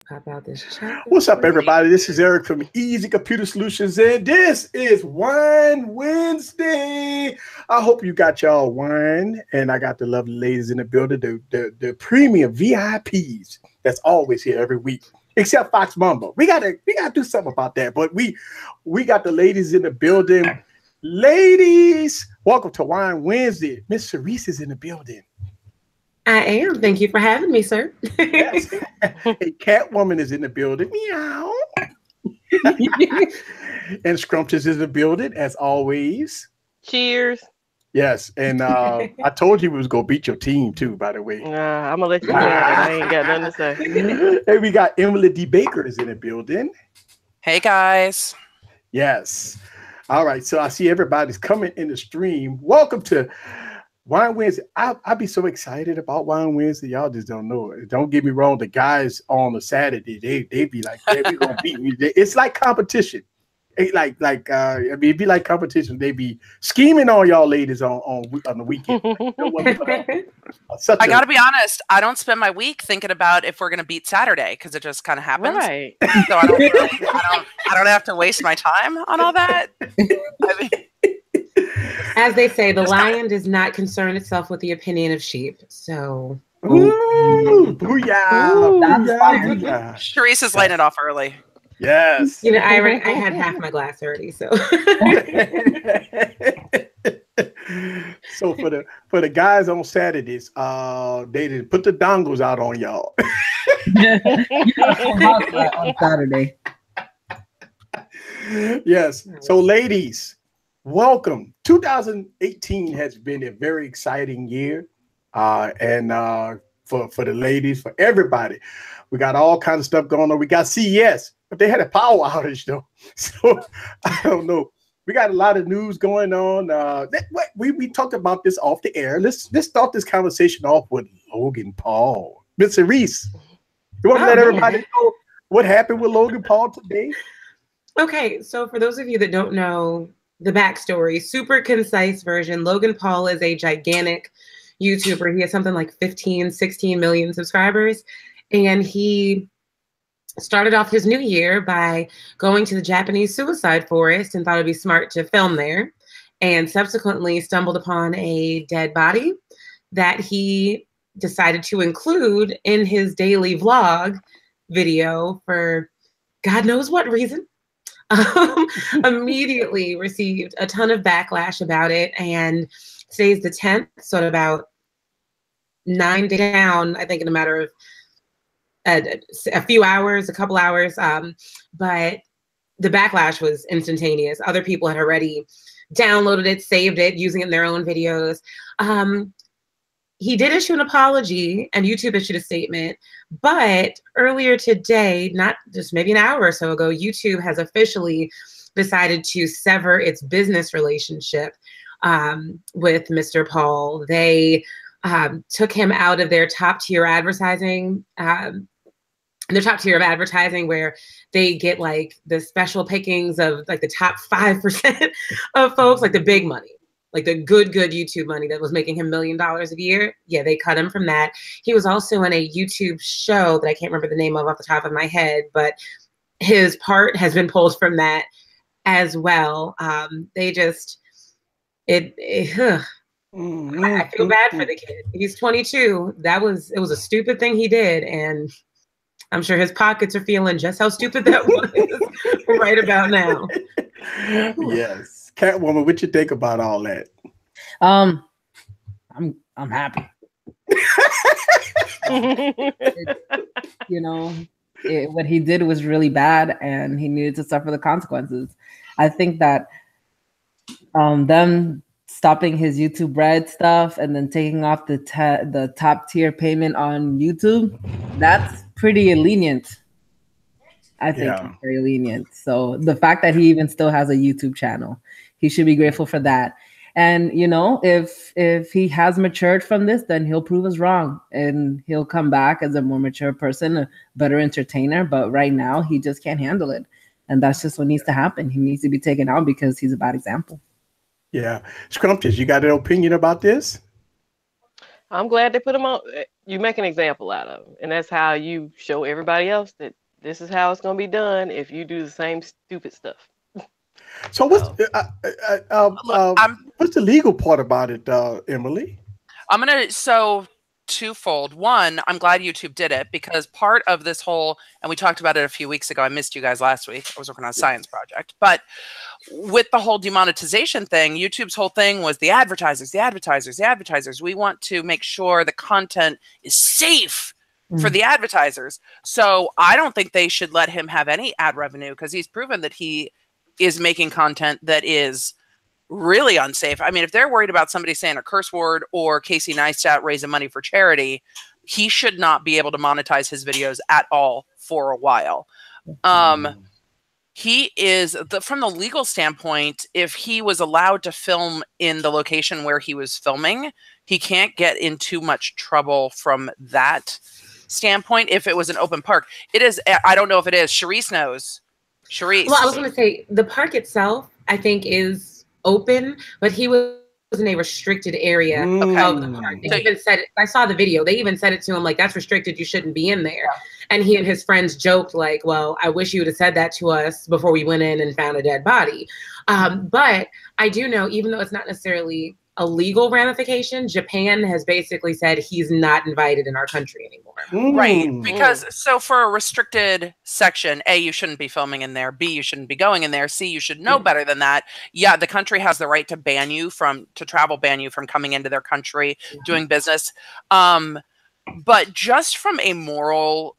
Pop out this chat. What's up, everybody? This is Eric from Easy Computer Solutions, and this is Wine Wednesday. I hope you got y'all wine, and I got the lovely ladies in the building, the premium VIPs that's always here every week, except Fox Mamba. We gotta do something about that. But we got the ladies in the building. Ladies, welcome to Wine Wednesday. Miss Cerise is in the building. I am. Thank you for having me, sir. Yes. A Catwoman is in the building. Meow. And Scrumptious is in the building, as always. Cheers. Yes. And I told you we was going to beat your team, too, by the way. I'm going to let you have it. I ain't got nothing to say. And we got Emily D. Baker is in the building. Hey, guys. Yes. All right. So I see everybody's coming in the stream. Welcome to Wine Wednesday. I'll be so excited about Wine Wednesday. Y'all just don't know it. Don't get me wrong. The guys on a Saturday, they be like, yeah, we gonna beat me. It's like competition. It'd be like competition. They be scheming on y'all ladies on the weekend. I gotta be honest. I don't spend my week thinking about if we're gonna beat Saturday because it just kind of happens. Right. So I don't have to waste my time on all that. I mean, as they say, the lion does not concern itself with the opinion of sheep. So, ooh, booyah. Sharice is lighting it off early. Yes. You know, I had half my glass already. So, so for the guys on Saturdays, they didn't put the dongles out on y'all. On Saturday. Yes. So, ladies, welcome. 2018 has been a very exciting year, and for the ladies, for everybody, we got all kinds of stuff going on. We got CES, but they had a power outage though, so I don't know. We got a lot of news going on. We talked about this off the air. Let's start this conversation off with Logan Paul. Mr. Reese, you want to let everybody know what happened with Logan Paul today? Okay, so for those of you that don't know the backstory, super concise version, Logan Paul is a gigantic YouTuber. He has something like 15, 16 million subscribers. And he started off his new year by going to the Japanese suicide forest and thought it'd be smart to film there, and subsequently stumbled upon a dead body that he decided to include in his daily vlog video for God knows what reason. Immediately received a ton of backlash about it, and today's the 10th, so about 9 days down, I think in a matter of a few hours, a couple hours, but the backlash was instantaneous. Other people had already downloaded it, saved it, using it in their own videos. He did issue an apology, and YouTube issued a statement. But earlier today, not just maybe an hour or so ago, YouTube has officially decided to sever its business relationship with Mr. Paul. They took him out of their top tier advertising. Their top tier of advertising, where they get like the special pickings of like the top 5% of folks, like the big money. Like the good YouTube money that was making him $1 million a year. Yeah, they cut him from that. He was also in a YouTube show that I can't remember the name of off the top of my head, but his part has been pulled from that as well. They just, I feel bad for the kid. He's 22. It was a stupid thing he did. And I'm sure his pockets are feeling just how stupid that was right about now. Yes. Catwoman, what you think about all that? I'm happy. What he did was really bad, and he needed to suffer the consequences. I think that them stopping his YouTube Red stuff and then taking off the top tier payment on YouTube, that's pretty lenient. I think it's very lenient. So the fact that he even still has a YouTube channel, he should be grateful for that. And if he has matured from this, then he'll prove us wrong, and he'll come back as a more mature person, a better entertainer. But right now, he just can't handle it, and that's just what needs to happen. He needs to be taken out because he's a bad example. Yeah, Scrumptious, you got an opinion about this? I'm glad they put him You make an example out of them, and that's how you show everybody else that this is how it's gonna be done if you do the same stupid stuff. So Look, what's the legal part about it, Emily? I'm gonna twofold. One, I'm glad YouTube did it because part of this whole, and we talked about it a few weeks ago. I missed you guys last week. I was working on a science project, but with the whole demonetization thing, YouTube's whole thing was the advertisers, the advertisers, the advertisers. We want to make sure the content is safe for the advertisers. So I don't think they should let him have any ad revenue because he's proven that he is making content that is really unsafe. I mean, if they're worried about somebody saying a curse word or Casey Neistat raising money for charity, he should not be able to monetize his videos at all for a while. He is, from the legal standpoint, if he was allowed to film in the location where he was filming, he can't get in too much trouble from that standpoint if it was an open park. It is, I don't know if it is. Charisse knows. Charisse. Well, I was going to say the park itself, I think, is open, but he was in a restricted area of the park. They even said it, I saw the video. They even said it to him like, that's restricted. You shouldn't be in there. Yeah. And he and his friends joked like, well, I wish you would have said that to us before we went in and found a dead body. But I do know, even though it's not necessarily a legal ramification, Japan has basically said he's not invited in our country anymore. Right. Because so for a restricted section, A, you shouldn't be filming in there. B, you shouldn't be going in there. C, you should know better than that. Yeah, the country has the right to ban you from coming into their country, doing business. But just from a moral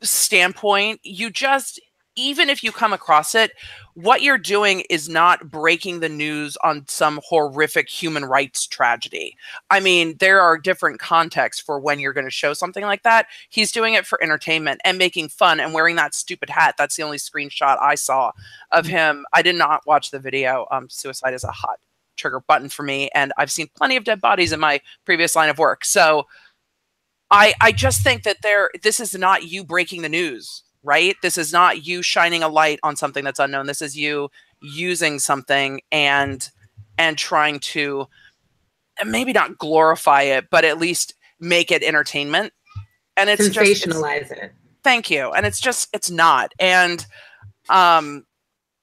standpoint, even if you come across it, what you're doing is not breaking the news on some horrific human rights tragedy. I mean, there are different contexts for when you're going to show something like that. He's doing it for entertainment and making fun and wearing that stupid hat. That's the only screenshot I saw of him. I did not watch the video. Suicide is a hot trigger button for me, and I've seen plenty of dead bodies in my previous line of work. So I just think that this is not you breaking the news. Right? This is not you shining a light on something that's unknown. This is you using something and trying to maybe not glorify it, but at least make it entertainment. And it's sensationalize it. Thank you. And it's not. And I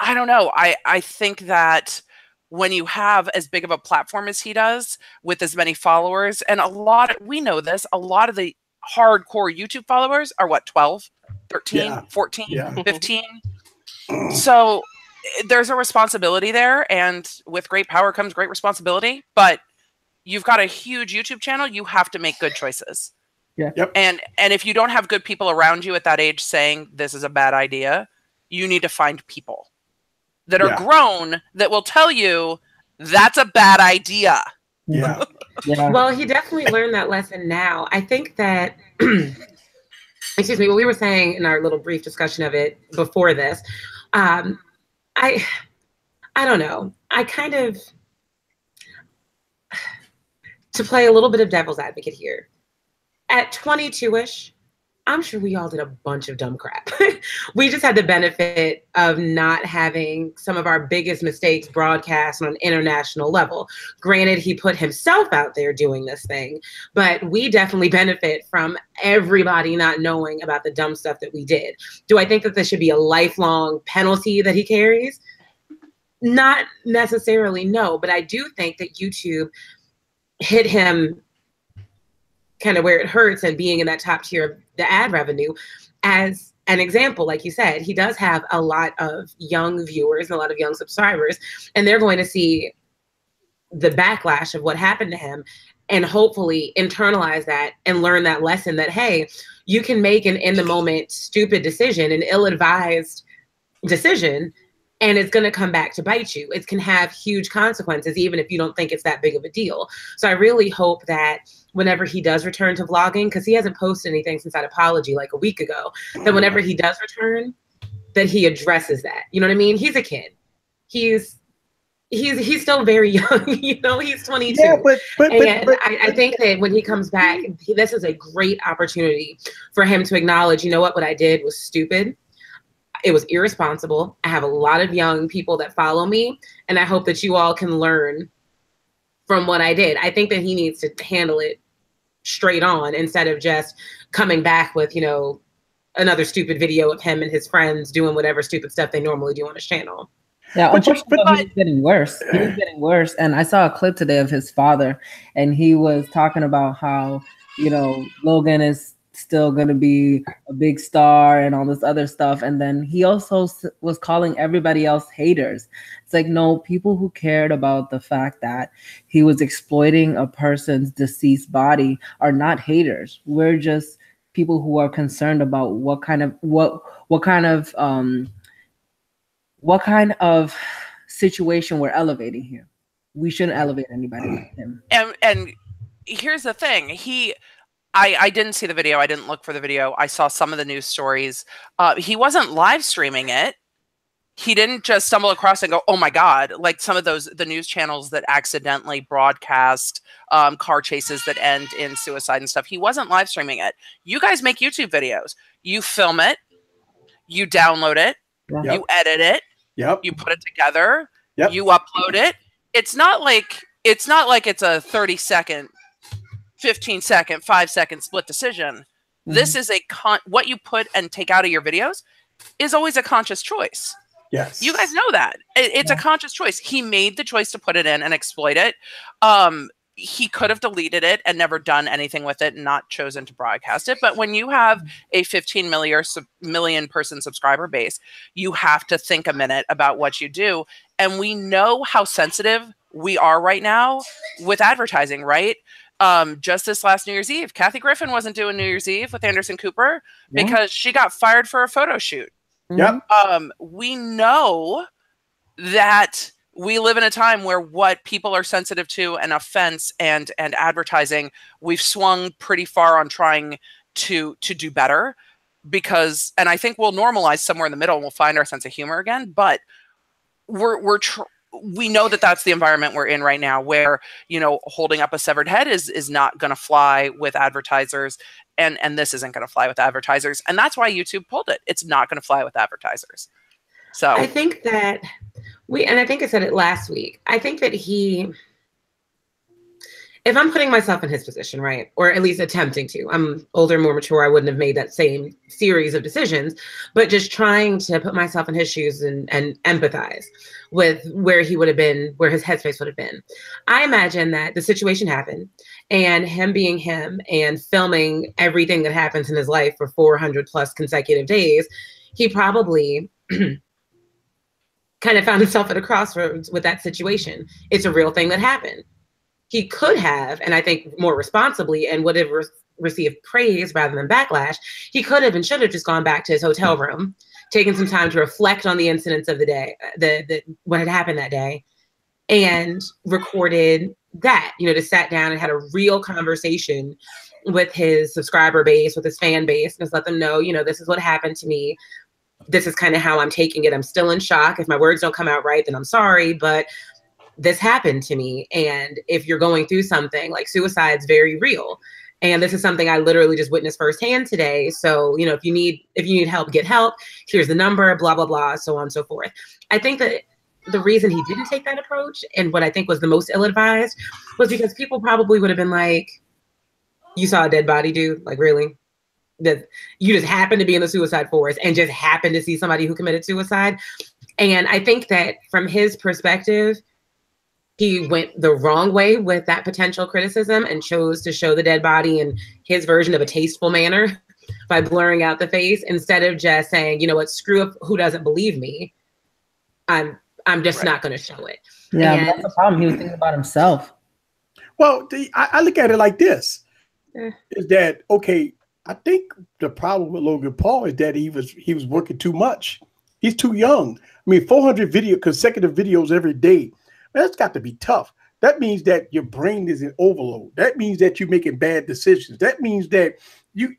don't know. I think that when you have as big of a platform as he does with as many followers, and we know this, a lot of the hardcore YouTube followers are what, 12? 13, 14, 15. So there's a responsibility there, and with great power comes great responsibility, but you've got a huge YouTube channel, you have to make good choices. Yeah. Yep. And if you don't have good people around you at that age saying this is a bad idea, you need to find people that are grown that will tell you that's a bad idea. Yeah. Well, he definitely learned that lesson now. I think that excuse me, what we were saying in our little brief discussion of it before this, I don't know. I kind of, to play a little bit of devil's advocate here, at 22-ish, I'm sure we all did a bunch of dumb crap. We just had the benefit of not having some of our biggest mistakes broadcast on an international level. Granted, he put himself out there doing this thing, but we definitely benefit from everybody not knowing about the dumb stuff that we did. Do I think that there should be a lifelong penalty that he carries? Not necessarily, no, but I do think that YouTube hit him kind of where it hurts, and being in that top tier of the ad revenue. As an example, like you said, he does have a lot of young viewers and a lot of young subscribers, and they're going to see the backlash of what happened to him and hopefully internalize that and learn that lesson that, hey, you can make an in the moment stupid decision, an ill-advised decision, and it's going to come back to bite you. It can have huge consequences, even if you don't think it's that big of a deal. So I really hope that whenever he does return to vlogging, because he hasn't posted anything since that apology like a week ago, that whenever he does return, that he addresses that. You know what I mean? He's a kid. He's still very young. You know, he's 22. Yeah, but I think that when he comes back, this is a great opportunity for him to acknowledge, you know what I did was stupid. It was irresponsible. I have a lot of young people that follow me, and I hope that you all can learn from what I did. I think that he needs to handle it straight on instead of just coming back with, you know, another stupid video of him and his friends doing whatever stupid stuff they normally do on his channel. Yeah, unfortunately, he was getting worse. He was getting worse. And I saw a clip today of his father, and he was talking about how, you know, Logan is still going to be a big star and all this other stuff. And then he also was calling everybody else haters. It's like, no, people who cared about the fact that he was exploiting a person's deceased body are not haters. We're just people who are concerned about what kind of situation we're elevating here. We shouldn't elevate anybody like him. And here's the thing. I didn't see the video. I didn't look for the video. I saw some of the news stories. He wasn't live streaming it. He didn't just stumble across and go, oh my God, like some of the news channels that accidentally broadcast car chases that end in suicide and stuff. He wasn't live streaming it. You guys make YouTube videos. You film it, you download it, Yep. you edit it, Yep. you put it together, Yep. you upload it. It's not like it's a 30-second, 15-second, 5-second split decision. Mm-hmm. This is what you put and take out of your videos is always a conscious choice. Yes. You guys know that. It's a conscious choice. He made the choice to put it in and exploit it. He could have deleted it and never done anything with it and not chosen to broadcast it. But when you have a 15 million person subscriber base, you have to think a minute about what you do. And we know how sensitive we are right now with advertising, right? Just this last New Year's Eve, Kathy Griffin wasn't doing New Year's Eve with Anderson Cooper because she got fired for a photo shoot. Yep. We know that we live in a time where what people are sensitive to and offense and advertising, we've swung pretty far on trying to do better because, and I think we'll normalize somewhere in the middle and we'll find our sense of humor again. But we know that that's the environment we're in right now where, you know, holding up a severed head is not going to fly with advertisers. And this isn't going to fly with advertisers. And that's why YouTube pulled it. It's not going to fly with advertisers. So I think that and I think I said it last week, I think that if I'm putting myself in his position, right, or at least attempting to, I'm older, more mature, I wouldn't have made that same series of decisions, but just trying to put myself in his shoes and empathize with where he would have been, where his headspace would have been. I imagine that the situation happened and him being him and filming everything that happens in his life for 400 plus consecutive days, he probably kind of found himself at a crossroads with that situation. It's a real thing that happened. He could have, and I think more responsibly, and would have received praise rather than backlash, he could have and should have just gone back to his hotel room, taken some time to reflect on the incidents of the day, what had happened that day, and recorded that, you know, just sat down and had a real conversation with his subscriber base, with his fan base, and just let them know, you know, this is what happened to me. This is kind of how I'm taking it. I'm still in shock. If my words don't come out right, then I'm sorry, but this happened to me. And if you're going through something like suicide's very real. And this is something I literally just witnessed firsthand today. So, you know, if you need help, get help. Here's the number, blah, blah, blah, so on and so forth. I think that the reason he didn't take that approach and what I think was the most ill-advised was because people probably would have been like, you saw a dead body, dude? Like, really? That you just happened to be in the suicide forest and just happened to see somebody who committed suicide. And I think that from his perspective, he went the wrong way with that potential criticism and chose to show the dead body in his version of a tasteful manner by blurring out the face instead of just saying, you know what, screw up who doesn't believe me. I'm just not going to show it. Yeah, and that's the problem. He was thinking about himself. Well, I look at it like this: is that okay? I think the problem with Logan Paul is that he was working too much. He's too young. I mean, 400 consecutive videos every day. That's got to be tough. That means that your brain is in overload. That means that you're making bad decisions. That means that you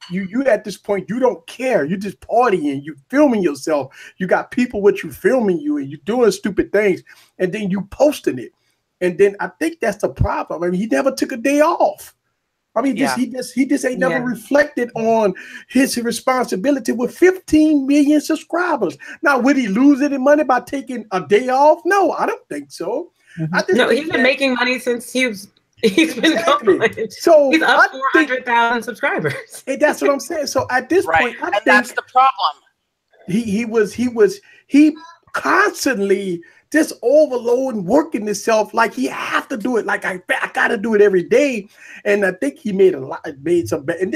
at this point, you don't care. You're just partying. You're filming yourself. You got people with you filming you and you're doing stupid things and then you posting it. And then I think that's the problem. I mean, he never took a day off. I mean, he just ain't never reflected on his responsibility with 15 million subscribers. Now, would he lose any money by taking a day off? No, I don't think so. No, he's been making money since he was He's been going. So he's up 400,000 subscribers. Hey, that's what I'm saying. So at this point, I think that's the problem. He constantly just overloading, working himself like he have to do it. Like I got to do it every day. And I think he made some bad. And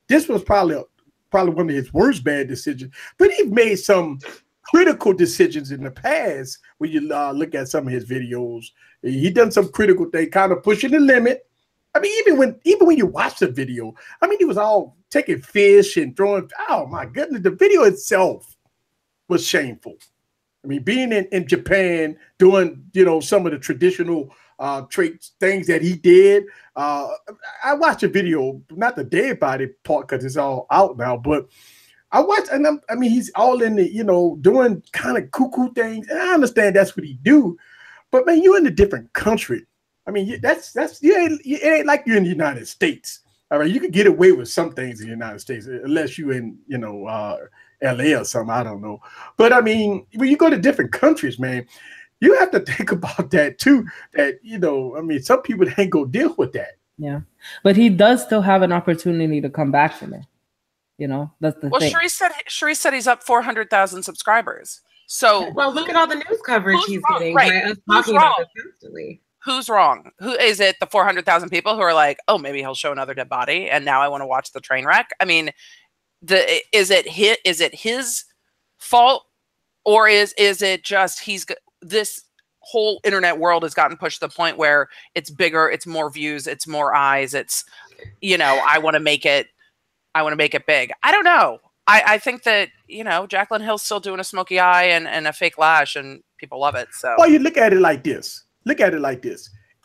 this was probably one of his worst bad decisions. But he made some critical decisions in the past. When you look at some of his videos, he done some critical thing, kind of pushing the limit. I mean, even when you watch the video, I mean, he was all taking fish and throwing. Oh my goodness, the video itself was shameful. I mean, being in Japan, doing some of the traditional things that he did. I watched a video, not the dead body part because it's all out now, but I watched, and he's all in the doing kind of cuckoo things, and I understand that's what he do, but man, you're in a different country. I mean, it ain't like you're in the United States. All right, you can get away with some things in the United States, unless you're in, LA or something. I don't know. But I mean, when you go to different countries, man, you have to think about that too. That, some people ain't gonna deal with that. Yeah. But he does still have an opportunity to come back from it. That's the thing. Well, Sharice said he's up 400,000 subscribers. So look at all the news coverage he's getting right. by us talking about this constantly. Who's wrong? Who is it? The 400,000 people who are like, oh, maybe he'll show another dead body, and now I want to watch the train wreck. I mean, is it his fault, or is it just this whole internet world has gotten pushed to the point where it's bigger, it's more views, it's more eyes, it's I want to make it big. I don't know. I think that Jaclyn Hill's still doing a smoky eye and a fake lash, and people love it. So you look at it like this.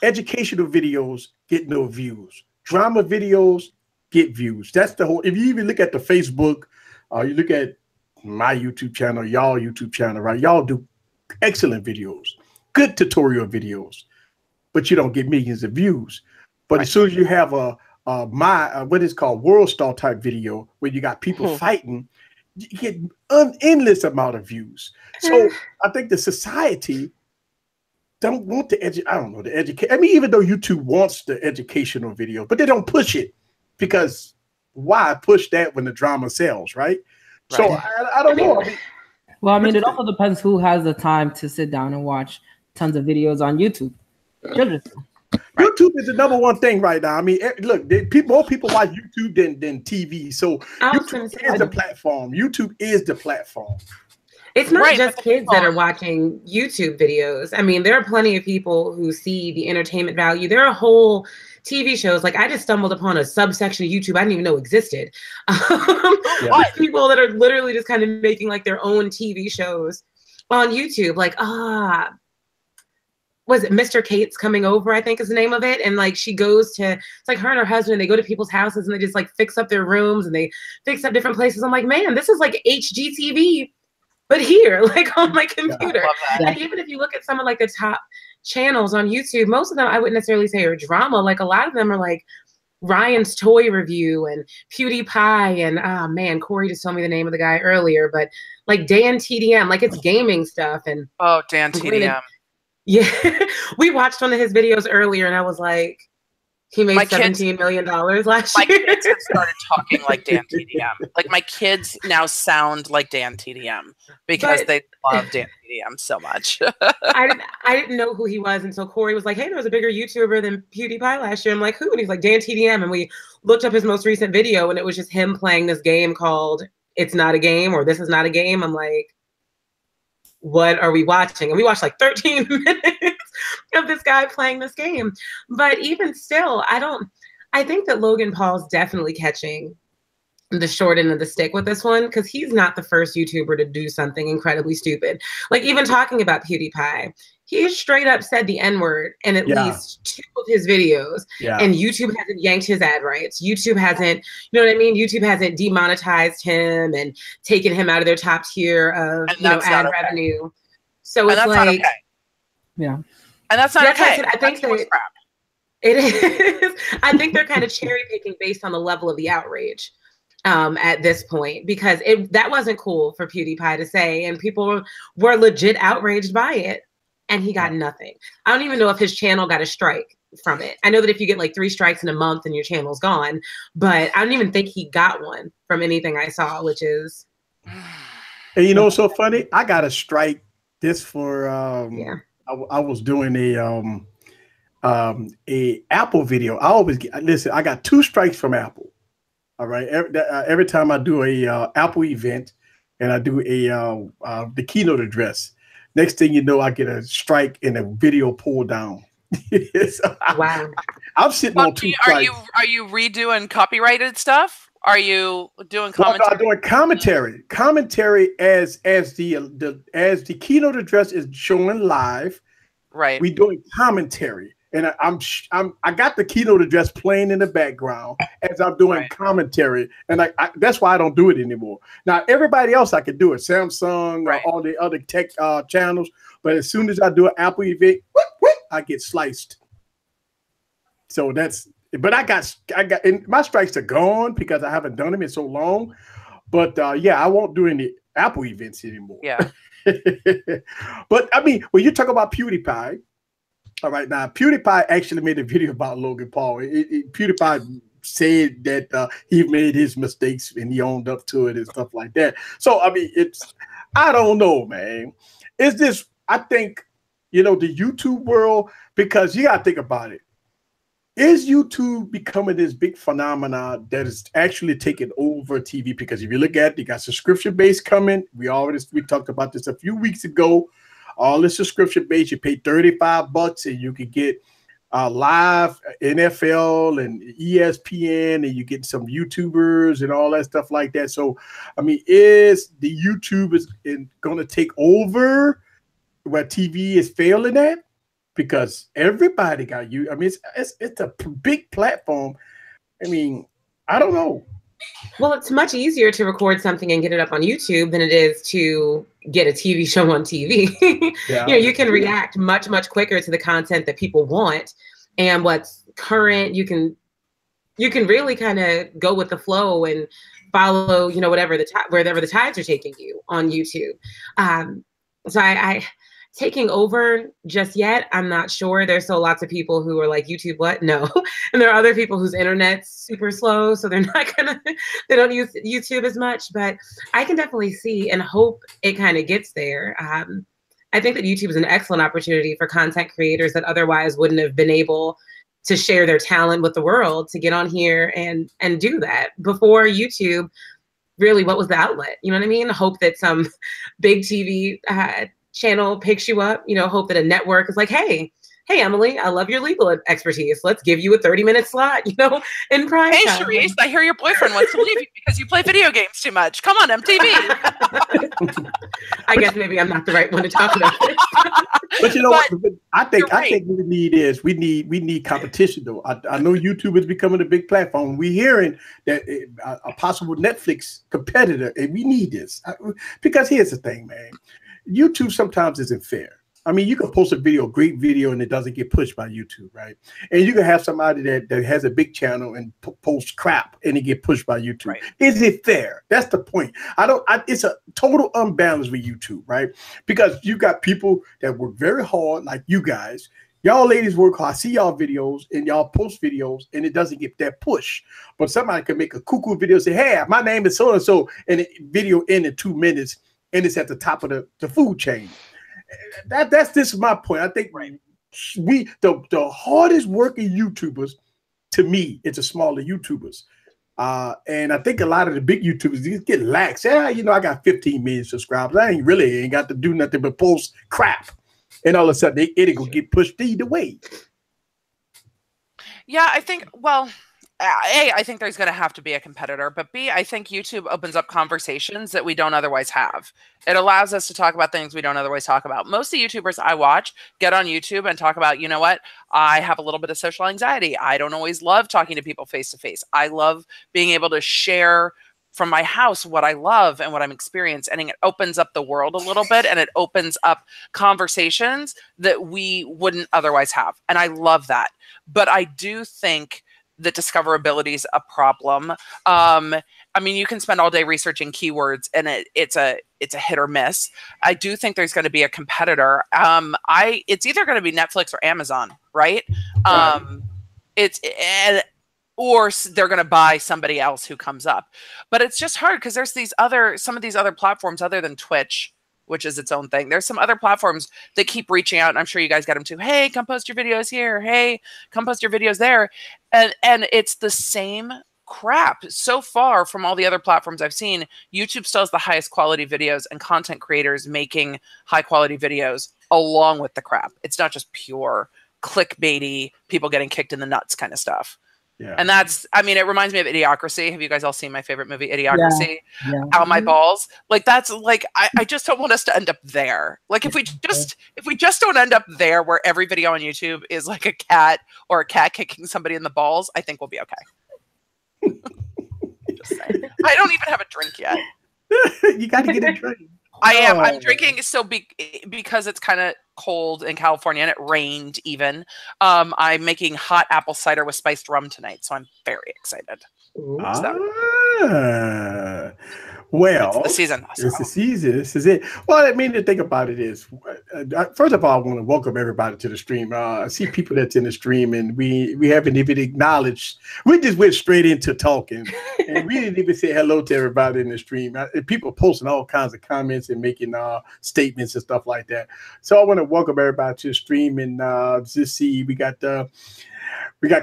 Educational videos get no views. Drama videos get views. That's the whole. If you even look at the Facebook, you look at my YouTube channel, y'all YouTube channel, right? Y'all do excellent videos, good tutorial videos, but you don't get millions of views. But right. As soon as you have what is called world star type video where you got people fighting, you get an endless amount of views. So I think the society don't want the educate. I mean, even though YouTube wants the educational video, but they don't push it because why push that when the drama sells, right? So I don't know. It also depends who has the time to sit down and watch tons of videos on YouTube. YouTube is the number one thing right now. I mean, look, more people watch YouTube than TV. So YouTube is the platform. YouTube is the platform. It's not just kids that are watching YouTube videos. I mean, there are plenty of people who see the entertainment value. There are whole TV shows. Like I just stumbled upon a subsection of YouTube I didn't even know existed. People that are literally just kind of making like their own TV shows on YouTube. Like, was it Mr. Kate's Coming Over, I think is the name of it. And like she goes to, it's like her and her husband, they go to people's houses and they just like fix up their rooms and they fix up different places. I'm like, man, this is like HGTV. But here, like on my computer. And even if you look at some of like the top channels on YouTube, most of them I wouldn't necessarily say are drama. Like a lot of them are like Ryan's Toy Review and PewDiePie and Corey just told me the name of the guy earlier, but like Dan TDM, like it's gaming stuff. And Dan TDM. Yeah. We watched one of his videos earlier and I was like, he made $17 million last year. My kids have started talking like Dan TDM. Like my kids now sound like Dan TDM because they love Dan TDM so much. I didn't know who he was until Corey was like, hey, there was a bigger YouTuber than PewDiePie last year. I'm like, who? And he's like, Dan TDM. And we looked up his most recent video and it was just him playing this game called It's Not a Game or This Is Not a Game. I'm like, what are we watching? And we watched like 13 minutes of this guy playing this game. But even still, I think that Logan Paul's definitely catching the short end of the stick with this one because he's not the first YouTuber to do something incredibly stupid. Like even talking about PewDiePie, he straight up said the N-word in at least 2 of his videos. Yeah. And YouTube hasn't yanked his ad rights. YouTube hasn't, you know what I mean? YouTube hasn't demonetized him and taken him out of their top tier of ad revenue. So it's like, yeah. And that's not okay. I think that it is. I think they're kind of cherry picking based on the level of the outrage at this point, because that wasn't cool for PewDiePie to say, and people were legit outraged by it, and he got nothing. I don't even know if his channel got a strike from it. I know that if you get like 3 strikes in a month and your channel's gone, but I don't even think he got one from anything I saw, which is. And you know what's so funny? I got a strike this for yeah. I was doing a Apple video. I always listen. I got 2 strikes from Apple. All right. Every time I do a Apple event and I do the keynote address, next thing you know, I get a strike and a video pulled down. So wow. I'm sitting on 2 strikes. Are you redoing copyrighted stuff? Are you doing commentary? Well, I'm doing commentary. Commentary as the keynote address is showing live. Right. We doing commentary, and I got the keynote address playing in the background as I'm doing commentary, and that's why I don't do it anymore. Now everybody else I could do it, Samsung, all the other tech channels, but as soon as I do an Apple event, I get sliced. So that's. But I got and my strikes are gone because I haven't done them in so long. But yeah, I won't do any Apple events anymore. Yeah. But I mean, when you talk about PewDiePie, all right, now PewDiePie actually made a video about Logan Paul. PewDiePie said that he made his mistakes and he owned up to it and stuff like that. So I mean, I don't know, man. Is this? I think the YouTube world, because you gotta think about it. Is YouTube becoming this big phenomenon that is actually taking over TV? Because if you look at it, you got subscription base coming. We talked about this a few weeks ago. All the subscription base, you pay $35 and you can get live NFL and ESPN, and you get some YouTubers and all that stuff like that. So, I mean, is the YouTubers going to take over where TV is failing at? Because everybody got you. I mean, it's a big platform. I mean, I don't know. Well, it's much easier to record something and get it up on YouTube than it is to get a TV show on TV. Yeah. You can react much, much quicker to the content that people want and what's current. You can really kind of go with the flow and follow, whatever wherever the tides are taking you on YouTube. So I taking over just yet, I'm not sure. There's still lots of people who are like, YouTube what? No. And there are other people whose internet's super slow, so they don't use YouTube as much. But I can definitely see and hope it kind of gets there. I think that YouTube is an excellent opportunity for content creators that otherwise wouldn't have been able to share their talent with the world, to get on here and do that. Before YouTube, really, what was the outlet? You know what I mean? Hope that some big TV channel picks you up, hope that a network is like, hey, Emily, I love your legal expertise. Let's give you a 30-minute slot, in prime time. Hey, time. Charisse, I hear your boyfriend wants to leave you because you play video games too much. Come on, MTV. I guess maybe I'm not the right one to talk about this. But what? I think we need competition though. I know YouTube is becoming a big platform. We're hearing that a possible Netflix competitor, and we need this because here's the thing, man. YouTube sometimes isn't fair. I mean, you can post a great video, and it doesn't get pushed by YouTube, right? And you can have somebody that has a big channel and post crap, and it get pushed by YouTube. Right. Is it fair? That's the point. It's a total unbalance with YouTube, right? Because you got people that work very hard, like you guys. Y'all ladies work hard. I see y'all videos, and y'all post videos, and it doesn't get that push. But somebody can make a cuckoo video, say, "Hey, my name is so and so," and the video in 2 minutes. And it's at the top of the food chain. This is my point. I think the hardest working YouTubers, to me, it's the smaller YouTubers. And I think a lot of the big YouTubers, these get lax. Yeah, I got 15 million subscribers. I ain't got to do nothing but post crap. And all of a sudden, it'll go get pushed either way. Yeah, I think, well, A, I think there's going to have to be a competitor, but B, I think YouTube opens up conversations that we don't otherwise have. It allows us to talk about things we don't otherwise talk about. Most of the YouTubers I watch get on YouTube and talk about, I have a little bit of social anxiety. I don't always love talking to people face to face. I love being able to share from my house what I love and what I'm experiencing. And it opens up the world a little bit, and it opens up conversations that we wouldn't otherwise have. And I love that. But I do think that discoverability is a problem. I mean, you can spend all day researching keywords, and it's a hit or miss. I do think there's going to be a competitor. It's either going to be Netflix or Amazon, right? Or they're going to buy somebody else who comes up. But it's just hard because there's some of these other platforms other than Twitch, which is its own thing. There's some other platforms that keep reaching out, and I'm sure you guys get them too. Hey, come post your videos here. Hey, come post your videos there. And it's the same crap. So far from all the other platforms I've seen, YouTube still has the highest quality videos and content creators making high quality videos along with the crap. It's not just pure clickbaity, people getting kicked in the nuts kind of stuff. Yeah. And it reminds me of Idiocracy. Have you guys all seen my favorite movie, Idiocracy? Yeah. Out my balls. Like, that's like, I just don't want us to end up there. Like, if we just don't end up there where every video on YouTube is like a cat kicking somebody in the balls, I think we'll be okay. Just saying. I don't even have a drink yet. You got to get a drink. I'm drinking because it's kind of cold in California and it rained even. I'm making hot apple cider with spiced rum tonight, so I'm very excited. Well, it's the season. It's the season. This is it. Well, I mean, the thing about it is, first of all, I want to welcome everybody to the stream. I see people that's in the stream, and we haven't even acknowledged. We just went straight into talking, and we didn't even say hello to everybody in the stream. People posting all kinds of comments and making statements and stuff like that. So I want to welcome everybody to the stream, and just see we got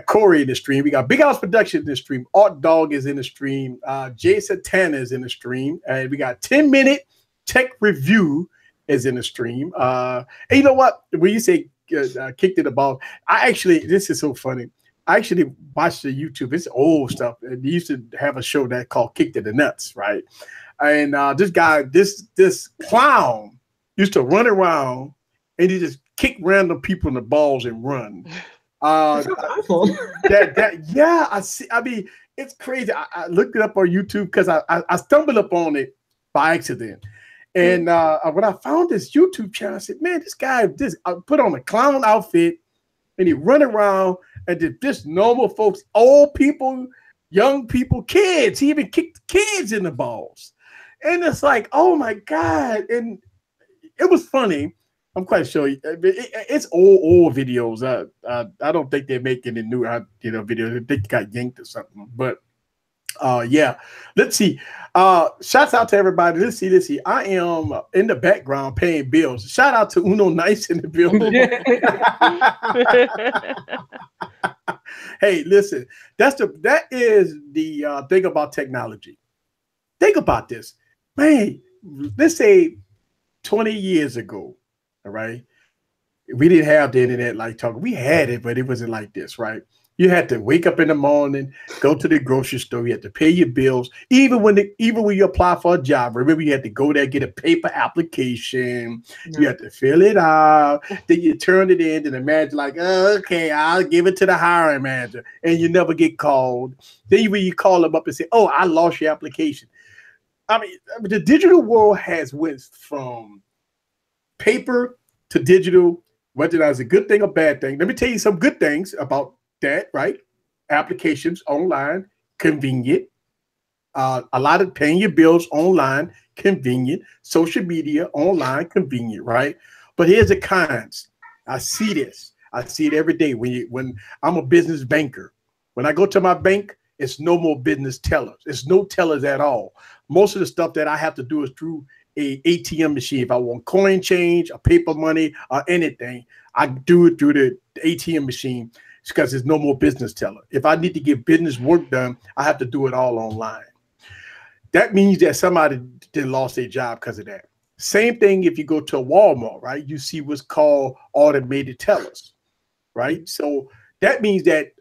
Corey in the stream. We got Big House Productions in the stream. Art Dog is in the stream. Jason Tanner is in the stream. And we got 10-minute tech review is in the stream. And you know what? When you say kicked in the ball, this is so funny. I actually watched the YouTube. It's old stuff. They used to have a show that called Kicked in the Nuts, right? And this guy, this clown used to run around and he just kick random people in the balls and run. I see. I mean, it's crazy. I looked it up on YouTube because I stumbled upon it by accident. And when I found this YouTube channel, I said, man, this guy I put on a clown outfit and he run around and did just normal folks, old people, young people, kids. He even kicked kids in the balls. And it's like, oh my God. And it was funny. I'm quite sure it's old videos. I don't think they're making a new videos. I think they got yanked or something. But yeah, let's see. Shouts out to everybody. Let's see. I am in the background paying bills. Shout out to Uno Nice in the building. Hey, listen. That is the thing about technology. Think about this, man. Let's say 20 years ago. All right. We didn't have the internet like talking. We had it, but it wasn't like this, right? You had to wake up in the morning, go to the grocery store. You had to pay your bills. Even when you apply for a job, remember you had to go there, get a paper application. No. You had to fill it out. Then you turn it in, and the manager like, okay, I'll give it to the hiring manager, and you never get called. Then when you call them up and say, oh, I lost your application. I mean, the digital world has went from paper to digital, whether that's a good thing or bad thing. Let me tell you some good things about that, right? Applications online, convenient. A lot of paying your bills online, convenient. Social media online, convenient, right? But here's the cons. I see this. I see it every day when I'm a business banker. When I go to my bank, it's no more business tellers. It's no tellers at all. Most of the stuff that I have to do is through a ATM machine. If I want coin change or paper money or anything, I do it through the ATM machine because there's no more business teller. If I need to get business work done, I have to do it all online. That means that somebody lost their job because of that. Same thing if you go to a Walmart, right? You see what's called automated tellers, right? So that means that,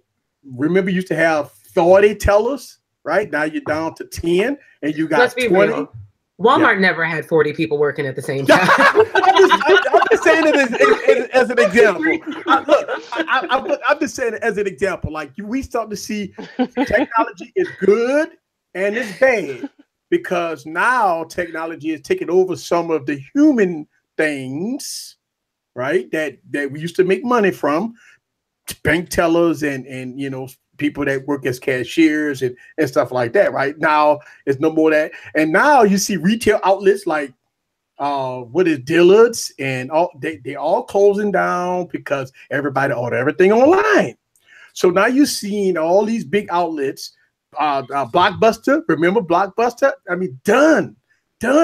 remember, you used to have 40 tellers, right? Now you're down to 10 and you got 20. Real. Walmart never had 40 people working at the same time. I'm just saying it as an example. I'm just saying it as an example. Like we start to see technology is good and it's bad because now technology is taking over some of the human things, right? That we used to make money from, bank tellers and people that work as cashiers and stuff like that. Right now, it's no more that. And now you see retail outlets like what is Dillard's and all they all closing down because everybody order everything online. So now you're seeing all these big outlets, Blockbuster. Remember Blockbuster? I mean, done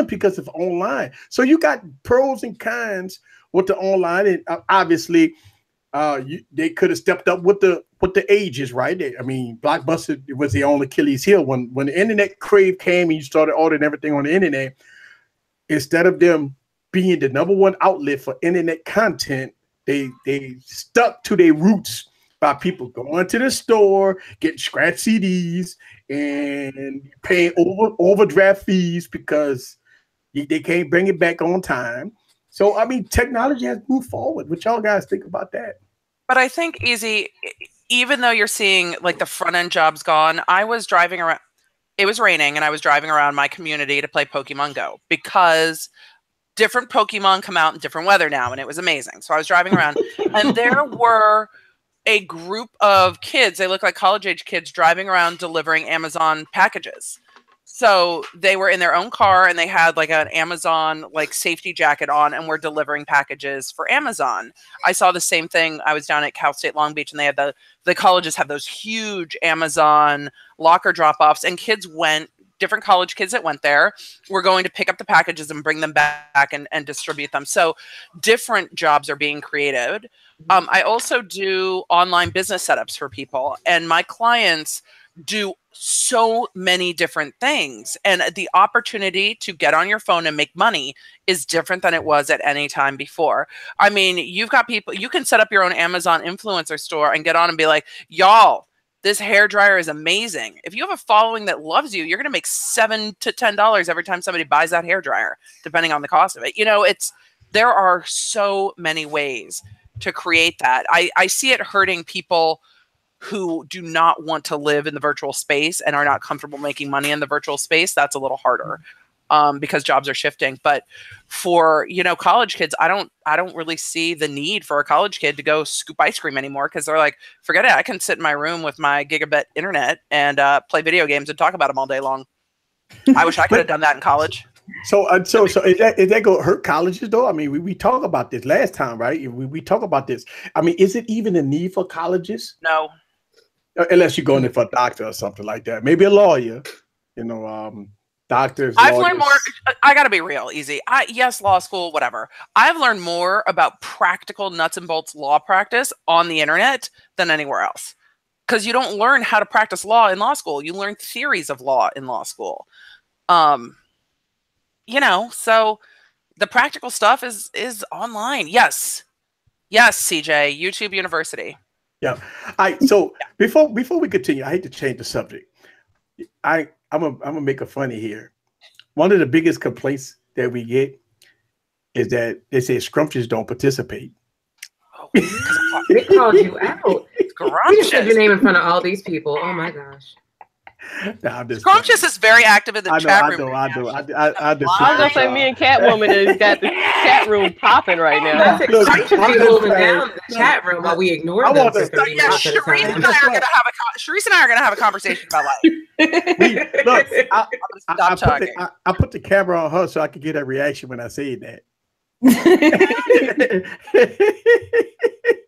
because of online. So you got pros and cons with the online, and obviously, they could have stepped up with the ages, right? I mean, Blockbuster was the only Achilles heel when the internet crave came and you started ordering everything on the internet. Instead of them being the #1 outlet for internet content, they stuck to their roots by people going to the store, getting scratch CDs, and paying overdraft fees because they can't bring it back on time. So, I mean, technology has moved forward. What y'all guys think about that? But I think, Easy, even though you're seeing like the front end jobs gone, I was driving around. It was raining and I was driving around my community to play Pokemon Go because different Pokemon come out in different weather now, and it was amazing. So I was driving around and there were a group of kids, they look like college age kids, driving around delivering Amazon packages. So they were in their own car and they had like an Amazon like safety jacket on and were delivering packages for Amazon. I saw the same thing. I was down at Cal State Long Beach and they had the colleges have those huge Amazon locker drop-offs, and different college kids that went there were going to pick up the packages and bring them back and distribute them. So different jobs are being created. I also do online business setups for people, and my clients do so many different things, and the opportunity to get on your phone and make money is different than it was at any time before. I mean, you've got people, you can set up your own Amazon influencer store and get on and be like, y'all, this hair dryer is amazing. If you have a following that loves you, you're going to make $7 to $10 every time somebody buys that hair dryer, depending on the cost of it. You know, there are so many ways to create that. I see it hurting people who do not want to live in the virtual space and are not comfortable making money in the virtual space. That's a little harder because jobs are shifting. But for, college kids, I don't really see the need for a college kid to go scoop ice cream anymore, because they're like, forget it. I can sit in my room with my gigabit internet and play video games and talk about them all day long. I wish I could have done that in college. So is that going to hurt colleges though? I mean, we talked about this last time, right? We talk about this. I mean, is it even a need for colleges? No. Unless you're going in for a doctor or something like that. Maybe a lawyer, doctors. I've learned more. I got to be real, Easy. Yes, law school, whatever. I've learned more about practical nuts and bolts law practice on the internet than anywhere else. Because you don't learn how to practice law in law school. You learn theories of law in law school. So the practical stuff is online. Yes, CJ, YouTube University. Yeah. So before we continue, I hate to change the subject. I'm gonna make a funny here. One of the biggest complaints that we get is that they say scrumptious don't participate. Oh, they called you out. You said your name in front of all these people. Oh my gosh. Scrumptious is very active in the chat room. I do. I was gonna say me and Catwoman has got the chat room popping right now. Look, should be holding down the chat room while we ignore them. Sharice and I are gonna have a conversation about life. I put the camera on her so I could get a reaction when I say that.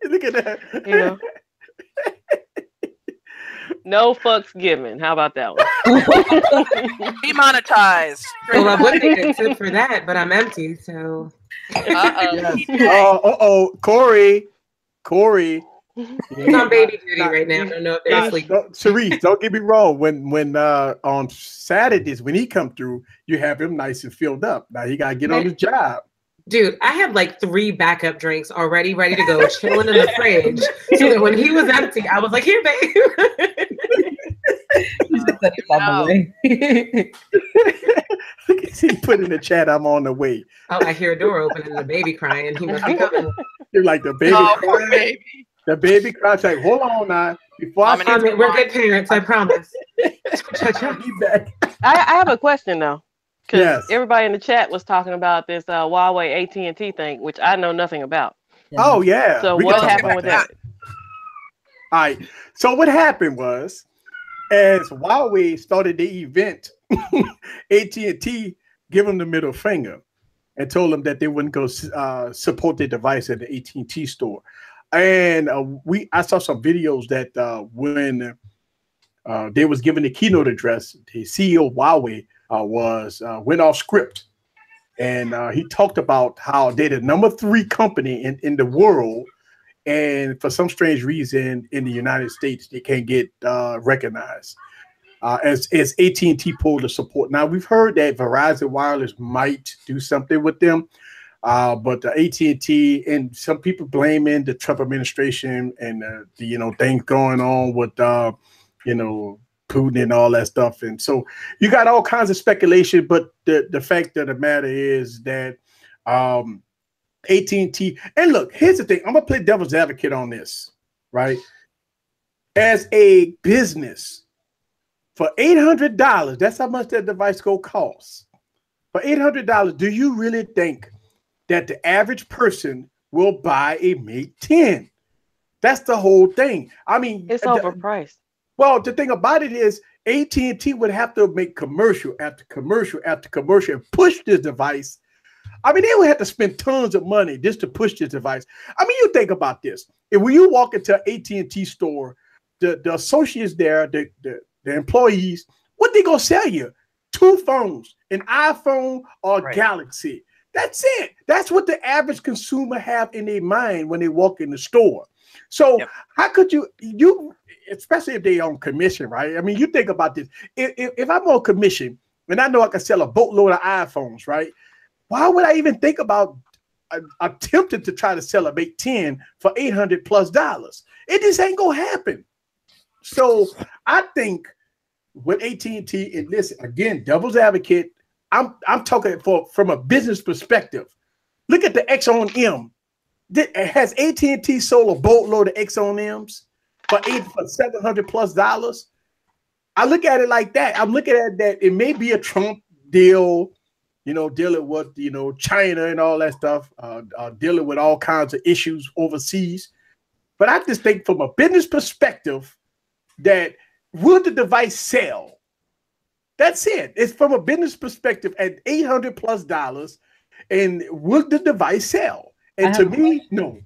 Look at that. No fucks given. How about that one? Demonetized. Well, I would take a tip for that, but I'm empty, so. Corey. He's on baby duty right now. I don't know if they're asleep. Sharice, don't get me wrong. When on Saturdays when he come through, you have him nice and filled up. Now he gotta get on his job. Dude, I had like 3 backup drinks already ready to go, chilling in the fridge. So that when he was empty, I was like, here, babe. He put in the chat, I'm on the way. Oh, I hear a door open and the baby crying. He must be coming. You're like the baby crying. Baby. The baby crying. Like, hold on now. We're good parents, I promise. I have a question though. Because everybody in the chat was talking about this Huawei AT&T thing, which I know nothing about. Oh, yeah. So what happened with that? All right. So what happened was, as Huawei started the event, AT&T gave them the middle finger and told them that they wouldn't go support their device at the AT&T store. And I saw some videos that when they was giving the keynote address, the CEO of Huawei went off script, and he talked about how they're the number 3 company in the world, and for some strange reason in the United States they can't get recognized as AT&T pulled the support. Now we've heard that Verizon Wireless might do something with them, but the AT&T, and some people blaming the Trump administration and the things going on with Putin and all that stuff. And so you got all kinds of speculation, but the fact of the matter is that AT&T, and look, here's the thing, I'm gonna play devil's advocate on this, right? As a business, for $800, that's how much that device go cost. For $800, do you really think that the average person will buy a Mate 10? That's the whole thing. I mean, it's overpriced. Well, the thing about it is AT&T would have to make commercial after commercial after commercial and push this device. I mean, they would have to spend tons of money just to push this device. I mean, you think about this. If when you walk into an AT&T store, the associates there, the employees, what they gonna sell you? 2 phones, an iPhone or a Galaxy. That's it. That's what the average consumer have in their mind when they walk in the store. So how could you, especially if they on commission, right? I mean, you think about this. If I'm on commission and I know I can sell a boatload of iPhones, right? Why would I even think about attempting to try to sell a Mate 10 for $800+? It just ain't gonna happen. So I think with AT&T, and listen, again, devil's advocate, I'm talking from a business perspective. Look at the X on M. Has AT&T sold a boatload of X on M's for $700+? I look at it like that. I'm looking at that. It may be a Trump deal, dealing with China and all that stuff, dealing with all kinds of issues overseas. But I just think from a business perspective, that will the device sell? That's it. It's from a business perspective at $800+, and will the device sell? And to me, no.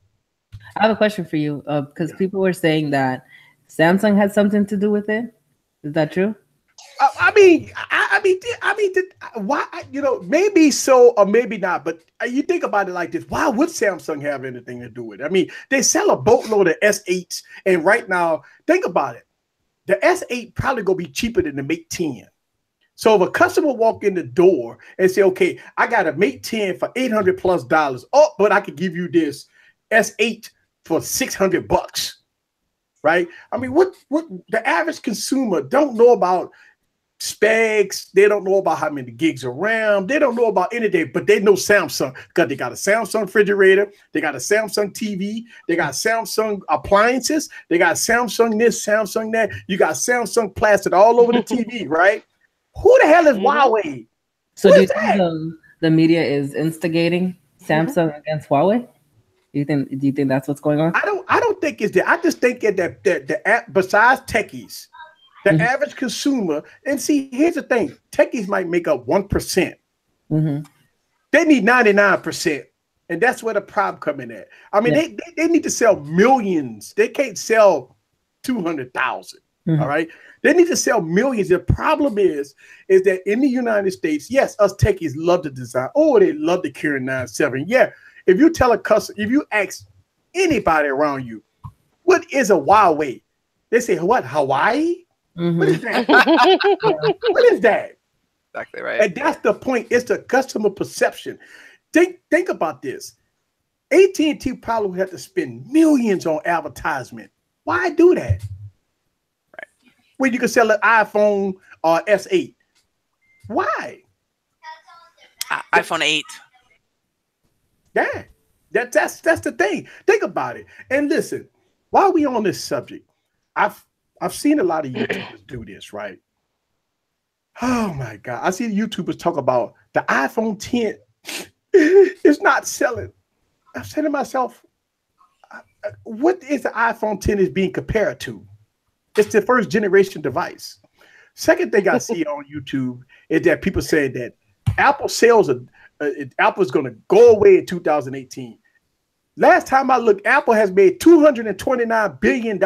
I have a question for you, because people were saying that Samsung had something to do with it. Is that true? I mean, why? Maybe so or maybe not. But you think about it like this: why would Samsung have anything to do with it? I mean, they sell a boatload of S8s, and right now, think about it: the S8 probably gonna be cheaper than the Mate 10. So if a customer walk in the door and say, "Okay, I got a Mate 10 for $800+, oh, but I could give you this S8 for $600," right? I mean, what the average consumer don't know about specs, they don't know about how many gigs of RAM, they don't know about anything, but they know Samsung because they got a Samsung refrigerator, they got a Samsung TV, they got Samsung appliances, they got Samsung this, Samsung that, you got Samsung plastered all over the TV, right? Who the hell is Huawei? So do you think the media is instigating Samsung against Huawei? Do you think that's what's going on? I don't think it's that. I just think that the besides techies, the average consumer, and see, here's the thing: techies might make up 1%. They need 99%, and that's where the problem coming at. I mean, they need to sell millions. They can't sell 200,000. All right, they need to sell millions. The problem is that in the United States, yes, us techies love the design. Oh, they love the Kirin 9/7. Yeah, if you tell a customer, if you ask anybody around you, what is a Huawei? They say, what, Hawaii? What is that? What is that? Exactly right. And that's the point. It's the customer perception. Think about this. AT&T probably would have to spend millions on advertisement. Why do that? Right. When you can sell an iPhone or S8. Why? iPhone 8. Yeah. That's the thing. Think about it. And listen, while we on this subject, I've seen a lot of YouTubers do this, right? Oh my God. I see YouTubers talk about the iPhone 10 is not selling. I'm saying to myself, what is the iPhone 10 is being compared to? It's the first generation device. Second thing I see on YouTube is that people say that Apple sales are Apple is going to go away in 2018. Last time I looked, Apple has made $229 billion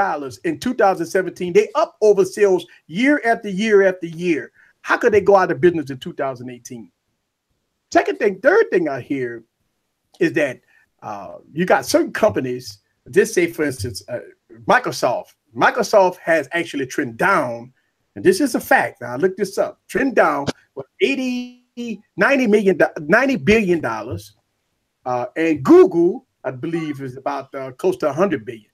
in 2017. They up over sales year after year after year. How could they go out of business in 2018? Second thing, third thing I hear is that you got certain companies, just say, for instance, Microsoft. Microsoft has actually trended down, and this is a fact. Now, I looked this up. Trend down with $90 billion. And Google, I believe, is about close to $100 billion.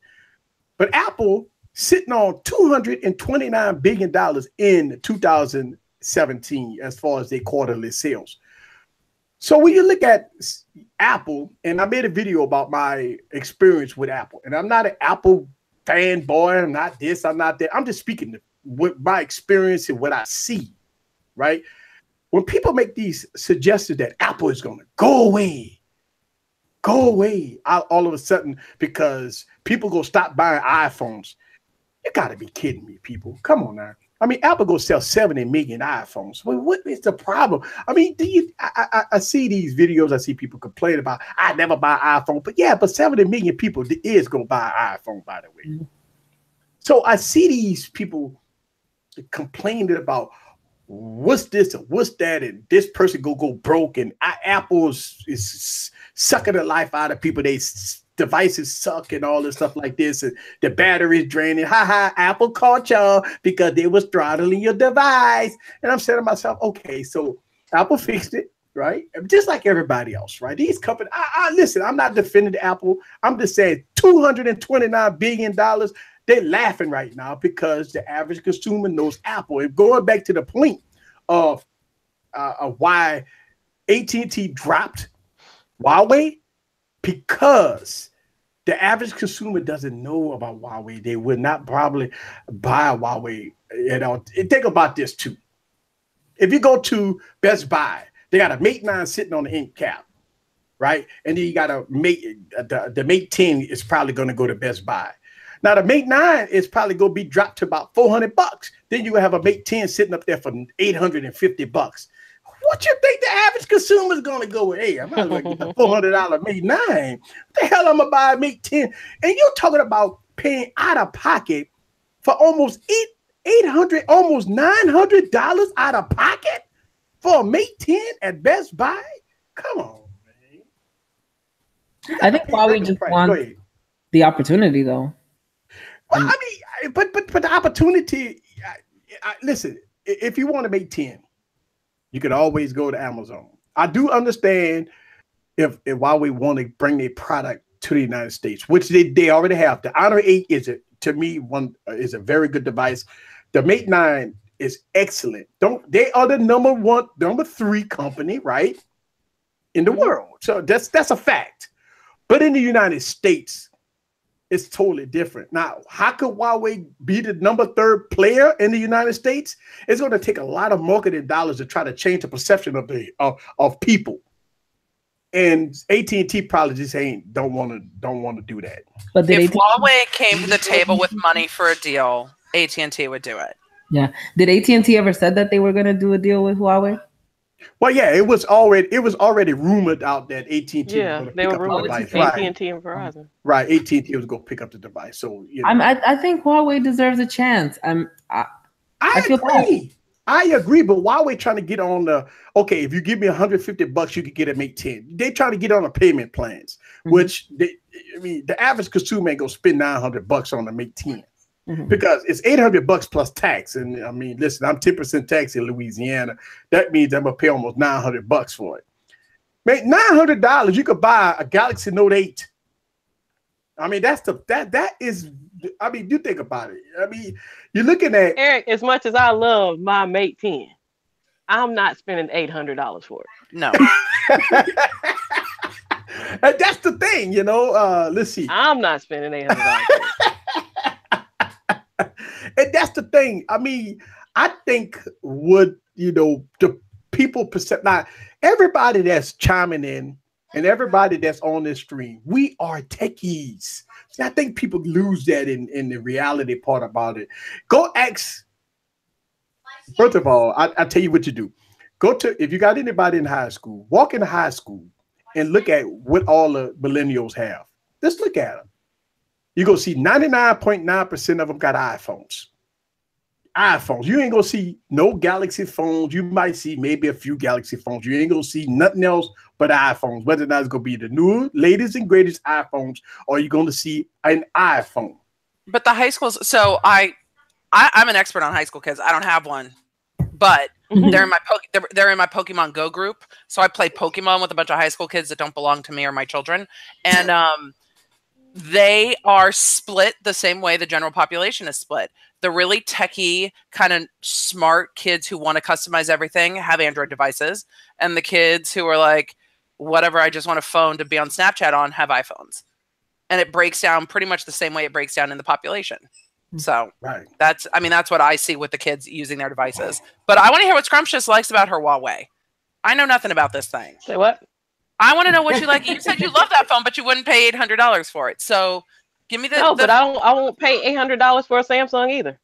But Apple sitting on $229 billion in 2017 as far as their quarterly sales. So when you look at Apple, and I made a video about my experience with Apple, and I'm not an Apple fanboy, I'm not this, I'm not that. I'm just speaking with my experience and what I see, right? When people make these suggestions that Apple is going to go away all of a sudden because people go stop buying iPhones, you got to be kidding me, people. Come on now. I mean, Apple go sell 70 million iPhones. Well, what is the problem? I mean, I see these videos. I see people complain about, I never buy an iPhone. But yeah, but 70 million people is going to buy an iPhone, by the way. Mm-hmm. So I see these people complaining about what's this or what's that, and this person go broke, and Apple is sucking the life out of people. They devices suck and all this stuff like this, and the battery's draining. Apple caught y'all because they was throttling your device. And I'm saying to myself, okay, so Apple fixed it, right? Just like everybody else, right? These companies, listen, I'm not defending Apple. I'm just saying $229 billion, they're laughing right now because the average consumer knows Apple. And going back to the point of why AT&T dropped Huawei, because the average consumer doesn't know about Huawei. They would not probably buy a Huawei. You know, think about this too. If you go to Best Buy, they got a Mate 9 sitting on the end cap, right? And then you got a Mate, the Mate 10 is probably going to go to Best Buy. Now the Mate 9 is probably going to be dropped to about $400. Then you have a Mate 10 sitting up there for $850. What you think the average consumer is going to go with? Hey, I'm not going to get the $400 Mate 9. What the hell am I going to buy a Mate 10? And you're talking about paying out of pocket for almost $800, almost $900 out of pocket for a Mate 10 at Best Buy? Come on, man. I think Huawei just wants the opportunity, though. Well, I mean, but the opportunity. Listen, if you want to Mate 10. You could always go to Amazon. I do understand if Huawei want to bring their product to the United States, which they already have. The Honor 8 to me is a very good device. The Mate 9 is excellent. They are the number 3 company, right, in the world. So that's a fact. But in the United States, it's totally different. Now, how could Huawei be the number 3rd player in the United States? It's going to take a lot of marketing dollars to try to change the perception of people. And AT&T probably just don't want to do that. But if Huawei came to the table with money for a deal, AT&T would do it. Yeah. Did AT&T ever said that they were going to do a deal with Huawei? Well, yeah, it was already rumored out that AT&T was going to pick up the device. AT&T and Verizon. Right, AT&T was going to pick up the device. So I think Huawei deserves a chance. I agree. I agree, but Huawei trying to get on okay, if you give me $150, you could get a Mate 10. They trying to get on the payment plans, which the average consumer ain't gonna spend $900 on the Mate 10. Because it's $800 plus tax. And I mean, listen, I'm 10% tax in Louisiana. That means I'm gonna pay almost $900 for it. Man, $900, you could buy a Galaxy Note 8. I mean, that is, I mean, you think about it. I mean, you're looking at Eric, as much as I love my Mate 10, I'm not spending $800 for it. No. That's the thing, you know. Let's see. I'm not spending $800 for it. And that's the thing. I mean, I think the people perceive, now everybody that's chiming in and everybody that's on this stream, we are techies. See, I think people lose that in the reality part about it. Go ask. First of all, I tell you what you do. Go to, if you got anybody in high school, walk into high school and look at what all the millennials have. Just look at them. You're going to see 99.9% of them got iPhones. iPhones. You ain't going to see no Galaxy phones. You might see maybe a few Galaxy phones. You ain't going to see nothing else but iPhones. Whether or not it's going to be the new, latest and greatest iPhones, or you're going to see an iPhone. But the high schools, so I'm an expert on high school kids. I don't have one, but they're in my Pokemon Go group. So I play Pokemon with a bunch of high school kids that don't belong to me or my children. And they are split the same way the general population is split. The really techie, kind of smart kids who want to customize everything have Android devices. And the kids who are like, whatever, I just want a phone to be on Snapchat on, have iPhones. And it breaks down pretty much the same way it breaks down in the population. So that's what I see with the kids using their devices. But I want to hear what Scrumptious likes about her Huawei. I know nothing about this thing. Say what? I want to know what you like. You said you love that phone, but you wouldn't pay $800 for it. So give me the. No, but I won't pay $800 for a Samsung either.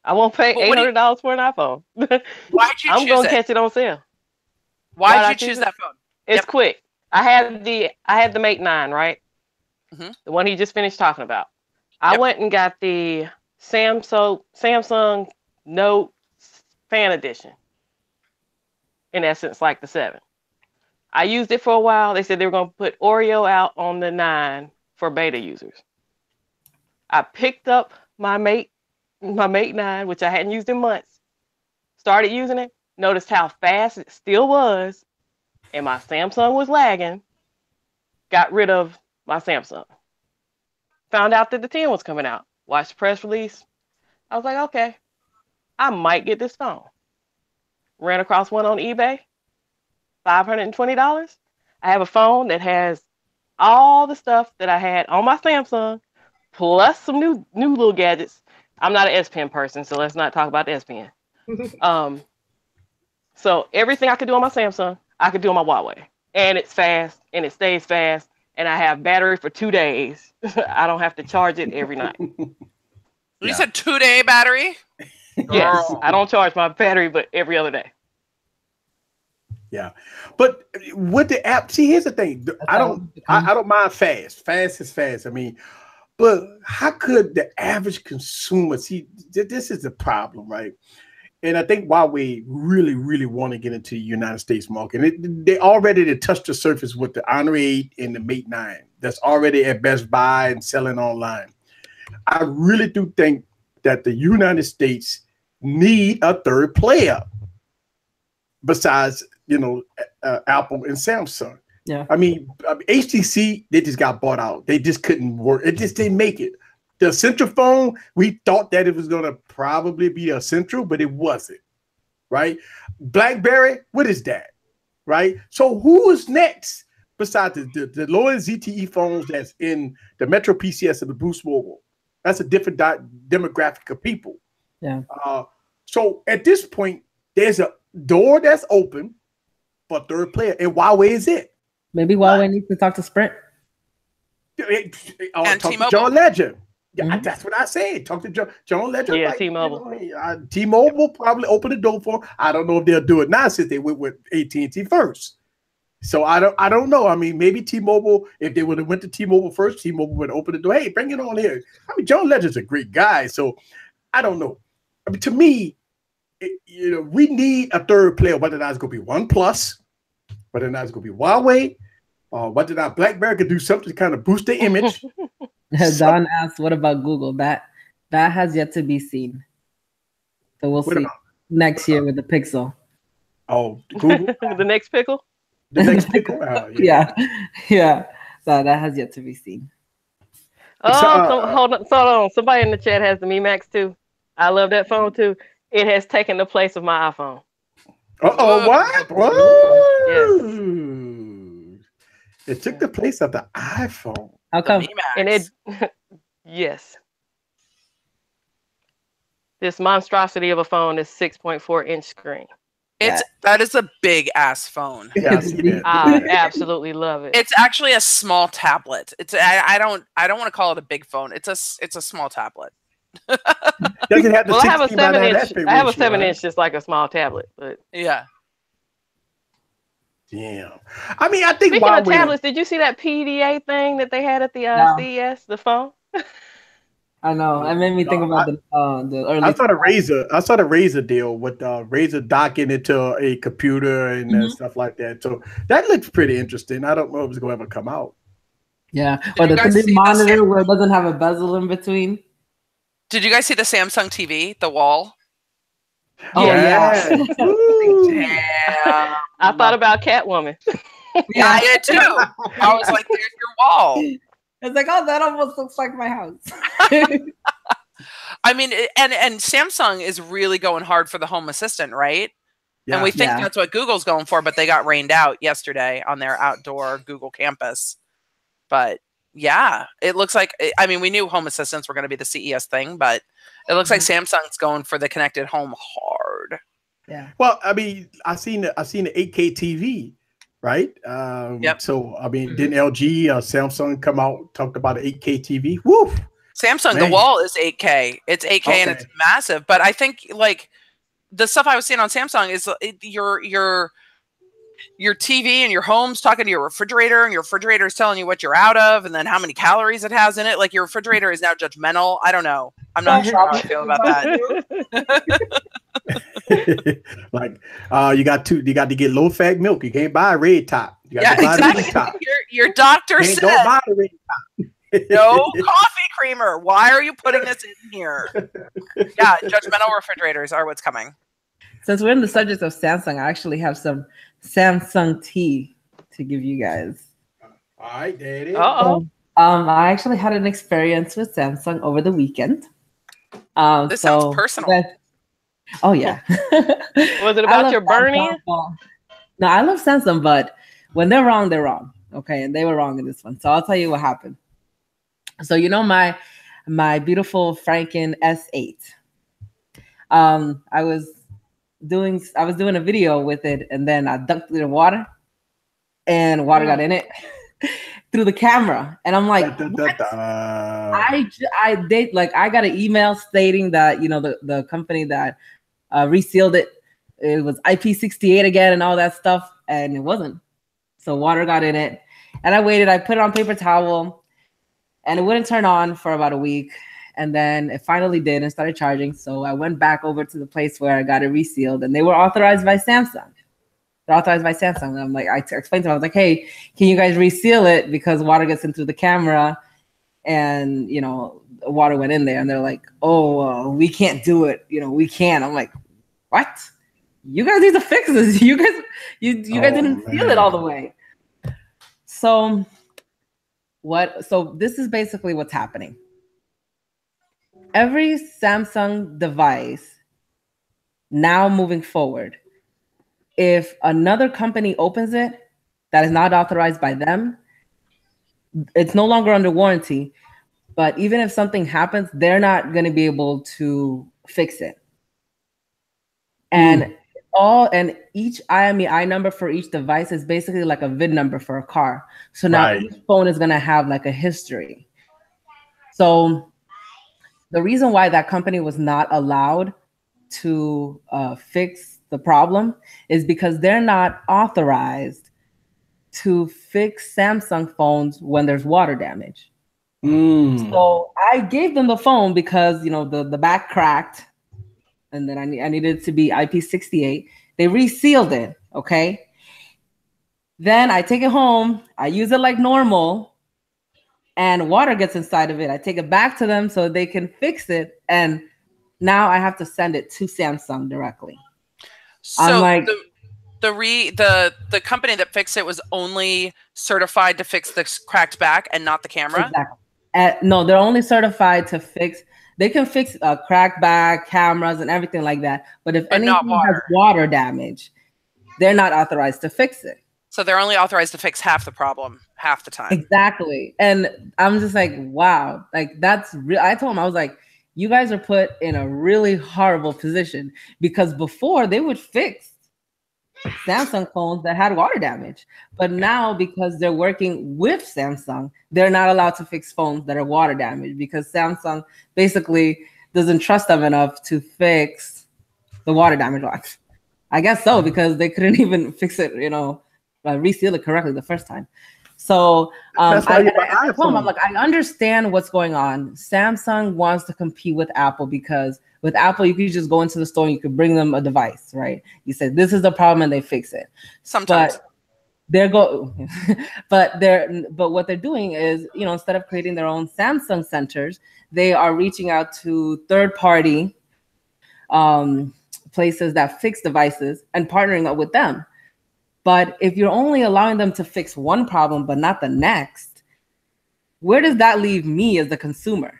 I won't pay $800 for an iPhone. Why'd you choose it? I'm gonna catch it on sale. Why'd you choose that phone? It's quick. I had the Mate 9, right? Mm-hmm. The one he just finished talking about. I went and got the Samsung Note Fan Edition. In essence, like the 7. I used it for a while. They said they were going to put Oreo out on the 9 for beta users. I picked up my Mate 9, which I hadn't used in months. Started using it. Noticed how fast it still was. And my Samsung was lagging. Got rid of my Samsung. Found out that the 10 was coming out. Watched the press release. I was like, okay, I might get this phone. Ran across one on eBay. $520. I have a phone that has all the stuff that I had on my Samsung, plus some new little gadgets. I'm not an S Pen person, so let's not talk about the S Pen. So everything I could do on my Samsung, I could do on my Huawei. And it's fast, and it stays fast, and I have battery for 2 days. I don't have to charge it every night. You said 2-day battery? Yes, I don't charge my battery, but every other day. Yeah, but with the app, see, here's the thing. I don't mind fast. Fast is fast. I mean, but how could the average consumer see? This is the problem, right? And I think why we really, really want to get into the United States market, they already touched the surface with the Honor 8 and the Mate 9. That's already at Best Buy and selling online. I really do think that the United States need a third player besides, Apple and Samsung. Yeah. I mean, HTC, they just got bought out. They just couldn't work. It just didn't make it. The Central phone, we thought that it was going to probably be a Central, but it wasn't, right? BlackBerry, what is that, right? So who is next besides the low-end ZTE phones that's in the Metro PCS and the Boost Mobile? That's a different demographic of people. Yeah. So at this point, there's a door that's open for third player, and Huawei is it. Maybe Huawei needs to talk to Sprint. And talk T-Mobile. to John Legend. Yeah, that's what I said. Talk to John Legend. Yeah, T-Mobile. T-Mobile probably open the door for. I don't know if they'll do it now since they went with AT&T first. So I don't know. I mean, maybe T-Mobile, if they would have went to T-Mobile first, T-Mobile would open the door. Hey, bring it on here. I mean, John Legend's a great guy. So I don't know. I mean, to me, we need a third player. Whether that's going to be OnePlus, whether that's going to be Huawei, whether that BlackBerry could do something to kind of boost their image. Don asked, "What about Google?" That has yet to be seen. So we'll see next year with the Pixel. Oh, Google, the next pickle. The next pickle. Yeah. So that has yet to be seen. Oh, hold on. Somebody in the chat has the Mi Max too. I love that phone too. It has taken the place of my iPhone. What? Yes. It took the place of the iPhone. How come? And it, yes. This monstrosity of a phone is 6.4-inch screen. That is a big ass phone. Yeah, I see that. I absolutely love it. It's actually a small tablet. I don't want to call it a big phone. It's a small tablet. Does it have the Well, I have a 16 by 9 7-inch. aspect I have a ratio, 7-inch, just like a small tablet. But Yeah. Damn. I mean, I think speaking while of tablets, did you see that PDA thing that they had at the No. CES? The phone. I know. It made me think about the early. I saw the Razer deal with Razer docking into a computer and stuff like that. So that looks pretty interesting. I don't know if it's going to ever come out. Yeah, or the 3D monitor where it doesn't have a bezel in between. Did you guys see the Samsung TV, the wall? Oh yeah. Yeah. I thought about Catwoman. Yeah, I did too. I was like, "There's your wall." It's like, oh, that almost looks like my house. I mean, and Samsung is really going hard for the Home Assistant, right? Yeah. And we think that's what Google's going for, but they got rained out yesterday on their outdoor Google campus. But yeah, it looks like, I mean, we knew Home Assistants were going to be the CES thing, but it looks like Samsung's going for the connected home hard. Yeah. Well, I mean, I seen the 8K TV, right? Yep. So I mean, didn't LG, Samsung come out, talked about an 8K TV? Woo! Samsung, Man. the wall is 8K. It's 8K and it's massive. But I think like the stuff I was seeing on Samsung is your TV and your home's talking to your refrigerator, and your refrigerator is telling you what you're out of and then how many calories it has in it. Like your refrigerator is now judgmental. I don't know. I'm not sure how I feel about that. Like you got to get low fat milk. You can't buy a red top. You got to buy exactly. the red top. Your doctor said don't buy the red top. No coffee creamer. Why are you putting this in here? Yeah, judgmental refrigerators are what's coming. Since we're in the subject of Samsung, I actually have some Samsung tea to give you guys. All right, there it is. I actually had an experience with Samsung over the weekend. This sounds personal. Oh yeah. Was it about your burning? No, I love Samsung, but when they're wrong, they're wrong. Okay, and they were wrong in this one. So I'll tell you what happened. So you know my beautiful Franken S8. I was doing a video with it, and then I dunked it in water, and water got in it through the camera, and I'm like, I did, like, I got an email stating that, you know, the company that resealed it was IP68 again and all that stuff, and it wasn't. So water got in it, and I waited. I put it on paper towel, and it wouldn't turn on for about a week. And then it finally did and started charging. So I went back over to the place where I got it resealed, and they were authorized by Samsung. They're authorized by Samsung. And I'm like, I explained to them, I was like, hey, can you guys reseal it because water gets into the camera, and, you know, water went in there. And they're like, oh, we can't do it. You know, we can't. I'm like, what? You guys need to fix this. You guys didn't seal it all the way. So this is basically what's happening. Every Samsung device now moving forward, if another company opens it that is not authorized by them, it's no longer under warranty. But even if something happens, they're not going to be able to fix it. And each IMEI number for each device is basically like a VIN number for a car. So now each phone is going to have like a history. So the reason why that company was not allowed to fix the problem is because they're not authorized to fix Samsung phones when there's water damage. So I gave them the phone because, you know, the back cracked, and then I needed it to be IP68. They resealed it, okay? Then I take it home, I use it like normal, and water gets inside of it. I take it back to them so they can fix it, and now I have to send it to Samsung directly. So I'm like, the company that fixed it was only certified to fix the cracked back and not the camera? Exactly. No, they're only certified to fix. They can fix cracked back, cameras, and everything like that. But if anything has water damage, they're not authorized to fix it. So they're only authorized to fix half the problem, half the time. Exactly. And I'm just like, wow, like that's real. I told them, I was like, you guys are put in a really horrible position, because before they would fix Samsung phones that had water damage. But now, because they're working with Samsung, they're not allowed to fix phones that are water damaged because Samsung basically doesn't trust them enough to fix the water damage ones. I guess so, because they couldn't even fix it, reseal it correctly the first time. So I told him, I'm like, I understand what's going on. Samsung wants to compete with Apple because with Apple, you could just go into the store and you could bring them a device, right? You said, this is the problem, and they fix it. Sometimes. But what they're doing is, instead of creating their own Samsung centers, they are reaching out to third-party places that fix devices and partnering up with them. But if you're only allowing them to fix one problem but not the next, where does that leave me as the consumer?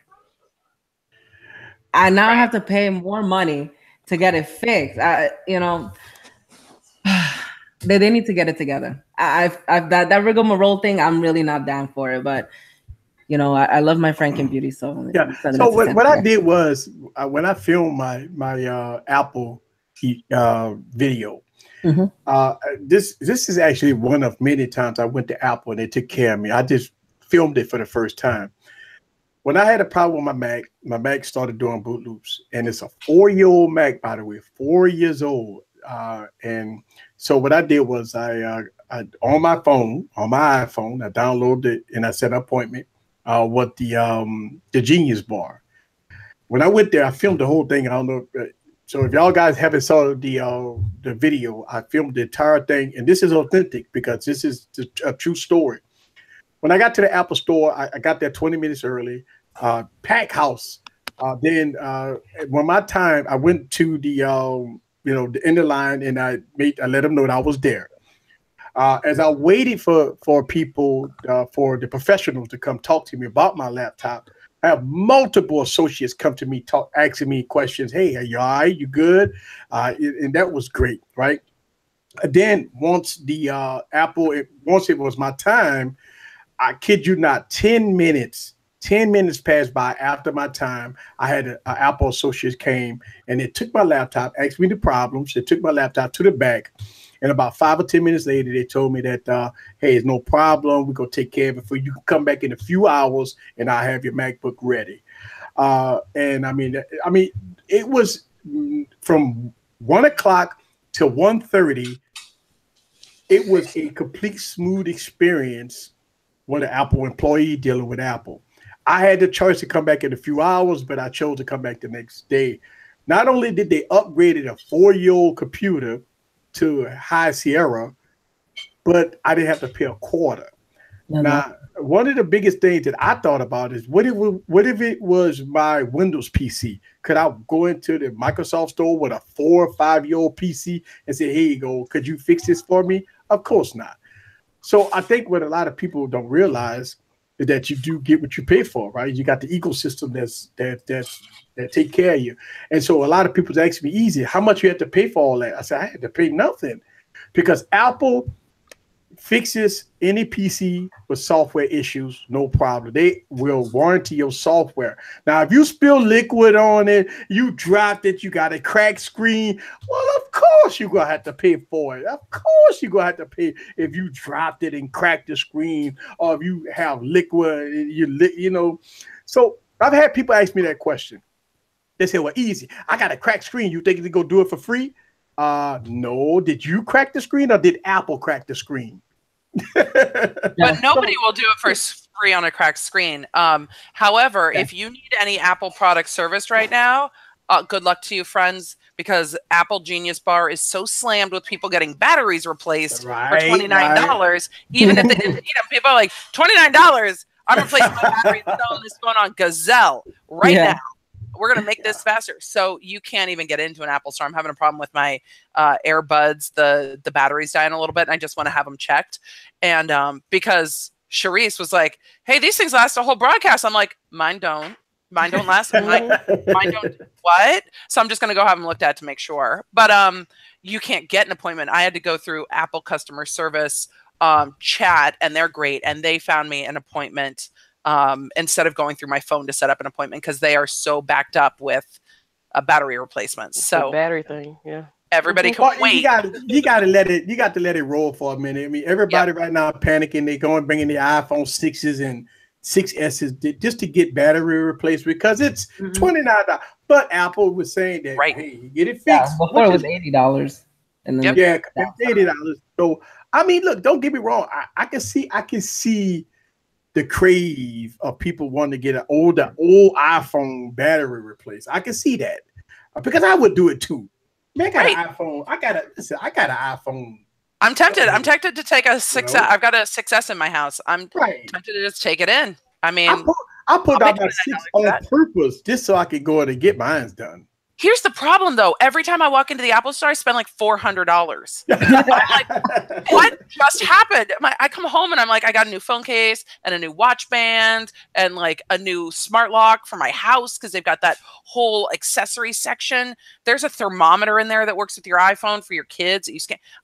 I now have to pay more money to get it fixed. They need to get it together. That rigmarole thing, I'm really not down for it. But I love my Franken beauty, so yeah. So what I did was when I filmed my Apple video. This is actually one of many times I went to Apple and they took care of me. I just filmed it for the first time. When I had a problem with my Mac started doing boot loops, and it's a 4-year-old Mac, by the way, 4 years old. And so what I did was I on my iPhone, I downloaded it and I set an appointment with the Genius Bar. When I went there, I filmed the whole thing. I don't know. So if y'all guys haven't saw the video, I filmed the entire thing, and this is authentic because this is a true story. When I got to the Apple store, I got there 20 minutes early, packed house. Then when my time, I went to the the end of the line, and I let them know that I was there. As I waited for people, for the professionals to come talk to me about my laptop, I have multiple associates come to me, asking me questions. Hey, are you all right? You good? And that was great, right? Then once the once it was my time, I kid you not, 10 minutes passed by after my time. I had an Apple associate came and they took my laptop, asked me the problems. They took my laptop to the back. And about 5 or 10 minutes later, they told me that, hey, it's no problem. We're going to take care of it for you. You can come back in a few hours and I'll have your MacBook ready. And I mean, it was from 1 o'clock to 1:30. It was a complete smooth experience with an Apple employee dealing with Apple. I had the choice to come back in a few hours, but I chose to come back the next day. Not only did they upgrade a 4-year-old computer to High Sierra, but I didn't have to pay a quarter. Now, one of the biggest things that I thought about is what if it was my Windows PC? Could I go into the Microsoft store with a 4 or 5-year-old PC and say, here you go, could you fix this for me? Of course not. So I think what a lot of people don't realize is that you do get what you pay for, right? You got the ecosystem that take care of you. And so a lot of people ask me, easy, how much you had to pay for all that? I said, I had to pay nothing, because Apple fixes any PC with software issues, no problem. They will warranty your software. Now, if you spill liquid on it, you dropped it, you got a cracked screen, well, of course you're going to have to pay for it. Of course you're going to have to pay if you dropped it and cracked the screen, or if you have liquid, So I've had people ask me that question. They say, well, easy, I got a cracked screen. You think they go do it for free? No. Did you crack the screen, or did Apple crack the screen? But nobody will do it for free on a cracked screen. However, if you need any Apple product service right now, good luck to you, friends, because Apple Genius Bar is so slammed with people getting batteries replaced for $29. Right. Even if they, people are like, $29, I'm replacing my battery and selling this phone on Gazelle right now. We're going to make this faster. So you can't even get into an Apple store. I'm having a problem with my AirBuds. The battery's dying a little bit, and I just want to have them checked. And because Charisse was like, hey, these things last a whole broadcast. I'm like, mine don't. Mine don't last. Mine don't. What? So I'm just going to go have them looked at to make sure. But you can't get an appointment. I had to go through Apple customer service chat, and they're great. And they found me an appointment instead of going through my phone to set up an appointment, because they are so backed up with battery replacements. So the battery thing, yeah. Everybody can Well, wait. you got to let it roll for a minute. I mean, everybody right now panicking. They going bringing the iPhone 6s and 6Ss just to get battery replaced because it's $29. But Apple was saying that hey, you get it fixed. Yeah, before it was $80, and then $80. So I mean, look, don't get me wrong. I can see the crave of people wanting to get an old iPhone battery replaced. I can see that because I would do it too. Man, I got an iPhone. I got an iPhone. I'm tempted. I'm tempted to take a 6S. I've got a 6S in my house. I'm tempted to just take it in. I mean, I put out my 6 on purpose just so I could go in and get mine done. Here's the problem, though. Every time I walk into the Apple store, I spend like $400. I'm like, what just happened? I come home and I'm like, I got a new phone case and a new watch band and like a new smart lock for my house because they've got that whole accessory section. There's a thermometer in there that works with your iPhone for your kids.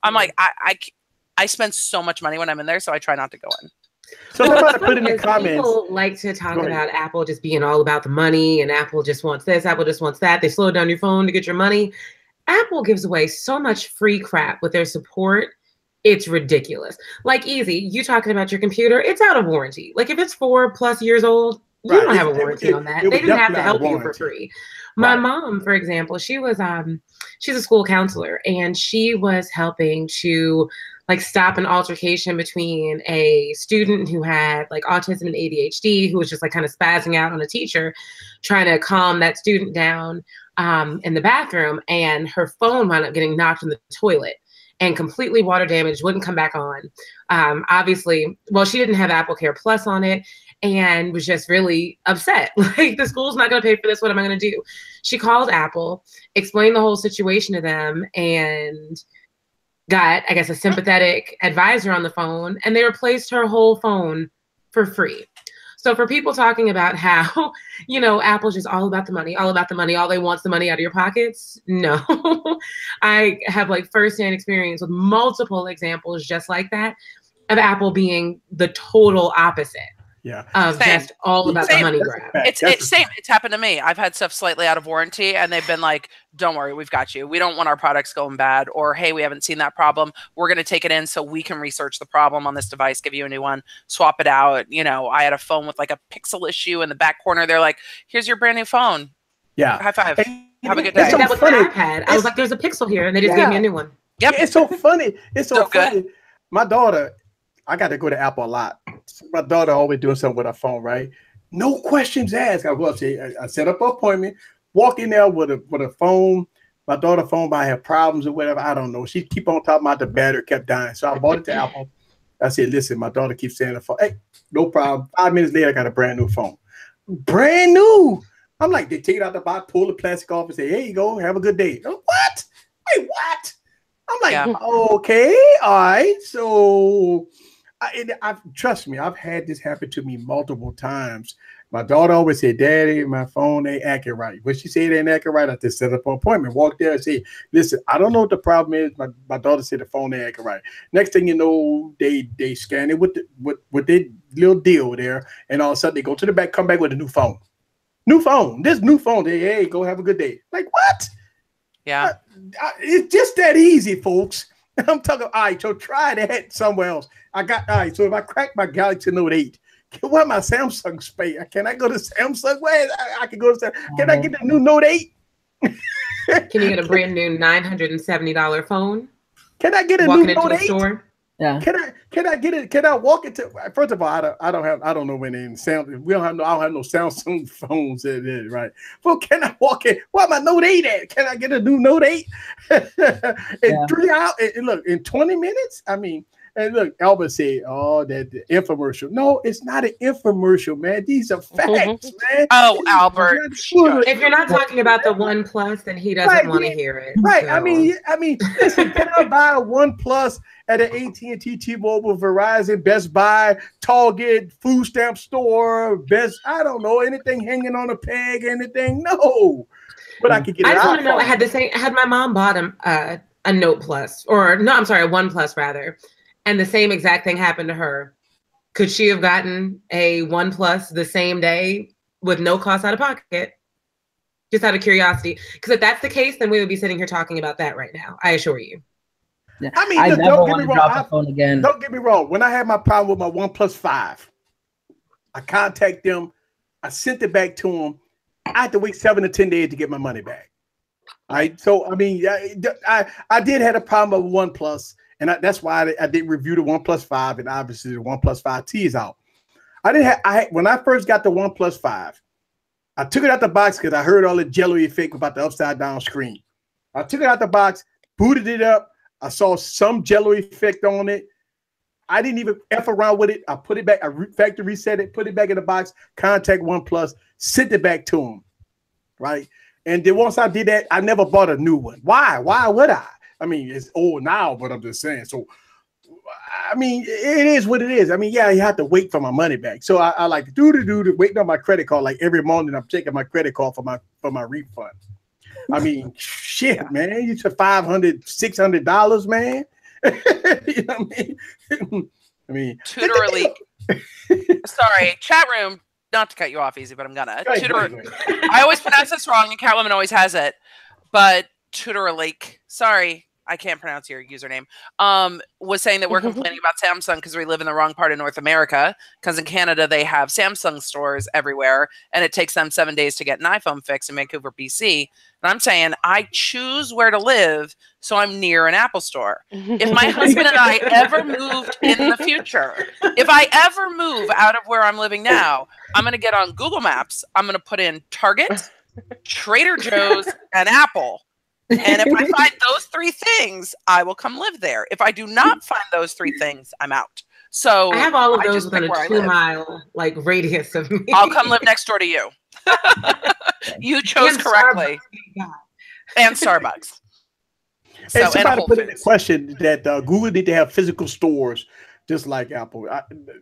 I'm like, I spend so much money when I'm in there, so I try not to go in. So somebody put in the comments. People like to talk about Apple just being all about the money and Apple just wants this, Apple just wants that. They slow down your phone to get your money. Apple gives away so much free crap with their support. It's ridiculous. Like easy, you talking about your computer, it's out of warranty. Like if it's 4+ years old, you don't have a warranty on that. They didn't have to help you for free. My mom, for example, she was she's a school counselor and she was helping to like stop an altercation between a student who had like autism and ADHD, who was just like kind of spazzing out on a teacher, trying to calm that student down in the bathroom, and her phone wound up getting knocked in the toilet and completely water damaged, wouldn't come back on. Obviously, well, she didn't have Apple Care Plus on it and was just really upset. Like, the school's not going to pay for this. What am I going to do? She called Apple, explained the whole situation to them, and got, I guess, a sympathetic advisor on the phone, and they replaced her whole phone for free. So for people talking about how, you know, Apple's just all about the money, all about the money, all they want is the money out of your pockets. No, I have like firsthand experience with multiple examples just like that of Apple being the total opposite. Yeah. Of just all about the money grab. It's same. It's happened to me. I've had stuff slightly out of warranty and they've been like, don't worry, we've got you. We don't want our products going bad. Or, hey, we haven't seen that problem. We're going to take it in so we can research the problem on this device, give you a new one, swap it out. You know, I had a phone with like a pixel issue in the back corner. They're like, here's your brand new phone. Yeah. High five. Have a good day. So that was my iPad. I was like, there's a pixel here. And they just gave me a new one. Yep. It's so funny. It's so funny. Good. My daughter, I got to go to Apple a lot. My daughter always doing something with her phone, right? No questions asked. I set up an appointment, walk in there with a phone. My daughter's phone might have problems or whatever. I don't know. She keep on talking about the battery kept dying. So I bought it to Apple. I said, listen, my daughter keeps saying the phone. Hey, no problem. 5 minutes later, I got a brand new phone. Brand new. I'm like, they take it out the box, pull the plastic off and say, here you go. Have a good day. What? Wait, what? I'm like, okay, all right. So trust me, I've had this happen to me multiple times. My daughter always said, Daddy, my phone ain't acting right. When she said it ain't acting right, I just set up an appointment, walk there and say, listen, I don't know what the problem is. My daughter said the phone ain't acting right. Next thing you know, they scan it with their little deal there, and all of a sudden they go to the back, come back with a new phone. New phone. This new phone. Hey, go have a good day. Like, what? Yeah. It's just that easy, folks. I'm talking, all right, so try that somewhere else. All right, so if I crack my Galaxy Note 8, what my Samsung space? Can I go to Samsung? Where I can go to Samsung? Can I get the new Note 8? Can you get a brand new $970 phone? Can I get a Walking new into Note a 8? store? Yeah. Can I get it? Can I walk into? First of all, I don't know when they sound. I don't have no Samsung phones in it, right? Well, can I walk in? Where my Note 8 at? Can I get a new Note 8? In 3 hours? And look, in 20 minutes? I mean, and look, Albert said, "Oh, that the infomercial." No, it's not an infomercial, man. These are facts, man. Oh, Albert. If you're not talking about the OnePlus, then he doesn't want to hear it. Right. So. I mean, listen, can I buy a OnePlus at an AT&T, T-Mobile, Verizon, Best Buy, Target, food stamp store, I don't know, anything hanging on a peg, anything? No. But I could get it. I just want to know, had my mom bought a Note Plus, or no, I'm sorry, a OnePlus rather, and the same exact thing happened to her, could she have gotten a OnePlus the same day with no cost out of pocket? Just out of curiosity. Because if that's the case, then we would be sitting here talking about that right now. I assure you. Yeah. I mean, I look, never don't get want me to wrong. drop a phone again. Don't get me wrong. When I had my problem with my OnePlus 5, I contact them. I sent it back to them. I had to wait 7 to 10 days to get my money back. All right. So, I mean, I did have a problem with OnePlus, and that's why I did review the OnePlus 5, and obviously the OnePlus 5T is out. When I first got the OnePlus 5, I took it out the box because I heard all the jello effect about the upside down screen. I took it out the box, booted it up. I saw some jello effect on it. I didn't even F around with it. I put it back. I factory reset it, put it back in the box, contact OnePlus, sent it back to them. Right. And then once I did that, I never bought a new one. Why? Why would I? I mean, it's old now, but I'm just saying. So, I mean, it is what it is. I mean, yeah, you have to wait for my money back. So I like waiting on my credit card. Like every morning, I'm checking my credit card for my refund. I mean, shit, man, you took $500, $600, man. You know what I mean? Tutor leak. Sorry, chat room. Not to cut you off easy, but I'm gonna. I always pronounce this wrong, and Catwoman always has it. But Tutor leak. Sorry, I can't pronounce your username. Was saying that we're complaining about Samsung because we live in the wrong part of North America. Because in Canada they have Samsung stores everywhere, and it takes them 7 days to get an iPhone fix in Vancouver, BC. And I'm saying I choose where to live, so I'm near an Apple store. If my husband and I ever moved in the future, if I ever move out of where I'm living now, I'm going to get on Google Maps. I'm going to put in Target, Trader Joe's, and Apple. And if I find those 3 things, I will come live there. If I do not find those 3 things, I'm out. So I have all of those within a 2-mile like radius of me. I'll come live next door to you. You chose correctly. And Starbucks. So, and somebody put in a question that Google need to have physical stores just like Apple.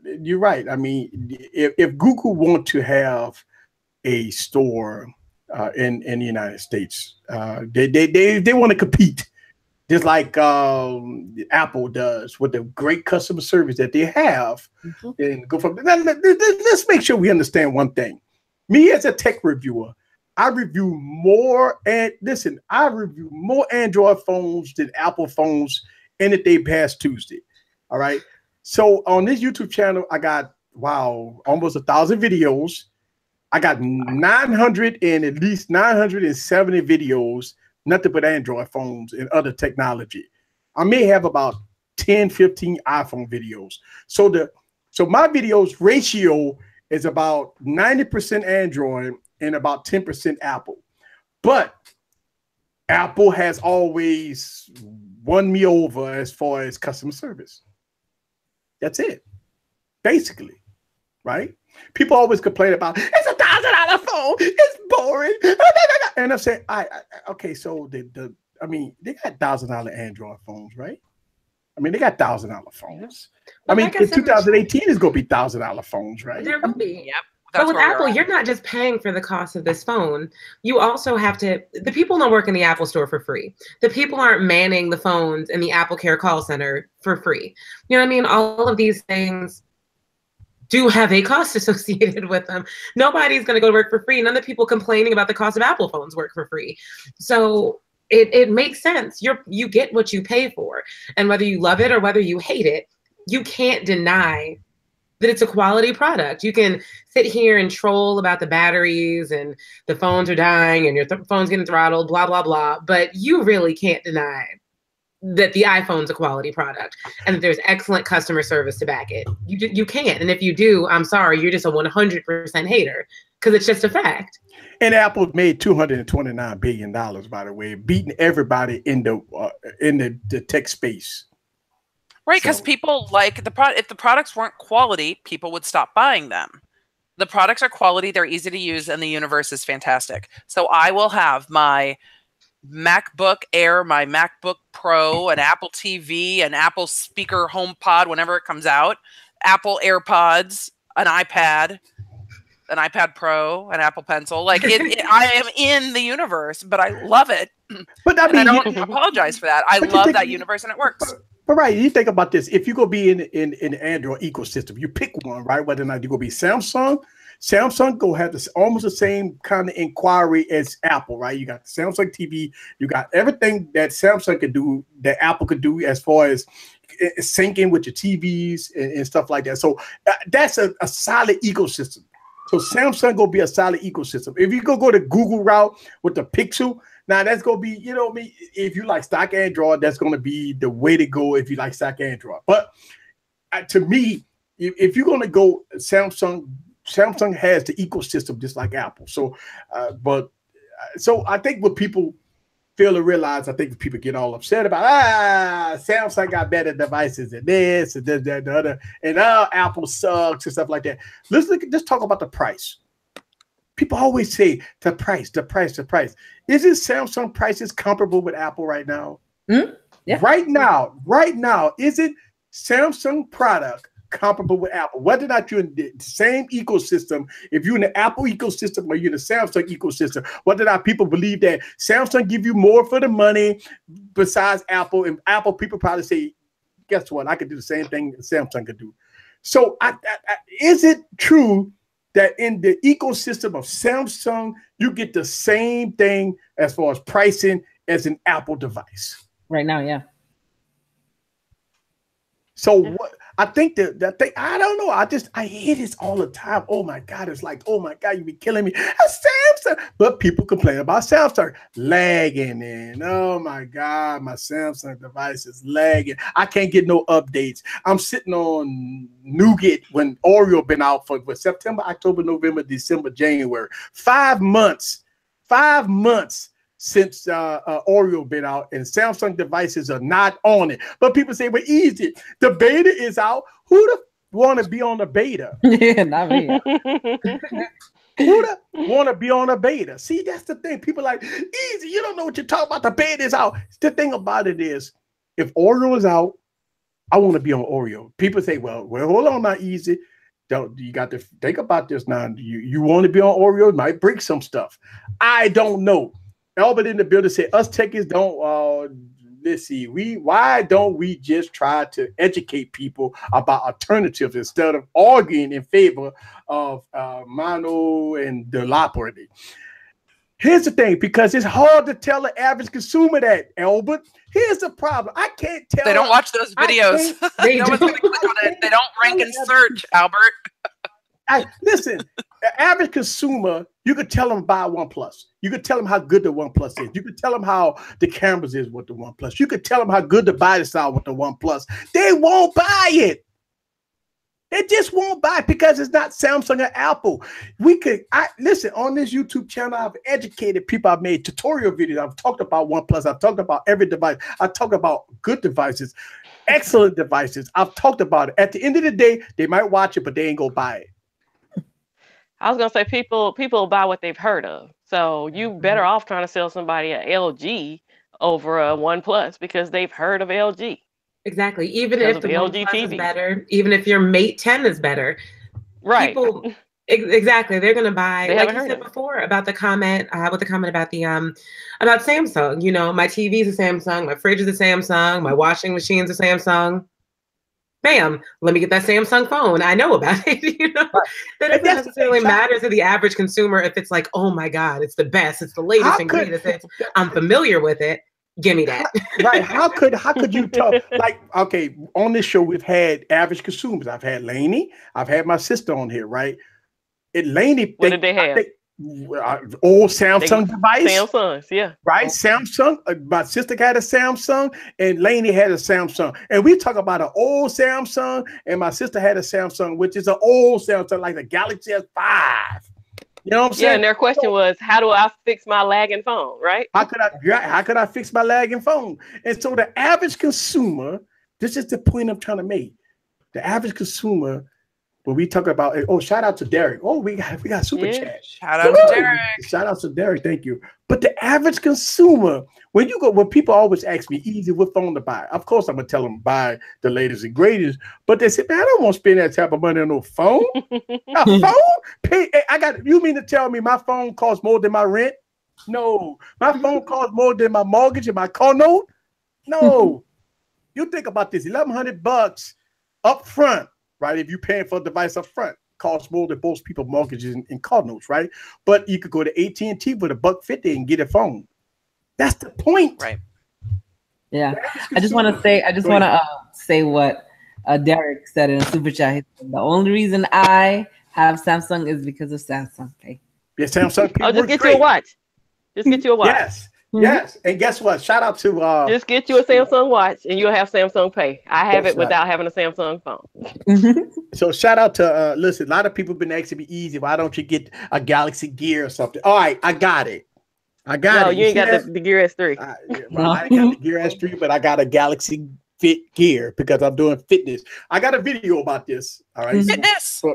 You're right. I mean, if Google want to have a store in the United States, they want to compete just like Apple does with the great customer service that they have. And go from let's make sure we understand one thing. Me as a tech reviewer, I review more Android phones than Apple phones any day past Tuesday. All right. So on this YouTube channel, I got almost 1,000 videos. I got at least 970 videos, nothing but Android phones and other technology. I may have about 10, 15 iPhone videos. So my videos ratio is about 90% Android and about 10% Apple. But Apple has always won me over as far as customer service. That's it, basically, right? People always complain about it's $1,000 phone, it's boring, and I'm saying, okay, so they got $1,000 Android phones, right? I mean, they got $1,000 phones. Well, I mean, in 2018 is going to be $1,000 phones, right? There will be. Yep. But with Apple, you're not just paying for the cost of this phone. You also have to, the people don't work in the Apple store for free. The people aren't manning the phones in the Apple Care call center for free. You know what I mean? All of these things do have a cost associated with them. Nobody's going to go to work for free. None of the people complaining about the cost of Apple phones work for free. So it makes sense. You get what you pay for. And whether you love it or whether you hate it, you can't deny that it's a quality product. You can sit here and troll about the batteries and the phones are dying and your phone's getting throttled, blah, blah, blah. But you really can't deny that the iPhone's a quality product and that there's excellent customer service to back it. You can't. And if you do, I'm sorry, you're just a 100% hater because it's just a fact. And Apple made $229 billion, by the way, beating everybody in the tech space. Right, because people like the product. If the products weren't quality, people would stop buying them. The products are quality, they're easy to use, and the universe is fantastic. So I will have my MacBook Air, my MacBook Pro, an Apple TV, an Apple speaker HomePod whenever it comes out, Apple AirPods, an iPad Pro, an Apple Pencil. Like I am in the universe, but I love it. But I mean, I don't apologize for that. I love that universe, and it works. But right, you think about this. If you're going to be in the Android ecosystem, you pick one, right? Whether or not you're going to be Samsung, Samsung go have this almost the same kind of inquiry as Apple, right? You got the Samsung TV, you got everything that Samsung can do that Apple could do as far as syncing with your TVs and stuff like that. So that's a solid ecosystem. So Samsung gonna be a solid ecosystem. If you go the Google route with the Pixel, now that's gonna be, you know, if you like stock Android, that's gonna be the way to go if you like stock Android. But to me, if you're gonna go Samsung has the ecosystem just like Apple. So, so I think what people fail to realize, I think people get all upset about, Samsung got better devices than this and that, the other, and Apple sucks and stuff like that. Let's talk about the price. People always say the price. Isn't Samsung prices comparable with Apple right now? Yeah. Right now, isn't Samsung product comparable with Apple? Whether or not you're in the same ecosystem, if you're in the Apple ecosystem or you're in the Samsung ecosystem, whether or not people believe that Samsung give you more for the money besides Apple, and Apple people probably say, guess what? I could do the same thing that Samsung could do. So is it true that in the ecosystem of Samsung, you get the same thing as far as pricing as an Apple device? Right now, yeah. So what I think that thing, I don't know. I hear this all the time. Oh my God, it's like, oh my God, you be killing me. A Samsung. But people complain about Samsung lagging, and oh my God, my Samsung device is lagging. I can't get no updates. I'm sitting on Nougat when Oreo been out for September, October, November, December, January. 5 months. 5 months since Oreo been out, and Samsung devices are not on it. But people say, well, easy. The beta is out. Who the want to be on the beta? Yeah, not me. Who the want to be on a beta? See, that's the thing. People like, easy. You don't know what you're talking about. The beta is out. The thing about it is, if Oreo is out, I want to be on Oreo. People say, well, hold on, not easy. You got to think about this now. You want to be on Oreo? It might break some stuff. I don't know. Albert in the building said, us techies don't, let's see, why don't we just try to educate people about alternatives instead of arguing in favor of mono and duopoly? Here's the thing, because it's hard to tell the average consumer that, Albert. Here's the problem. I can't tell. They don't watch those videos. No one's going to click on it. They don't rank and search, Albert. Listen, the average consumer, you could tell them buy OnePlus. You could tell them how good the OnePlus is. You could tell them how the cameras is with the OnePlus. You could tell them how good the body style with the OnePlus. They won't buy it. They just won't buy it because it's not Samsung or Apple. Listen, on this YouTube channel, I've educated people. I've made tutorial videos. I've talked about OnePlus. I've talked about every device. I've talked about good devices, excellent devices. I've talked about it. At the end of the day, they might watch it, but they ain't gonna buy it. I was gonna say people buy what they've heard of. So you better off trying to sell somebody a LG over a OnePlus because they've heard of LG. Exactly. Even if the LG OnePlus TV is better, even if your Mate 10 is better, right? People, exactly. They're gonna buy. They like haven't you heard said of before about the comment, with the comment about the about Samsung. You know, my TV is a Samsung, my fridge is a Samsung, my washing machine's a Samsung. Bam, let me get that Samsung phone. I know about it. You know, that doesn't necessarily matter to the average consumer if it's like, oh my God, it's the best, it's the latest and greatest. I'm familiar with it. Give me that. Right. How could you tell? Like, okay, on this show, we've had average consumers. I've had Lainey. I've had my sister on here, right? And Lainey, what did they have? Old Samsung device. Samsungs, yeah. Right? Samsung. My sister had a Samsung and Lainey had a Samsung. And we talk about an old Samsung, and my sister had a Samsung, which is an old Samsung, like the Galaxy S5. You know what I'm saying? Yeah, and their question was, how do I fix my lagging phone, right? How could I fix my lagging phone? And so the average consumer, this is the point I'm trying to make. The average consumer, when we talk about, shout out to Derek. Oh, we got super chat. Shout out to Derek. Shout out to Derek. Thank you. But the average consumer, when people always ask me, easy, what phone to buy? Of course, I'm gonna tell them buy the latest and greatest. But they say, man, I don't want to spend that type of money on no phone. A phone? You mean to tell me my phone costs more than my rent? No. My phone costs more than my mortgage and my car note? No. You think about this, $1,100 up front. Right, if you're paying for a device up front, costs more than most people mortgages in car notes, right? But you could go to AT&T with $150 and get a phone. That's the point, right? Yeah, I just want to say what Derek said in a super chat. He said, the only reason I have Samsung is because of Samsung Pay. Yeah, Samsung Pay. Oh, just get you a watch. Just get you a watch. Yes. Yes, and guess what? Shout out to just get you a Samsung watch, and you'll have Samsung Pay. I have it without having a Samsung phone. So shout out to listen. A lot of people have been asking me, easy. Why don't you get a Galaxy Gear or something? All right, I got it. No, you ain't got the Gear S3. I ain't got the Gear S3, but I got a Galaxy Fit Gear because I'm doing fitness. I got a video about this. All right, fitness. So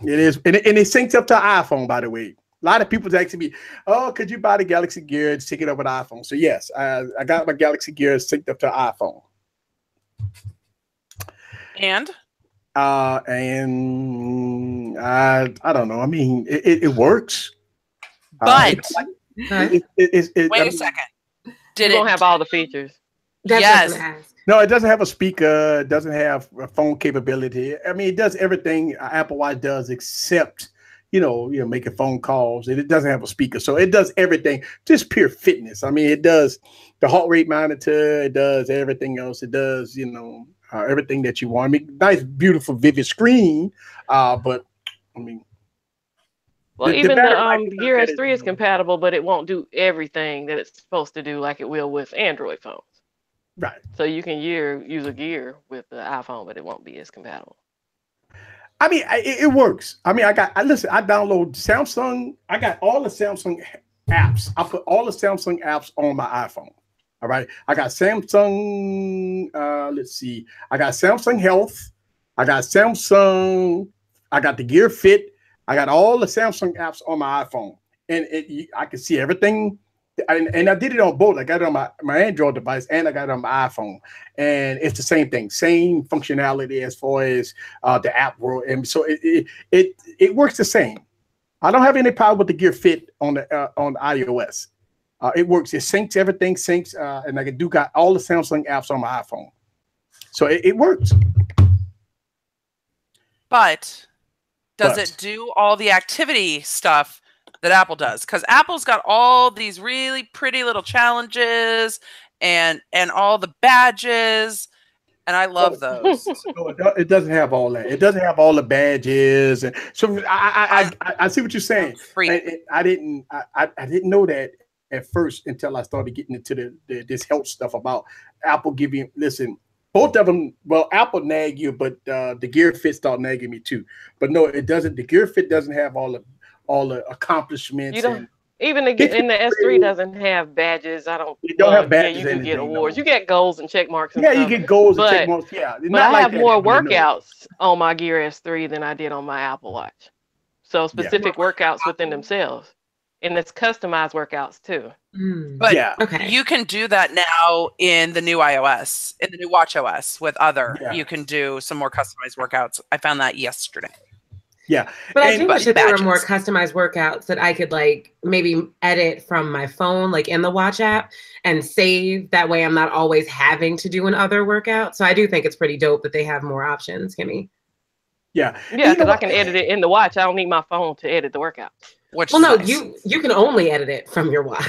it is, and it syncs up to iPhone. By the way, a lot of people's asking me, "Oh, could you buy the Galaxy Gear and sync it up with iPhone?" So yes, I got my Galaxy Gear synced up to iPhone. And I don't know. I mean, it works. But wait a second. Did it don't have all the features? Yes. No, it doesn't have a speaker. It doesn't have a phone capability. I mean, it does everything Apple Watch does except, making phone calls. And it doesn't have a speaker. So it does everything, just pure fitness. I mean, it does the heart rate monitor. It does everything else. It does, everything that you want. I mean, nice, beautiful, vivid screen. But, I mean. Well, even the Gear S3 is compatible, but it won't do everything that it's supposed to do like it will with Android phones. Right. So you can use a Gear with the iPhone, but it won't be as compatible. I mean, it works. I mean, I download Samsung. I got all the Samsung apps. I put all the Samsung apps on my iPhone. All right. I got Samsung. Let's see. I got Samsung Health. I got the Gear Fit. I got all the Samsung apps on my iPhone, and I can see everything. And I did it on both. I got it on my Android device, and I got it on my iPhone, and it's the same thing, same functionality as far as the app world, and so it works the same. I don't have any problem with the Gear Fit on the iOS. It works. It syncs everything, and I got all the Samsung apps on my iPhone, so it works. But does it do all the activity stuff that Apple does? Because Apple's got all these really pretty little challenges and all the badges, and I love those. No, it doesn't have all that. It doesn't have all the badges, and so I see what you're saying. I didn't know that at first until I started getting into this health stuff about Apple giving. Listen. Both of them, well, Apple nag you, but the Gear Fit start nagging me too. But no, it doesn't. The Gear Fit doesn't have all the accomplishments. You don't even in the S3 doesn't have badges. You don't have badges. Yeah, you can get awards. No. You get goals and check marks. And stuff. You get goals and check marks. Yeah, but I have more workouts on my Gear S3 than I did on my Apple Watch. So specific workouts within themselves, and it's customized workouts too. But you can do that now in the new iOS, in the new watchOS with other. Yeah. You can do some more customized workouts. I found that yesterday. Yeah. But I do wish that there were more customized workouts that I could maybe edit from my phone, in the Watch app and save. That way I'm not always having to do another workout. So I do think it's pretty dope that they have more options, Kimmy. Yeah. Yeah, because I can edit it in the Watch. I don't need my phone to edit the workout. You can only edit it from your Watch.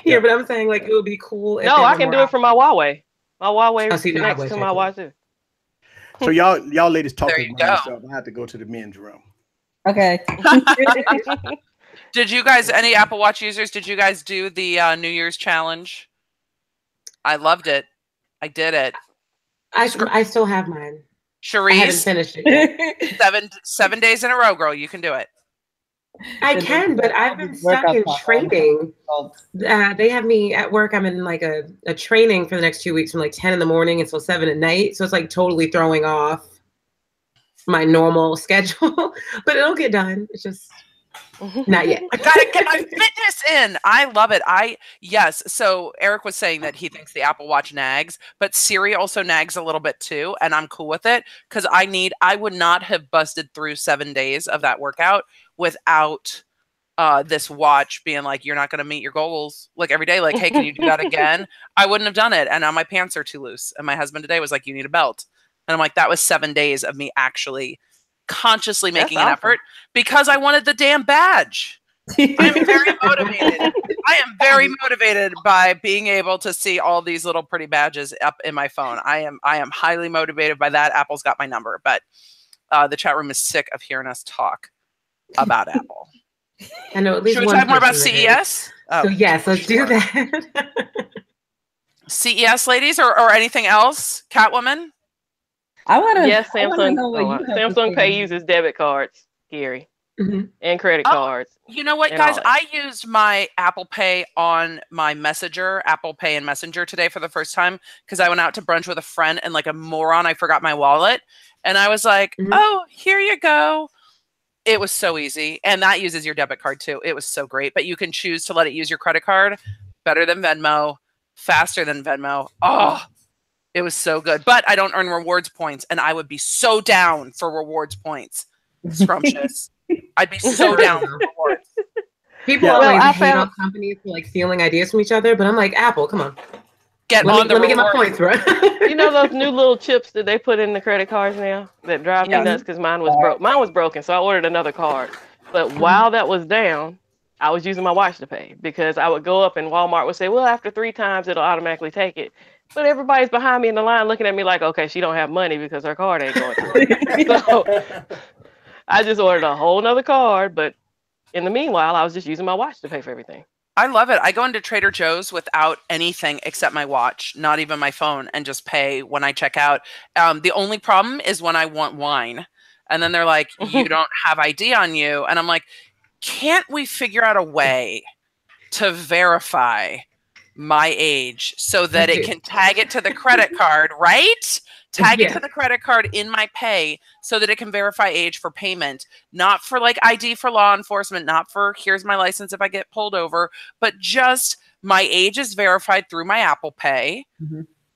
Yeah, but I'm saying it would be cool. No, I can do it from my Huawei. My Huawei connects to my Watch too. So y'all ladies talking about stuff. I have to go to the men's room. Okay. Did you guys, any Apple Watch users, did you guys do the New Year's challenge? I loved it. I did it. I still have mine. Cherise, I haven't finished it yet. 7 days in a row, girl. You can do it. I can, but I've been stuck in training. They have me at work. I'm in a training for the next 2 weeks from 10 in the morning until 7 at night. So it's totally throwing off my normal schedule, but it'll get done. It's just not yet. I gotta get my fitness in. I love it. Yes. So Eric was saying that he thinks the Apple Watch nags, but Siri also nags a little bit too, and I'm cool with it because I would not have busted through 7 days of that workout without this watch being you're not going to meet your goals every day. Hey, can you do that again? I wouldn't have done it. And now my pants are too loose. And my husband today was you need a belt. And I'm that was 7 days of me actually consciously making an effort because I wanted the damn badge. I'm very motivated. I am very motivated by being able to see all these little pretty badges up in my phone. I am highly motivated by that. Apple's got my number, but the chat room is sick of hearing us talk about Apple. I know. At least should we talk more about CES? So yes, let's do that. CES, ladies, or anything else? Catwoman? I want to. Yes, Samsung Pay uses debit cards, Gary, and credit cards. You know what, guys? I used my Apple Pay on my Messenger, Apple Pay and Messenger today for the first time because I went out to brunch with a friend and like a moron, I forgot my wallet. And I was like, oh, here you go. It was so easy. And that uses your debit card too. It was so great. But you can choose to let it use your credit card. Better than Venmo. Faster than Venmo. Oh, it was so good. But I don't earn rewards points. And I would be so down for rewards points. Scrumptious. I'd be so down for rewards. People always hate on companies for like stealing ideas from each other. But I'm like, Apple, come on. Let me get my points, bro. You know those new little chips that they put in the credit cards now that drive me nuts because mine was broke. Mine was broken, so I ordered another card. But while that was down, I was using my watch to pay because I would go up and Walmart would say, well, after 3 times, it'll automatically take it. But everybody's behind me in the line looking at me like, okay, she don't have money because her card ain't going through. So I just ordered a whole nother card. But in the meanwhile, I was just using my watch to pay for everything. I love it. I go into Trader Joe's without anything except my watch, not even my phone, and just pay when I check out. The only problem is when I want wine. And then they're like, you don't have ID on you. And I'm like, can't we figure out a way to verify my age so that it can tag it to the credit card, right? Tag it to the credit card in my pay so that it can verify age for payment, not for like ID for law enforcement, not for here's my license if I get pulled over, but just my age is verified through my Apple Pay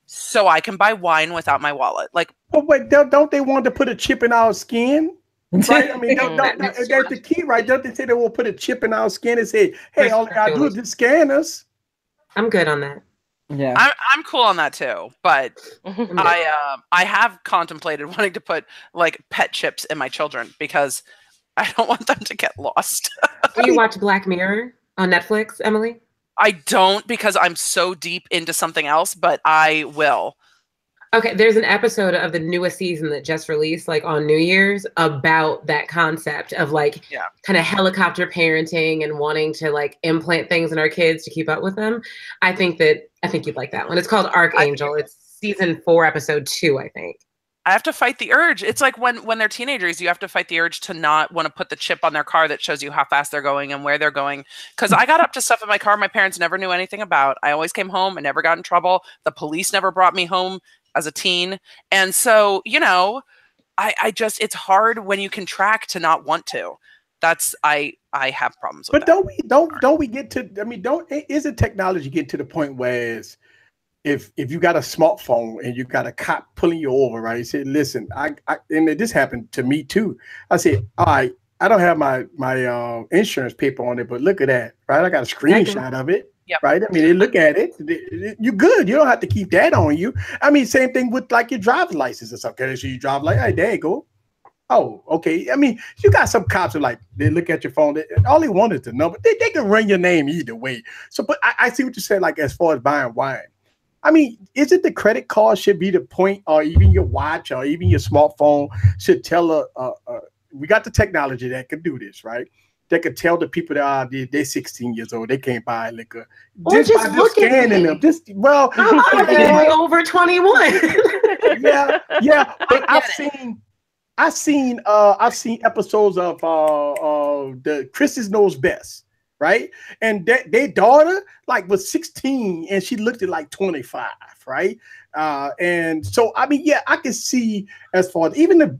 so I can buy wine without my wallet. Like, but wait, don't they want to put a chip in our skin? Right? I mean, that's the key, right? Don't they say they will put a chip in our skin and say, hey, all I gotta do is just scan us? I'm good on that. Yeah, I'm cool on that too, but I have contemplated wanting to put like pet chips in my children because I don't want them to get lost. Do you watch Black Mirror on Netflix, Emily? I don't because I'm so deep into something else, but I will. Okay, there's an episode of the newest season that just released, like on New Year's, about that concept of like kind of helicopter parenting and wanting to like implant things in our kids to keep up with them. I think you'd like that one. It's called Archangel. It's season 4, episode 2, I think. I have to fight the urge. It's like when they're teenagers, you have to fight the urge to not want to put the chip on their car that shows you how fast they're going and where they're going. Because I got up to stuff in my car my parents never knew anything about. I always came home and never got in trouble. The police never brought me home as a teen. And so, you know, I just, it's hard when you can track to not want to. That's, I have problems with that. But don't we get to, I mean, isn't technology get to the point where it's, if you got a smartphone and you got a cop pulling you over, right? You say, listen, and this happened to me too. I said, all right, I don't have my insurance paper on it, but look at that, right? I got a screenshot of it. Yep. Right. I mean, they look at it. You're good. You don't have to keep that on you. I mean, same thing with like your driver's license or something. So you drive like, hey, there you go. Oh, okay. I mean, you got some cops who like, they look at your phone. All they want is the number. They can run your name either way. So, but I see what you said, like as far as buying wine. I mean, is it the credit card should be the point, or even your watch or even your smartphone should tell we got the technology that can do this, right? They could tell the people that they're 16 years old, they can't buy liquor. Just scanning them. I'm over 21. yeah. But I've seen episodes of the Chris's Knows Best, right? And their daughter like was 16 and she looked at like 25, right? And so I mean, yeah, I can see as far as even the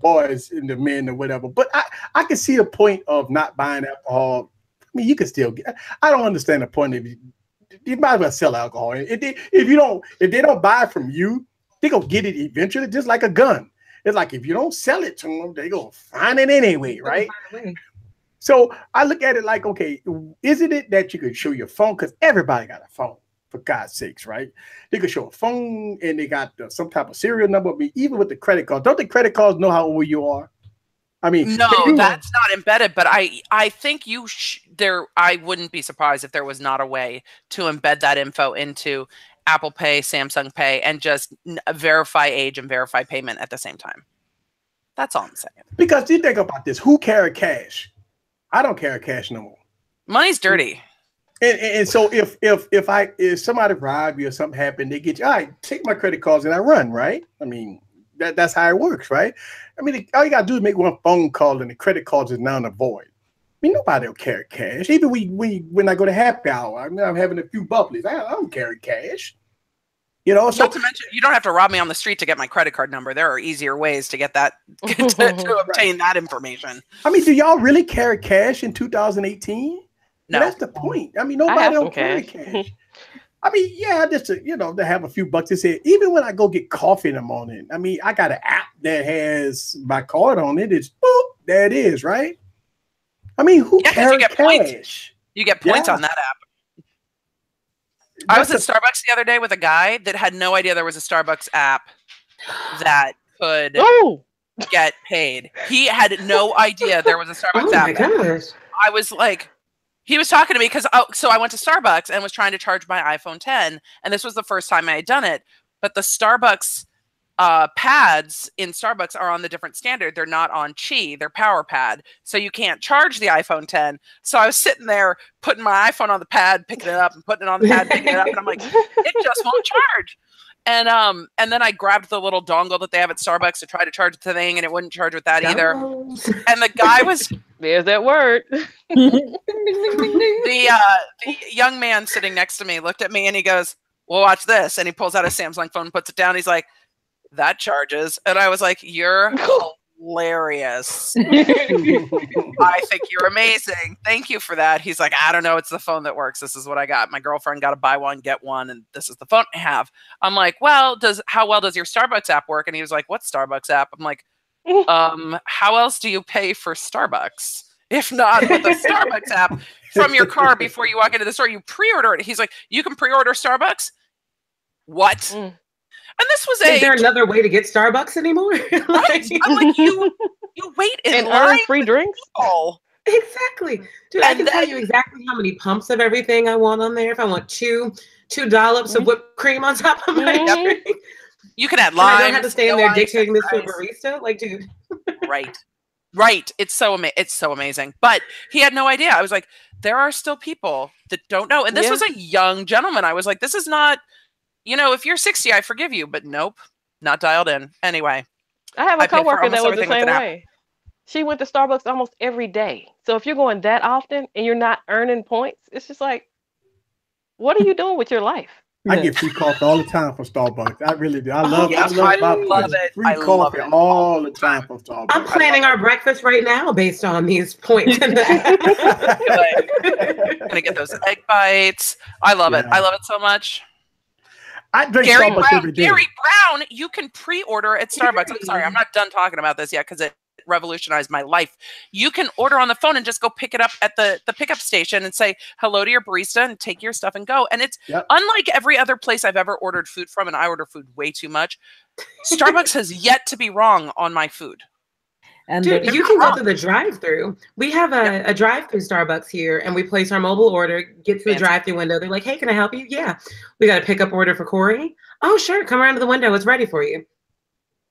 boys and the men or whatever, but I can see the point of not buying alcohol. I mean, you can still get. I don't understand the point of you might as well sell alcohol. If they don't buy it from you, they gonna get it eventually, just like a gun. It's like if you don't sell it to them, they gonna find it anyway, right? So I look at it like, okay, isn't it that you could show your phone because everybody got a phone, for God's sakes, right? They could show a phone and they got some type of serial number. I mean, even with the credit cards, don't the credit cards know how old you are? I mean, no, that's not embedded, but I think I wouldn't be surprised if there was not a way to embed that info into Apple Pay, Samsung Pay, and just verify age and verify payment at the same time. That's all I'm saying. Because you think about this, who carry cash? I don't carry cash no more. Money's dirty. And so if somebody robbed you or something happened, they get you, all right, take my credit cards and I run, right? I mean, that's how it works, right? I mean, all you gotta do is make one phone call and the credit cards is now in the void. I mean, nobody will carry cash. Even when I go to happy hour, I mean, I'm having a few bubblies. I don't carry cash. You know, so not to mention, you don't have to rob me on the street to get my credit card number. There are easier ways to get that to obtain that information. I mean, do y'all really carry cash in 2018? No, that's the point. I mean, nobody don't carry cash. I mean, yeah, just to, to have a few bucks. To say, even when I go get coffee in the morning, I mean, I got an app that has my card on it. It's boop, there it is, right? I mean, who carries cash? Points. You get points on that app. I was at Starbucks the other day with a guy that had no idea there was a Starbucks app that could get paid. He had no idea there was a Starbucks app. Oh my gosh. I was like, he was talking to me because so I went to Starbucks and was trying to charge my iPhone 10, and this was the first time I had done it. But the Starbucks pads in Starbucks are on the different standard. They're not on Qi, they're power pad. So you can't charge the iPhone 10. So I was sitting there putting my iPhone on the pad, picking it up and putting it on the pad, picking it up. And I'm like, it just won't charge. And then I grabbed the little dongle that they have at Starbucks to try to charge the thing, and it wouldn't charge with that either. And the guy was there's that word. The young man sitting next to me looked at me and he goes, well, watch this. And he pulls out a Samsung phone, puts it down. He's like, that charges. And I was like, you're hilarious. I think you're amazing. Thank you for that. He's like, I don't know. It's the phone that works. This is what I got. My girlfriend got to buy one, get one. And this is the phone I have. I'm like, well, how well does your Starbucks app work? And he was like, what Starbucks app? I'm like, how else do you pay for Starbucks? If not with a Starbucks app from your car before you walk into the store, you pre-order it. He's like, you can pre-order Starbucks? What? And this was Is there another way to get Starbucks anymore? Right? I'm like, you wait in and line earn free drinks? Exactly. Dude, I can tell you exactly how many pumps of everything I want on there. If I want two dollops of whipped cream on top of my drink. You can add lime. I don't have to stay in there dictating this to a barista. Like, dude. Right. It's so amazing. But he had no idea. I was like, there are still people that don't know. And this was a young gentleman. I was like, this is not, if you're 60, I forgive you. But nope, not dialed in. Anyway. I have a coworker that was the same way. She went to Starbucks almost every day. So if you're going that often and you're not earning points, it's just like, what are you doing with your life? I get free coffee all the time from Starbucks. I really do. I love it. Free coffee all the time from Starbucks. I'm planning our breakfast right now based on these points. Gonna get those egg bites. I love it. I love it so much. I drink Starbucks every day. Gary Brown, you can pre-order at Starbucks. I'm sorry, I'm not done talking about this yet because it revolutionized my life. You can order on the phone and just go pick it up at the pickup station and say hello to your barista and take your stuff and go. And it's unlike every other place I've ever ordered food from, and I order food way too much. Starbucks has yet to be wrong on my food. And dude, you can go to the drive-through. We have a drive-through Starbucks here, and we place our mobile order, get to the drive-through window. They're like, hey, can I help you? Yeah. We got a pickup order for Corey. Oh, sure. Come around to the window. It's ready for you.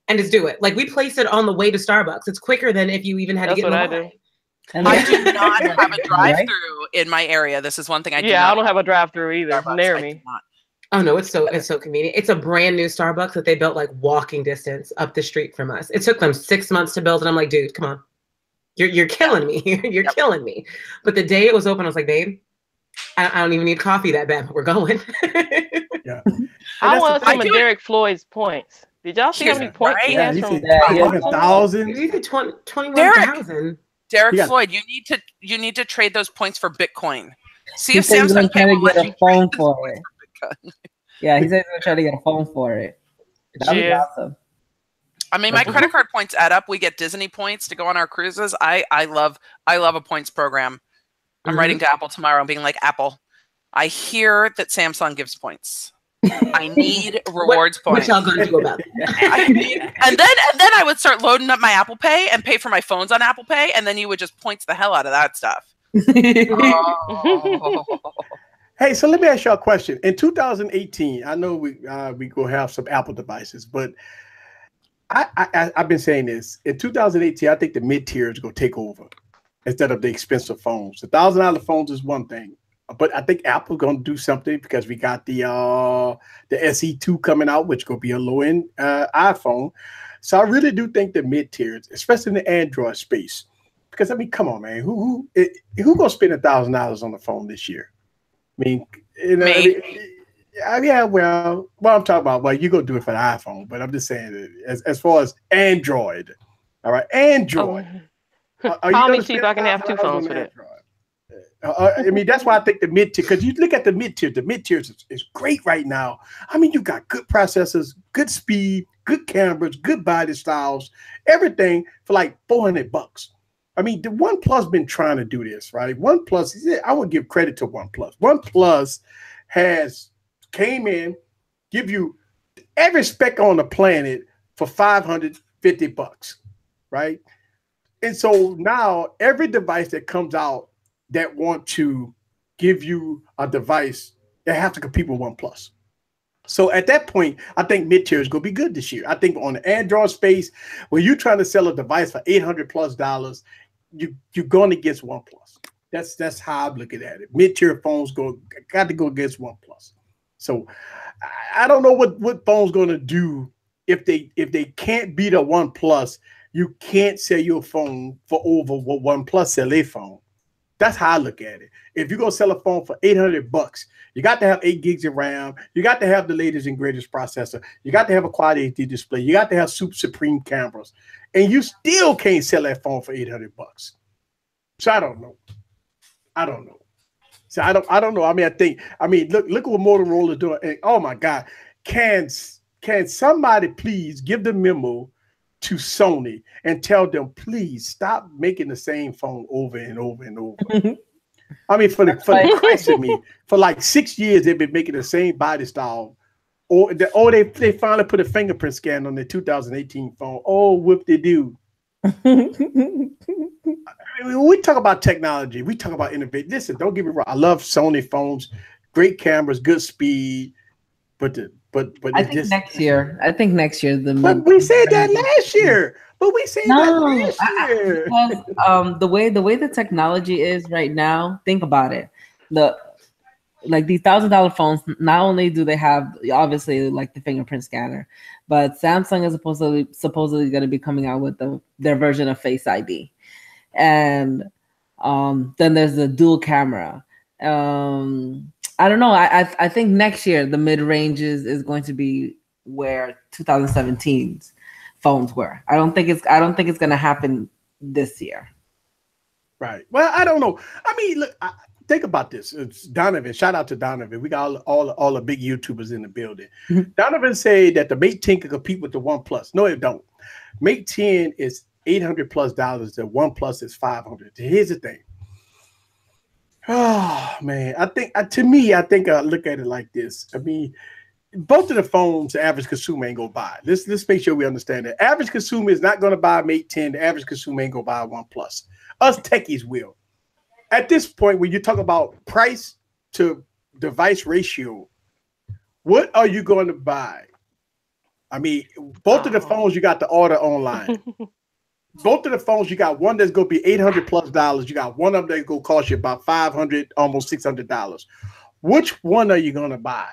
And just do it. Like, we place it on the way to Starbucks. It's quicker than if you even had to get in the line. I do not have a drive-through in my area. This is one thing I do not. I don't have a drive-through either near me. Oh no, it's so convenient. It's a brand new Starbucks that they built like walking distance up the street from us. It took them 6 months to build, and I'm like, dude, come on, you're killing me. You're killing me. But the day it was open, I was like, babe, I don't even need coffee that bad, but we're going. I want some of Derek Floyd's points. Did y'all see how many points he has from 1,000? You said 21,000. Derek Floyd, you need to trade those points for Bitcoin. See if Samsung Samsung can let get a phone for it. Yeah, he said he's gonna try to get a phone for it. That'd be awesome. I mean, my credit card points add up. We get Disney points to go on our cruises. I love a points program. I'm writing to Apple tomorrow and being like, Apple, I hear that Samsung gives points. I need rewards points. What y'all gonna do about it? and then I would start loading up my Apple Pay and pay for my phones on Apple Pay, and then you would just points the hell out of that stuff. Hey, so let me ask y'all a question. In 2018, I know we gonna have some Apple devices, but I've been saying this. In 2018, I think the mid-tier is gonna take over instead of the expensive phones. The $1,000 phones is one thing, but I think Apple's gonna do something because we got the SE2 coming out, which gonna be a low-end iPhone. So I really do think the mid-tiers, especially in the Android space, because I mean, come on, man, who gonna spend $1,000 on the phone this year? I mean, you know, yeah, well, what I'm talking about, well, you're going to do it for the iPhone, but I'm just saying that as far as Android, all right, Android. Call me cheap, I can have 2 phones for that. I mean, that's why I think the mid-tier, because you look at the mid-tier is great right now. I mean, you got good processors, good speed, good cameras, good body styles, everything for like $400. I mean, the OnePlus been trying to do this, right? OnePlus, I would give credit to OnePlus. OnePlus has came in, give you every spec on the planet for $550, right? And so now every device that comes out that want to give you a device, they have to compete with OnePlus. So at that point, I think mid-tier is going to be good this year. I think on the Android space, when you're trying to sell a device for $800+, you're going against OnePlus. That's how I'm looking at it. Mid-tier phones got to go against OnePlus. So I don't know what phone's going to do if they can't beat a OnePlus. You can't sell your phone for over what OnePlus sell their phone. That's how I look at it. If you're going to sell a phone for $800, you got to have 8 gigs of RAM. You got to have the latest and greatest processor. You got to have a Quad HD display. You got to have super supreme cameras. And you still can't sell that phone for $800. So I don't know. So I don't know. I mean, look at what Motorola doing. And, oh my God. Can somebody please give the memo to Sony and tell them, please stop making the same phone over and over and over. I mean, for the Christ of me, for like 6 years they've been making the same body style. They finally put a fingerprint scan on their 2018 phone. Oh, whoop-de-doo. I mean, when we talk about technology, we talk about innovation. Listen, don't get me wrong. I love Sony phones, great cameras, good speed, but I think next year. But we said that last year. Because the way the technology is right now, think about it. Like these $1,000 phones, not only do they have obviously like the fingerprint scanner, but Samsung is supposedly going to be coming out with their version of Face ID, and then there's the dual camera. I don't know. I think next year the mid range is going to be where 2017's phones were. I don't think it's going to happen this year. Right. Well, I don't know. I mean, look. Think about this. It's Donovan. Shout out to Donovan. We got all the big YouTubers in the building. Mm-hmm. Donovan said that the Mate 10 can compete with the OnePlus. No, it don't. Mate 10 is $800+. The OnePlus is $500. Here's the thing. Oh man, I think I look at it like this. I mean, both of the phones, the average consumer ain't gonna buy. Let's make sure we understand that. Average consumer is not gonna buy a Mate 10. The average consumer ain't gonna buy a OnePlus. Us techies will. At this point, when you talk about price to device ratio, what are you going to buy? I mean, both of the phones you got to order online. Both of the phones, you got one that's going to be $800+. You got one of them that's going to cost you about $500, almost $600. Which one are you going to buy?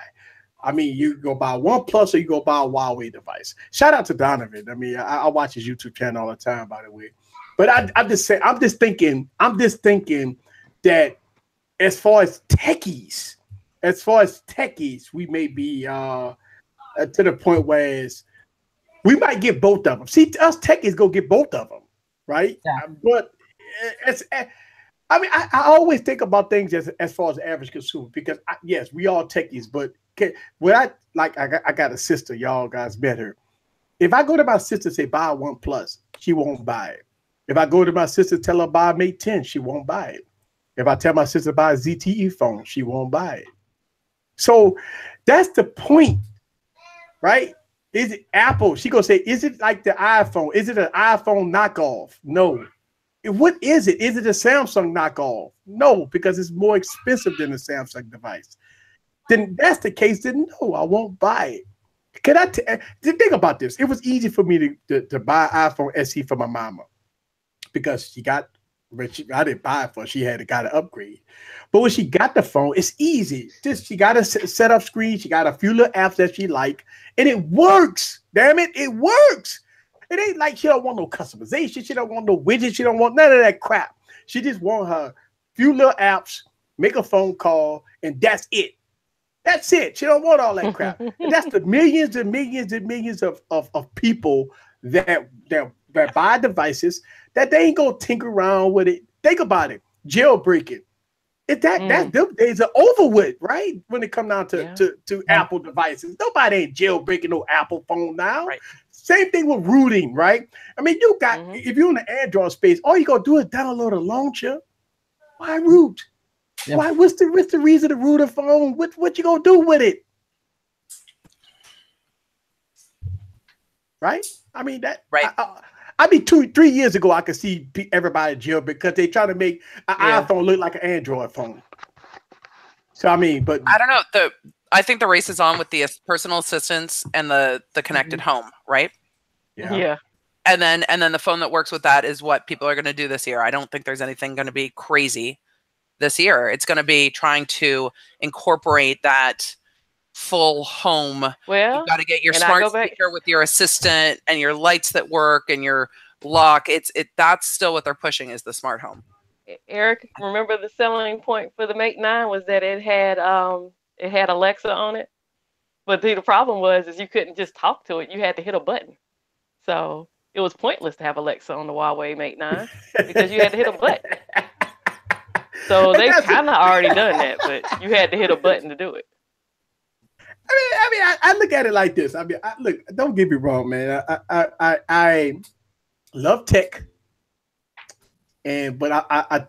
I mean, you go buy OnePlus or you go buy a Huawei device. Shout out to Donovan. I mean, I watch his YouTube channel all the time, by the way. But I'm just thinking that as far as techies, we may be to the point where we might get both of them. See, us techies go get both of them, right? Yeah. But I always think about things as far as the average consumer, because yes, we all techies, but I got a sister, y'all guys met her. If I go to my sister and say buy a OnePlus, she won't buy it. If I go to my sister, tell her buy a Mate 10, she won't buy it. If I tell my sister to buy a ZTE phone, she won't buy it. So that's the point, right? Is it Apple? She gonna say, is it like the iPhone? Is it an iPhone knockoff? No. What is it? Is it a Samsung knockoff? No, because it's more expensive than a Samsung device. Then that's the case. Then no, I won't buy it. Can I think about this? It was easy for me to buy iPhone SE for my mama because she got. I didn't buy it for her. She had to got an upgrade. But when she got the phone, it's easy. Just she got a setup screen. She got a few little apps that she like, and it works. Damn it, it works. It ain't like she don't want no customization. She don't want no widgets. She don't want none of that crap. She just want her few little apps, make a phone call, and that's it. That's it. She don't want all that crap. And that's the millions and millions and millions of people that buy devices that they ain't gonna tinker around with it. Think about it. Jailbreaking. That them days are over with, right? When it come down to Apple devices. Nobody ain't jailbreaking no Apple phone now. Right. Same thing with rooting, right? I mean, you got if you're in the Android space, all you gonna do is download a launcher. Why root? Yep. Why? What's the reason to root a phone? What you gonna do with it? Right? I mean that. Right. I mean, 2-3 years ago, I could see everybody jail because they try to make an iPhone look like an Android phone. So I mean, but I don't know. I think the race is on with the personal assistants and the connected home, right? Yeah. And then the phone that works with that is what people are going to do this year. I don't think there's anything going to be crazy this year. It's going to be trying to incorporate that full home. Well, you've got to get your smart speaker with your assistant and your lights that work and your lock. That's still what they're pushing is the smart home. Eric, remember the selling point for the Mate 9 was that it had Alexa on it, but the problem was you couldn't just talk to it. You had to hit a button. So it was pointless to have Alexa on the Huawei Mate 9 because you had to hit a button. So they kind of already done that, but you had to hit a button to do it. I look at it like this. I mean, look, don't get me wrong, man. I love tech, but I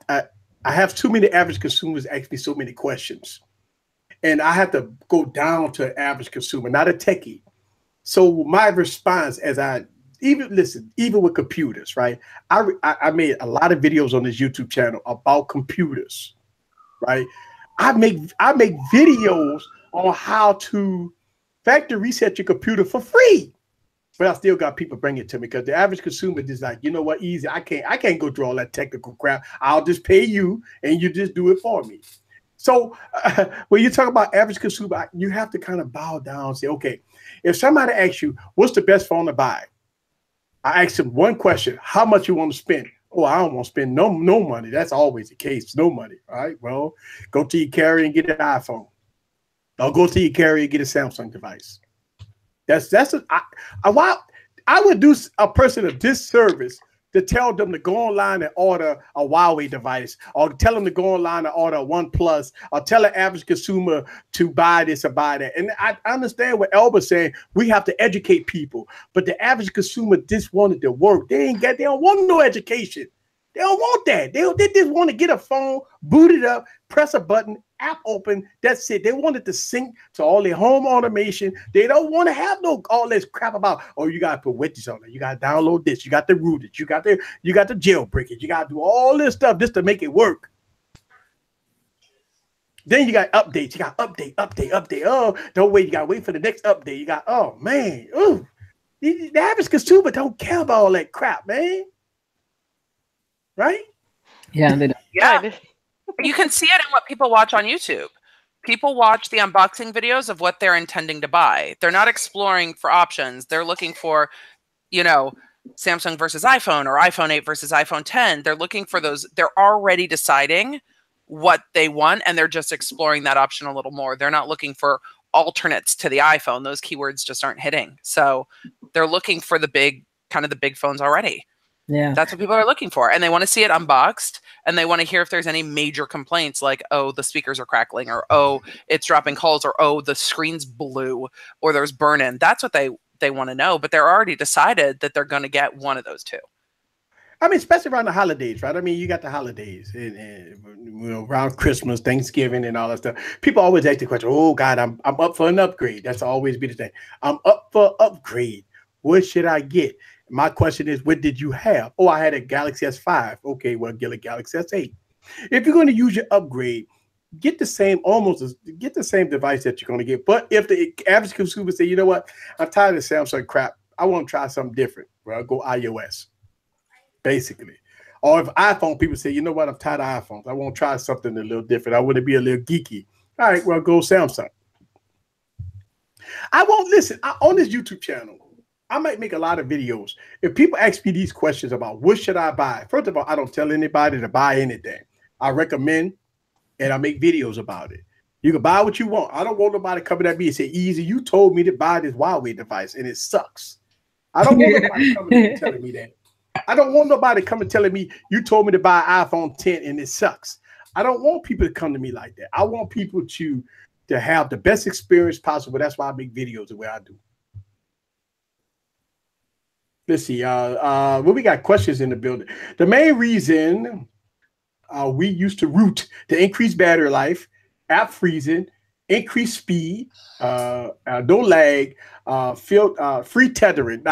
have too many average consumers ask me so many questions, and I have to go down to an average consumer, not a techie. So my response, even with computers, right? I made a lot of videos on this YouTube channel about computers, right? I make videos on how to factory reset your computer for free. But I still got people bring it to me because the average consumer is like, you know what, easy. I can't go through all that technical crap. I'll just pay you and you just do it for me. So when you talk about average consumer, you have to kind of bow down and say, okay, if somebody asks you, what's the best phone to buy? I ask them one question, how much you want to spend? Oh, I don't want to spend no money. That's always the case, no money. All right, well, go to your carrier and get an iPhone. I'll go to your carrier and get a Samsung device. I would do a person a disservice to tell them to go online and order a Huawei device, or tell them to go online and order a OnePlus, or tell an average consumer to buy this or buy that. And I understand what Elba's saying. We have to educate people, but the average consumer just wanted to work. They don't want no education. They don't want that. They just want to get a phone, boot it up, press a button, app open. That's it. They want it to sync to all their home automation. They don't want to have all this crap about, oh, you got to put widgets on it. You got to download this. You got to root it. You got to jailbreak it. You got to do all this stuff just to make it work. Then you got updates. You got update. Oh, don't wait. You got to wait for the next update. You got, oh, man. Ooh. The average consumer don't care about all that crap, man. Right? Yeah, they don't. Yeah. You can see it in what people watch on YouTube. People watch the unboxing videos of what they're intending to buy. They're not exploring for options. They're looking for, Samsung versus iPhone or iPhone 8 versus iPhone 10. They're looking for those. They're already deciding what they want, and they're just exploring that option a little more. They're not looking for alternates to the iPhone. Those keywords just aren't hitting. So they're looking for the big phones already. Yeah, that's what people are looking for, and they want to see it unboxed, and they want to hear if there's any major complaints, like, oh, the speakers are crackling, or oh, it's dropping calls, or oh, the screen's blue, or there's burn-in. That's what they want to know, but they're already decided that they're going to get one of those two. I mean, especially around the holidays, right? I mean, you got the holidays and you know, around Christmas, Thanksgiving, and all that stuff. People always ask the question, "Oh God, I'm up for an upgrade." That's always be the thing. I'm up for upgrade. What should I get? My question is, what did you have? Oh, I had a Galaxy S5. Okay, well, get a Galaxy S8. If you're going to use your upgrade, get the same device that you're going to get. But if the average consumer say, you know what, I'm tired of Samsung crap, I want to try something different. Well, go iOS, basically. Or if iPhone people say, you know what, I'm tired of iPhones, I want to try something a little different. I want to be a little geeky. All right, well, go Samsung. I won't listen on this YouTube channel. I might make a lot of videos. If people ask me these questions about what should I buy, first of all, I don't tell anybody to buy anything. I recommend and I make videos about it. You can buy what you want. I don't want nobody coming at me and say, Easy, you told me to buy this Huawei device and it sucks. I don't want nobody coming and telling me that. I don't want nobody coming telling me you told me to buy iPhone 10 and it sucks. I don't want people to come to me like that. I want people to have the best experience possible. That's why I make videos the way I do. Let's see. Well, we got questions in the building. The main reason we used to root to increase battery life, app freezing, increase speed, no lag, free tethering.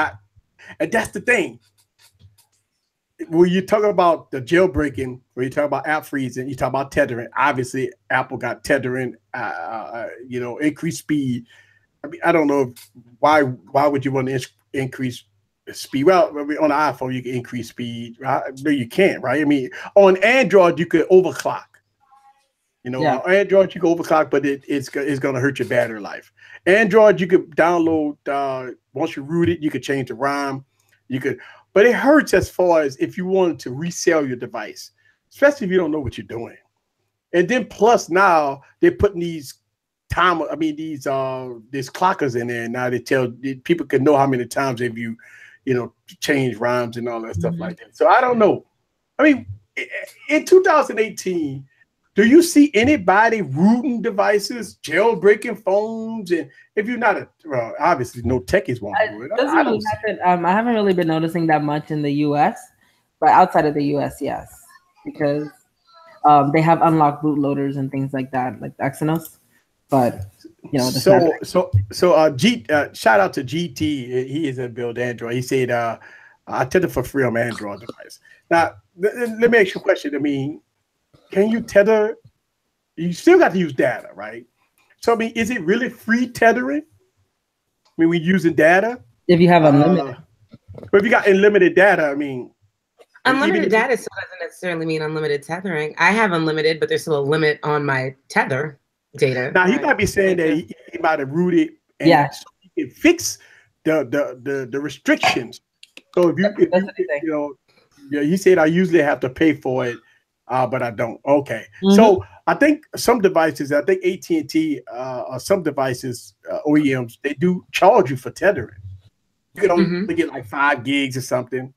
And that's the thing. When you talk about the jailbreaking, when you talk about app freezing, you talk about tethering. Obviously, Apple got tethering, you know, increased speed. I mean, I don't know why would you want to increase speed? Well, on the iPhone, you can increase speed. Right? No, you can't, right? I mean, on Android, you could overclock. You know, on Android, you can overclock, but it's going to hurt your battery life. Android, you could download, once you root it, you could change the ROM. You could, but it hurts as far as if you wanted to resell your device, especially if you don't know what you're doing. And then plus now they're putting these these clockers in there. Now people can know how many times have you know, change ROMs and all that stuff like that. So I don't know. I mean, in 2018, do you see anybody rooting devices, jailbreaking phones? And if you're not obviously no techies won't do it. I haven't really been noticing that much in the US, but outside of the US, yes, because they have unlocked bootloaders and things like that, like Exynos. But you know, shout out to GT. He is in build Android. He said, I tether for free on my Android device. Now, let me ask you a question. I mean, can you tether? You still got to use data, right? So, I mean, is it really free tethering? I mean, we're using data. If you have unlimited. But if you got unlimited data, I mean. Unlimited data still doesn't necessarily mean unlimited tethering. I have unlimited, but there's still a limit on my tether data. He might be saying that he might have rooted and so he can fix the restrictions. So if you know, he said I usually have to pay for it, but I don't. Okay, so I think some devices, AT&T or some devices, OEMs, they do charge you for tethering. You can only get like 5 gigs or something.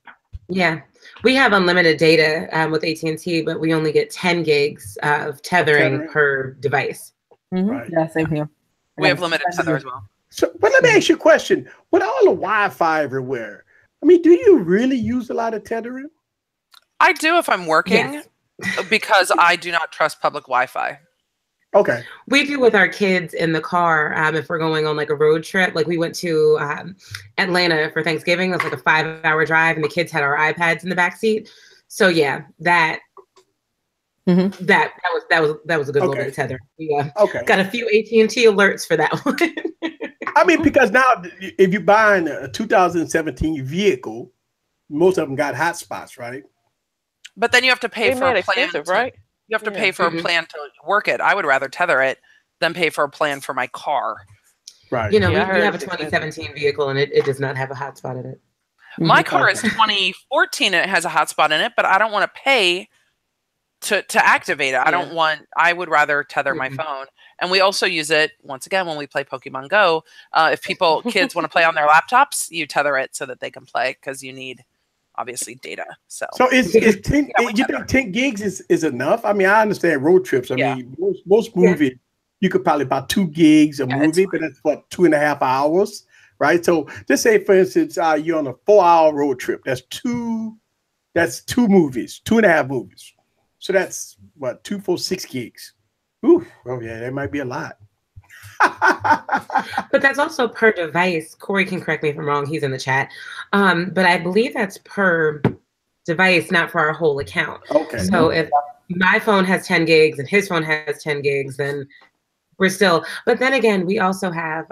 Yeah, we have unlimited data with AT&T, but we only get 10 gigs of tethering per device. Right. Yeah, same here. We have limited tether as well. So, but let me ask you a question. With all the Wi-Fi everywhere, I mean, do you really use a lot of tethering? I do if I'm working, because I do not trust public Wi-Fi. Okay. We do with our kids in the car if we're going on like a road trip. Like we went to Atlanta for Thanksgiving. It was like a 5-hour drive, and the kids had our iPads in the back seat. So yeah, that was a good little bit of tether. Yeah. Okay. Got a few AT&T alerts for that one. I mean, because now if you're buying a 2017 vehicle, most of them got hotspots, right? But then you have to pay for a plan, right? You have to pay for a plan to work it. I would rather tether it than pay for a plan for my car. Right. You know, we have a 2017 vehicle and it does not have a hotspot in it. My car is 2014 and it has a hotspot in it, but I don't want to pay to activate it. I would rather tether my phone. And we also use it, once again, when we play Pokemon Go. If kids want to play on their laptops, you tether it so that they can play, because you need, obviously, data. So is 10, you think 10 gigs is enough? I mean, I understand road trips. I mean, most movies, you could probably buy 2 gigs a movie, but that's what, 2.5 hours, right? So just say, for instance, you're on a 4-hour road trip. That's 2 That's 2 movies, 2.5 movies. So that's what, 2, 4, 6 gigs. Ooh, oh yeah, that might be a lot. But that's also per device. Corey can correct me if I'm wrong. He's in the chat. But I believe that's per device, not for our whole account. Okay. So if my phone has 10 gigs and his phone has 10 gigs, then we're still. But then again, we also have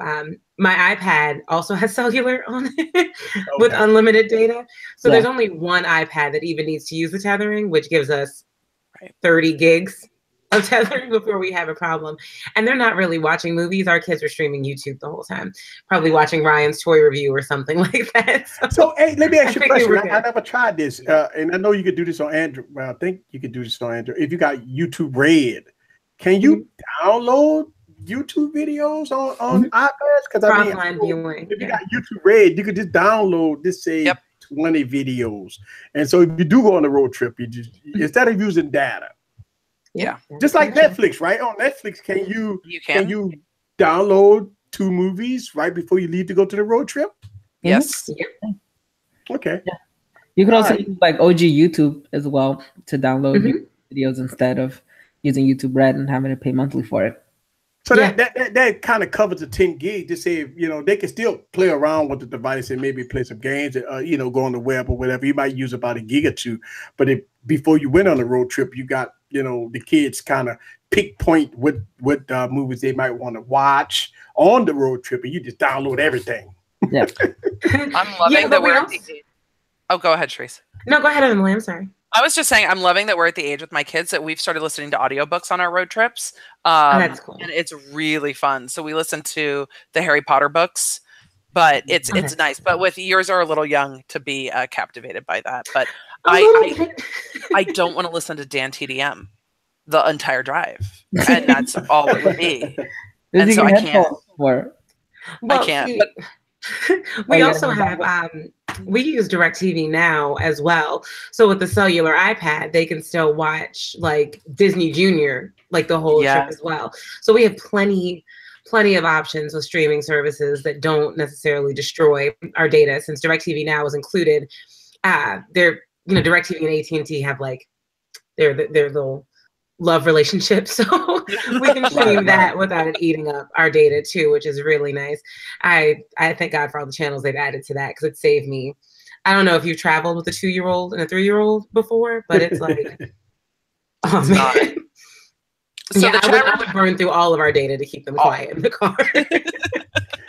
my iPad also has cellular on it with unlimited data. So there's only one iPad that even needs to use the tethering, which gives us 30 gigs of tethering before we have a problem. And they're not really watching movies. Our kids are streaming YouTube the whole time, probably watching Ryan's toy review or something like that. So hey, let me ask you a question. I never tried this, and I know you could do this on Android. Well, I think you could do this on Android. If you got YouTube Red, can you download YouTube videos on iPads? Because I mean, viewing. If you got YouTube Red, you could just download this, say 20 videos. And so if you do go on a road trip, you just instead of using data. Yeah. Just like Netflix, right? On Netflix, can you download 2 movies right before you leave to go to the road trip? Yes. Okay. Yeah. You could also use like OG YouTube as well to download videos instead of using YouTube Red and having to pay monthly for it. So that kind of covers the 10 gig to say, you know, they can still play around with the device and maybe play some games, you know, go on the web or whatever. You might use about 1 gig or 2. But if before you went on the road trip, you got, you know, the kids kind of pick point what movies they might want to watch on the road trip, and you just download everything. Yeah. I'm loving that we're at the age. Oh, go ahead, Trace. No, go ahead, Emily. I'm sorry. I was just saying, I'm loving that we're at the age with my kids that we've started listening to audiobooks on our road trips. That's cool. And it's really fun. So we listen to the Harry Potter books, but it's nice. But with yours are a little young to be captivated by that. But I don't want to listen to Dan TDM the entire drive. And that's all it would be. And so I can't. I can't. But we also have we use DirecTV Now as well. So with the cellular iPad, they can still watch like Disney Junior like the whole trip as well. So we have plenty of options with streaming services that don't necessarily destroy our data. Since DirecTV Now was included, they're, you know, DirecTV and AT&T have like their little love relationship, so we can stream that without it eating up our data too, which is really nice. I thank God for all the channels they've added to that, because it saved me. I don't know if you've traveled with a 2-year-old and a 3-year-old before, but it's like, oh man. So I would burn through all of our data to keep them quiet in the car.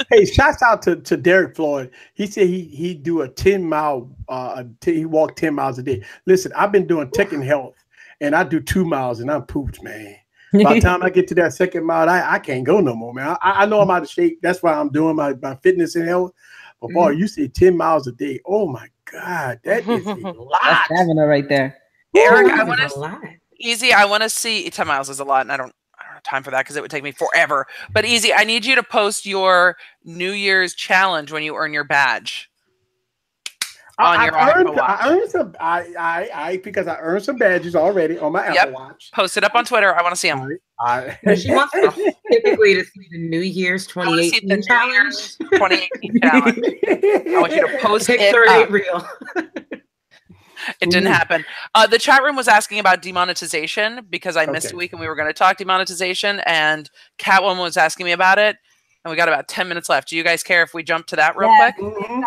Hey, shouts out to Derek Floyd. He said he do a 10-mile, he walked 10 miles a day. Listen, I've been doing tech and health, and I do 2 miles and I'm pooped, man. By the time I get to that 2nd mile, I can't go no more, man. I know I'm out of shape. That's why I'm doing my fitness and health. But boy, you say 10 miles a day. Oh my God, that is a lot. That's stamina right there. Eric, I want to see 10 miles is a lot, and I don't have time for that because it would take me forever. But Easy, I need you to post your New Year's challenge when you earn your badge. I earned some badges already on my Apple Watch. Post it up on Twitter. I want to see them. She wants typically to see the New Year's 2018 challenge. 2018 challenge. I want you to post it up. Real. It didn't happen. The chat room was asking about demonetization because I missed a week and we were going to talk demonetization, and Catwoman was asking me about it, and we got about 10 minutes left. Do you guys care if we jump to that real quick?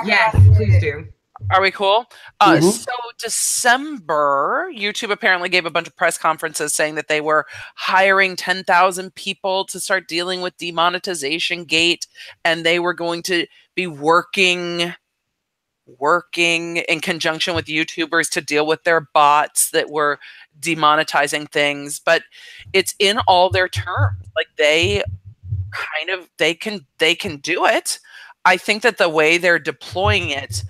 Yes, please do. Are we cool? So December, YouTube apparently gave a bunch of press conferences saying that they were hiring 10,000 people to start dealing with demonetization gate, and they were going to be working in conjunction with YouTubers to deal with their bots that were demonetizing things. But it's in all their terms. Like they can do it. I think that the way they're deploying it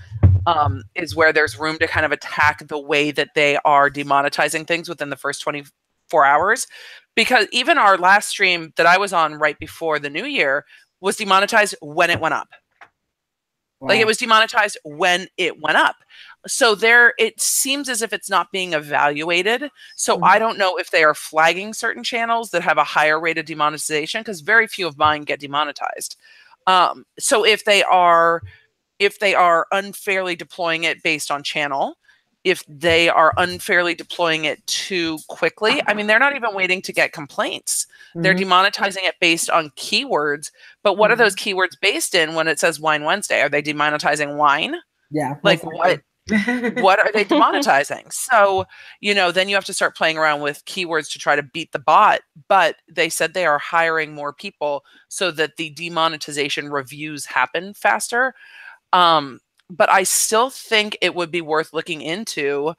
is where there's room to kind of attack the way that they are demonetizing things within the first 24 hours. Because even our last stream that I was on right before the new year was demonetized when it went up. Wow. Like it was demonetized when it went up. So it seems as if it's not being evaluated. So I don't know if they are flagging certain channels that have a higher rate of demonetization, because very few of mine get demonetized. So if they are unfairly deploying it based on channel, if they are unfairly deploying it too quickly. I mean, they're not even waiting to get complaints. They're demonetizing it based on keywords. But what are those keywords based in when it says Wine Wednesday? Are they demonetizing wine? Yeah. Like what are they demonetizing? So, you know, then you have to start playing around with keywords to try to beat the bot. But they said they are hiring more people so that the demonetization reviews happen faster. But I still think it would be worth looking into,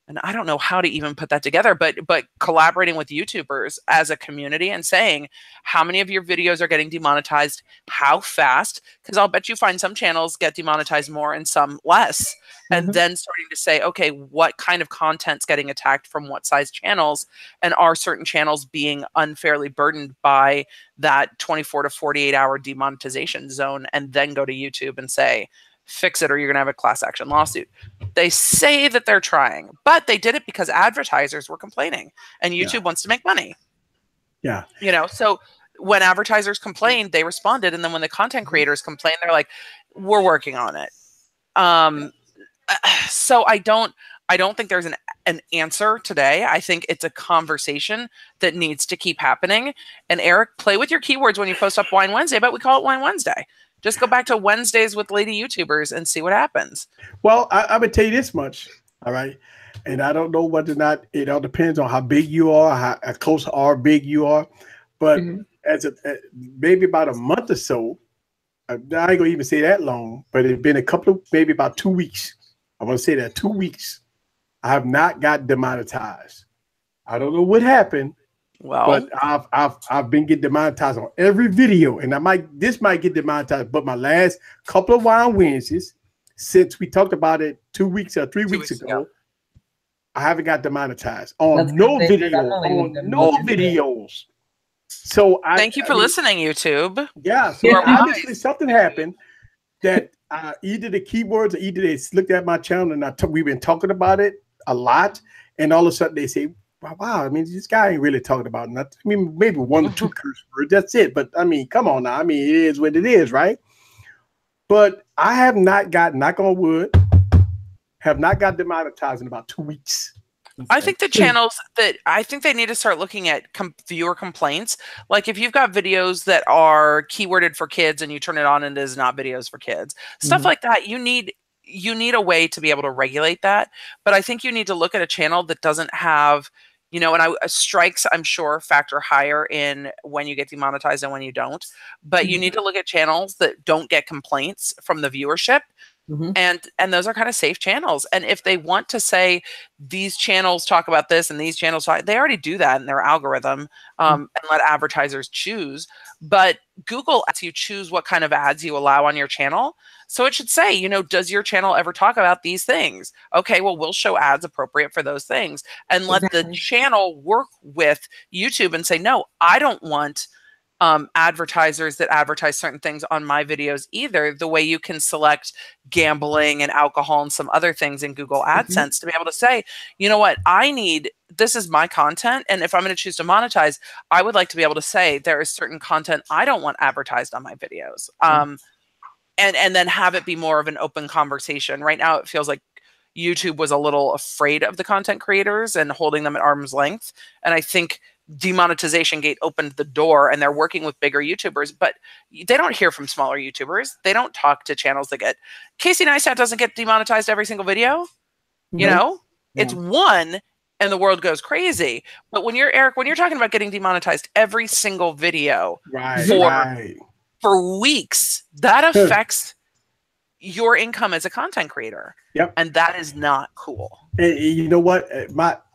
and I don't know how to even put that together, but collaborating with YouTubers as a community and saying how many of your videos are getting demonetized, how fast, because I'll bet you find some channels get demonetized more and some less. And then starting to say, okay, what kind of content's getting attacked from what size channels, and are certain channels being unfairly burdened by that 24 to 48 hour demonetization zone, and then go to YouTube and say, fix it or you're going to have a class action lawsuit. They say that they're trying, but they did it because advertisers were complaining and YouTube wants to make money. Yeah. You know, so when advertisers complained, they responded. And then when the content creators complained, they're like, we're working on it. So I don't think there's an answer today. I think it's a conversation that needs to keep happening. And Eric, play with your keywords when you post up Wine Wednesday, but we call it Wine Wednesday. Just go back to Wednesdays with lady YouTubers and see what happens. Well, I would tell you this much, all right? And I don't know whether or not, it all depends on how big you are, how close or big you are. But as maybe about a month or so, I ain't going to even say that long, but it's been maybe about 2 weeks. I want to say that 2 weeks. I have not got demonetized. I don't know what happened. Well, but I've been getting demonetized on every video, and this might get demonetized. But my last couple of Wine Wednesdays, since we talked about it 2 weeks or 3 weeks ago, I haven't got demonetized on no videos. So thank you for listening, YouTube. Yeah, so obviously something happened that either the keywords or either they looked at my channel and we've been talking about it a lot, and all of a sudden they say, wow, I mean, this guy ain't really talking about nothing. I mean, maybe one or two curse words, that's it. But I mean, come on now. I mean, it is what it is, right? But I have not got, knock on wood, have not got demonetized in about 2 weeks. I think the channels that I think they need to start looking at viewer complaints. Like if you've got videos that are keyworded for kids and you turn it on and it is not videos for kids, stuff like that, you need a way to be able to regulate that. But I think you need to look at a channel that doesn't have, you know, and strikes, I'm sure, factor higher in when you get demonetized and when you don't. But you need to look at channels that don't get complaints from the viewership. And those are kind of safe channels. And if they want to say these channels talk about this and these channels talk, they already do that in their algorithm and let advertisers choose. But Google lets you choose what kind of ads you allow on your channel. So it should say, you know, does your channel ever talk about these things? Okay, well, we'll show ads appropriate for those things and let the channel work with YouTube and say, no, I don't want advertisers that advertise certain things on my videos either, the way you can select gambling and alcohol and some other things in Google AdSense to be able to say, you know what, this is my content. And if I'm going to choose to monetize, I would like to be able to say there is certain content I don't want advertised on my videos. And then have it be more of an open conversation. Right now, it feels like YouTube was a little afraid of the content creators and holding them at arm's length. And I think demonetization gate opened the door and they're working with bigger YouTubers, but they don't hear from smaller YouTubers. They don't talk to channels that get, Casey Neistat doesn't get demonetized every single video. You know, it's one and the world goes crazy. But when you're talking about getting demonetized every single video for weeks, that affects your income as a content creator. And that is not cool. And you know what?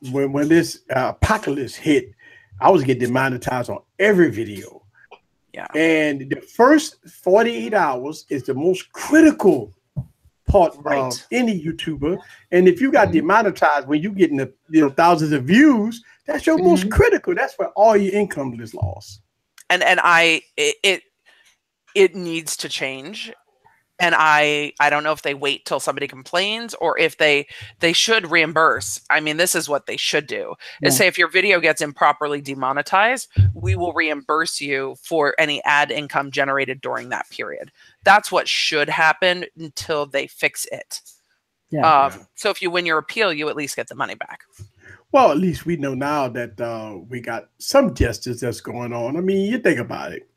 When this apocalypse hit, I was getting demonetized on every video. And the first 48 hours is the most critical part of any YouTuber. And if you got demonetized when you getting thousands of views, that's your most critical. That's where all your income is lost. And it needs to change. And I don't know if they wait till somebody complains or if they should reimburse. I mean, this is what they should do is say, if your video gets improperly demonetized, we will reimburse you for any ad income generated during that period. That's what should happen until they fix it. Yeah. So if you win your appeal, you at least get the money back. Well, at least we know now that we got some justice that's going on. I mean, you think about it.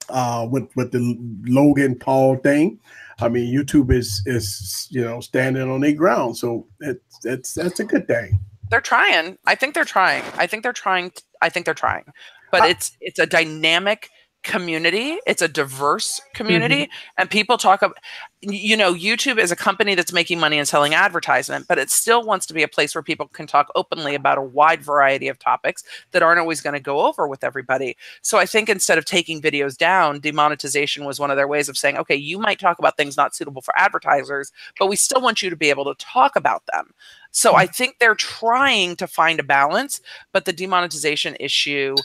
With the Logan Paul thing, I mean, YouTube is standing on their ground, so that's a good thing. They're trying. I think they're trying. But it's a dynamic community. It's a diverse community, and people talk about, YouTube is a company that's making money and selling advertisement, but it still wants to be a place where people can talk openly about a wide variety of topics that aren't always going to go over with everybody. So I think instead of taking videos down, demonetization was one of their ways of saying, okay, you might talk about things not suitable for advertisers, but we still want you to be able to talk about them. So I think they're trying to find a balance, but the demonetization issue,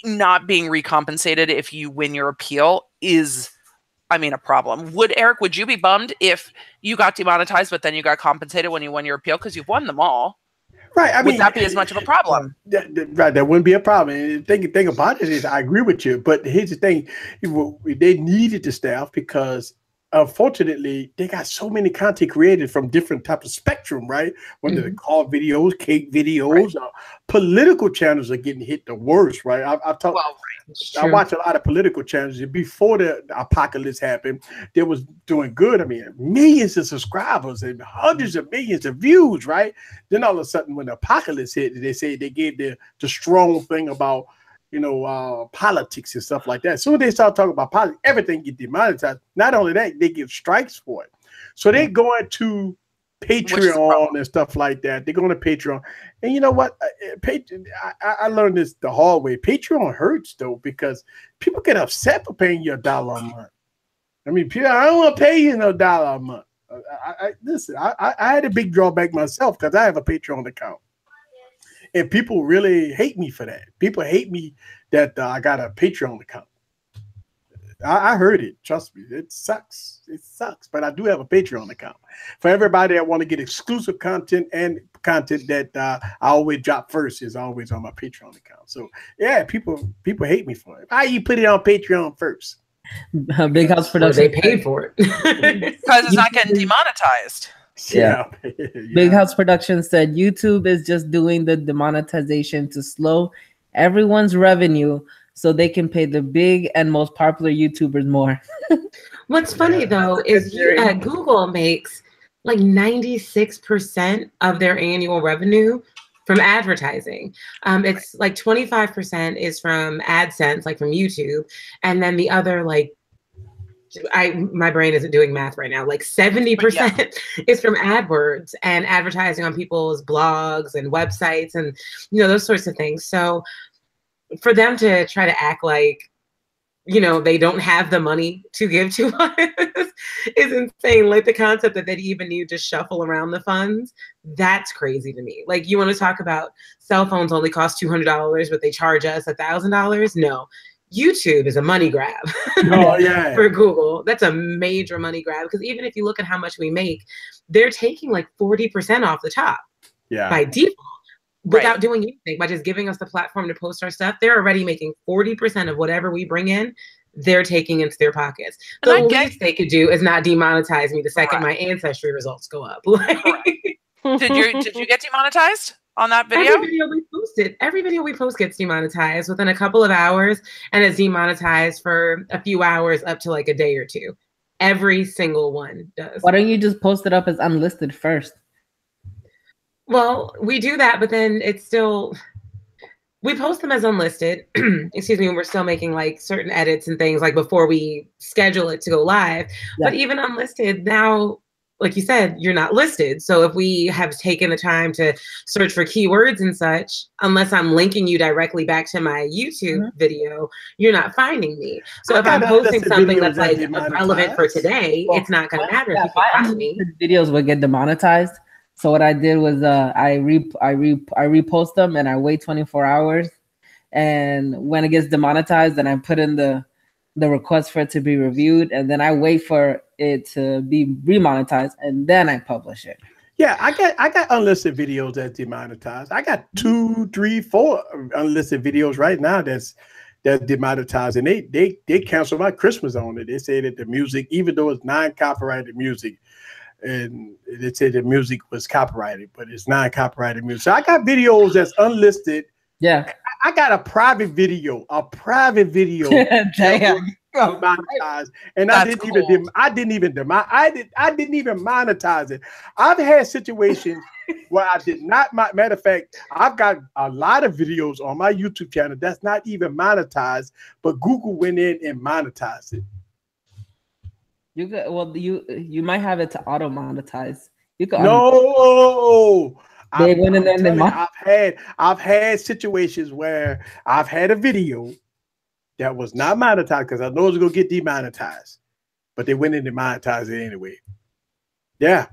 not being recompensated if you win your appeal is, a problem. Eric, would you be bummed if you got demonetized, but then you got compensated when you won your appeal? Because you've won them all. Right. Would that be as much of a problem? Right. That wouldn't be a problem. The thing about it is, I agree with you. But here's the thing. They needed the staff because, unfortunately, they got so many content created from different types of spectrum, right? Whether they're car videos, cake videos, political channels are getting hit the worst, right? I watch a lot of political channels. Before the apocalypse happened, they was doing good. I mean, millions of subscribers and hundreds of millions of views, right? Then all of a sudden, when the apocalypse hit, they say they gave the strong thing about politics and stuff like that. So they start talking about politics, everything get demonetized. Not only that, they get strikes for it. So they're going to Patreon and stuff like that. They're going to Patreon. And you know what? I learned this the hard way. Patreon hurts, though, because people get upset for paying you $1 a month. I mean, I don't want to pay you no $1 a month. Listen, I had a big drawback myself because I have a Patreon account. And people really hate me for that. People hate me that I got a Patreon account. I heard it. Trust me. It sucks. It sucks. But I do have a Patreon account. For everybody that want to get exclusive content and content that I always drop first is always on my Patreon account. So, yeah, people hate me for it. Why you put it on Patreon first? Big House Production. They paid for it. Because it's not getting demonetized. Yeah. Big House Production said YouTube is just doing the demonetization to slow everyone's revenue so they can pay the big and most popular YouTubers more. What's funny though is Google makes like 96% of their annual revenue from advertising. It's like 25% is from AdSense, like from YouTube, and then the other my brain isn't doing math right now. Like 70% is from AdWords and advertising on people's blogs and websites and those sorts of things. So for them to try to act like they don't have the money to give to us is insane. Like the concept that they'd even need to shuffle around the funds, that's crazy to me. Like you want to talk about cell phones only cost $200, but they charge us $1,000? No. YouTube is a money grab for Google. That's a major money grab because even if you look at how much we make, they're taking like 40% off the top by default without doing anything, by just giving us the platform to post our stuff. They're already making 40% of whatever we bring in. They're taking into their pockets. The least they could do is not demonetize me the second my ancestry results go up. Did you get demonetized on that video? Every video we post gets demonetized within a couple of hours, and it's demonetized for a few hours up to like a day or two. Every single one does. Why don't you just post it up as unlisted first? Well, we do that, but then it's still, we post them as unlisted. Excuse me, when we're still making like certain edits and things like before we schedule it to go live. But even unlisted now, like you said, you're not listed. So if we have taken the time to search for keywords and such, unless I'm linking you directly back to my YouTube video, you're not finding me. So if I'm posting something that's like relevant for today, it's not going to matter if you can find me. Videos would get demonetized. So what I did was I repost them and I wait 24 hours. And when it gets demonetized, then I put in the request for it to be reviewed, and then I wait for it to be remonetized, and then I publish it. Yeah, I got unlisted videos that's demonetized. I got 2, 3, 4 unlisted videos right now that's demonetized, and they cancel my Christmas on it. They say that the music, even though it's non-copyrighted music, and they said the music was copyrighted, but it's not copyrighted music. So I got videos that's unlisted. Yeah. I got a private video Damn. monetized, and I didn't even monetize it. I've had situations where I did not. Matter of fact, I've got a lot of videos on my YouTube channel that's not even monetized, but Google went in and monetized it. You got, well, you might have it to auto monetize. You can They went in there. I've had situations where I've had a video that was not monetized because I know it's gonna get demonetized, but they went in and monetized it anyway. Yeah,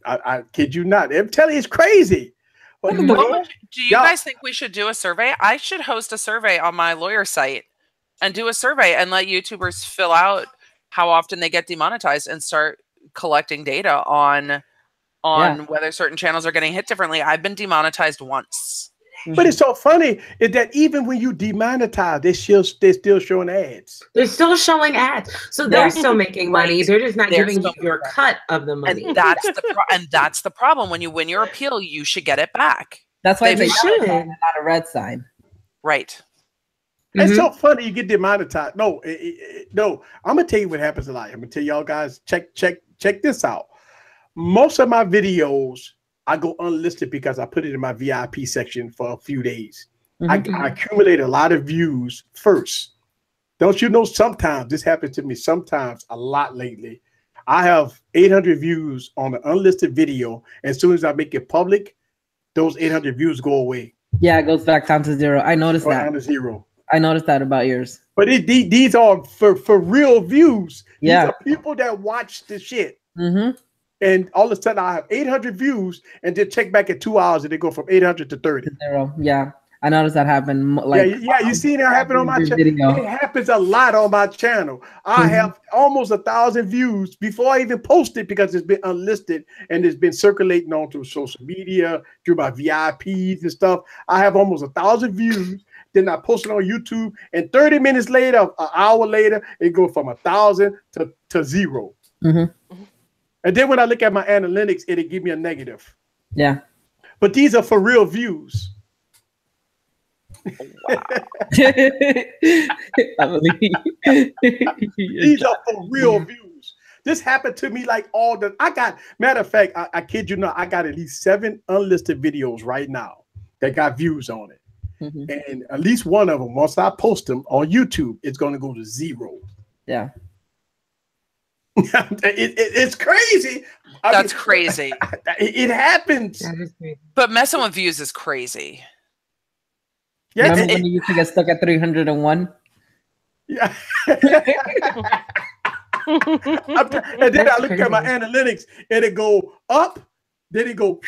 I kid you not. I'm telling you, it's crazy. Do you guys think we should do a survey? I should host a survey on my lawyer site and do a survey and let YouTubers fill out how often they get demonetized and start collecting data on whether certain channels are getting hit differently. I've been demonetized once. But it's so funny is that even when you demonetize, they're still showing ads. They're still showing ads, so they're still making money. They're just not giving you your cut of the money. And that's the problem. When you win your appeal, you should get it back. That's why they should, not a red sign. Right. It's so funny you get demonetized. No, no. I'm gonna tell you what happens a lot. I'm gonna tell y'all guys. Check this out. Most of my videos, I go unlisted because I put it in my VIP section for a few days. I accumulate a lot of views first. Don't you know, sometimes this happens to me sometimes a lot lately. I have 800 views on an unlisted video. And as soon as I make it public, those 800 views go away. Yeah, it goes back down to zero. I noticed that. Down to zero. I noticed that about yours. But these are for real views. Yeah. These are people that watch the shit. And all of a sudden I have 800 views and then check back at 2 hours and they go from 800 to 30. Zero. Yeah. I noticed that happen. Like, yeah, you seen that happen on my channel. It happens a lot on my channel. I have almost 1,000 views before I even post it because it's been unlisted and it's been circulating onto social media through my VIPs and stuff. I have almost 1,000 views. Then I post it on YouTube, and 30 minutes later, an hour later, it goes from 1,000 to zero. And then when I look at my analytics, it'll give me a negative. Yeah. But these are for real views. Wow. These are for real views. This happened to me like matter of fact, I kid you not, I got at least 7 unlisted videos right now that got views on it. And at least one of them, once I post them on YouTube, it's going to go to zero. Yeah. It's crazy. That's crazy. It happens. But messing with views is crazy. Yeah. Remember when you used to get stuck at 301? Yeah. And then I look at my analytics and it go up, then it go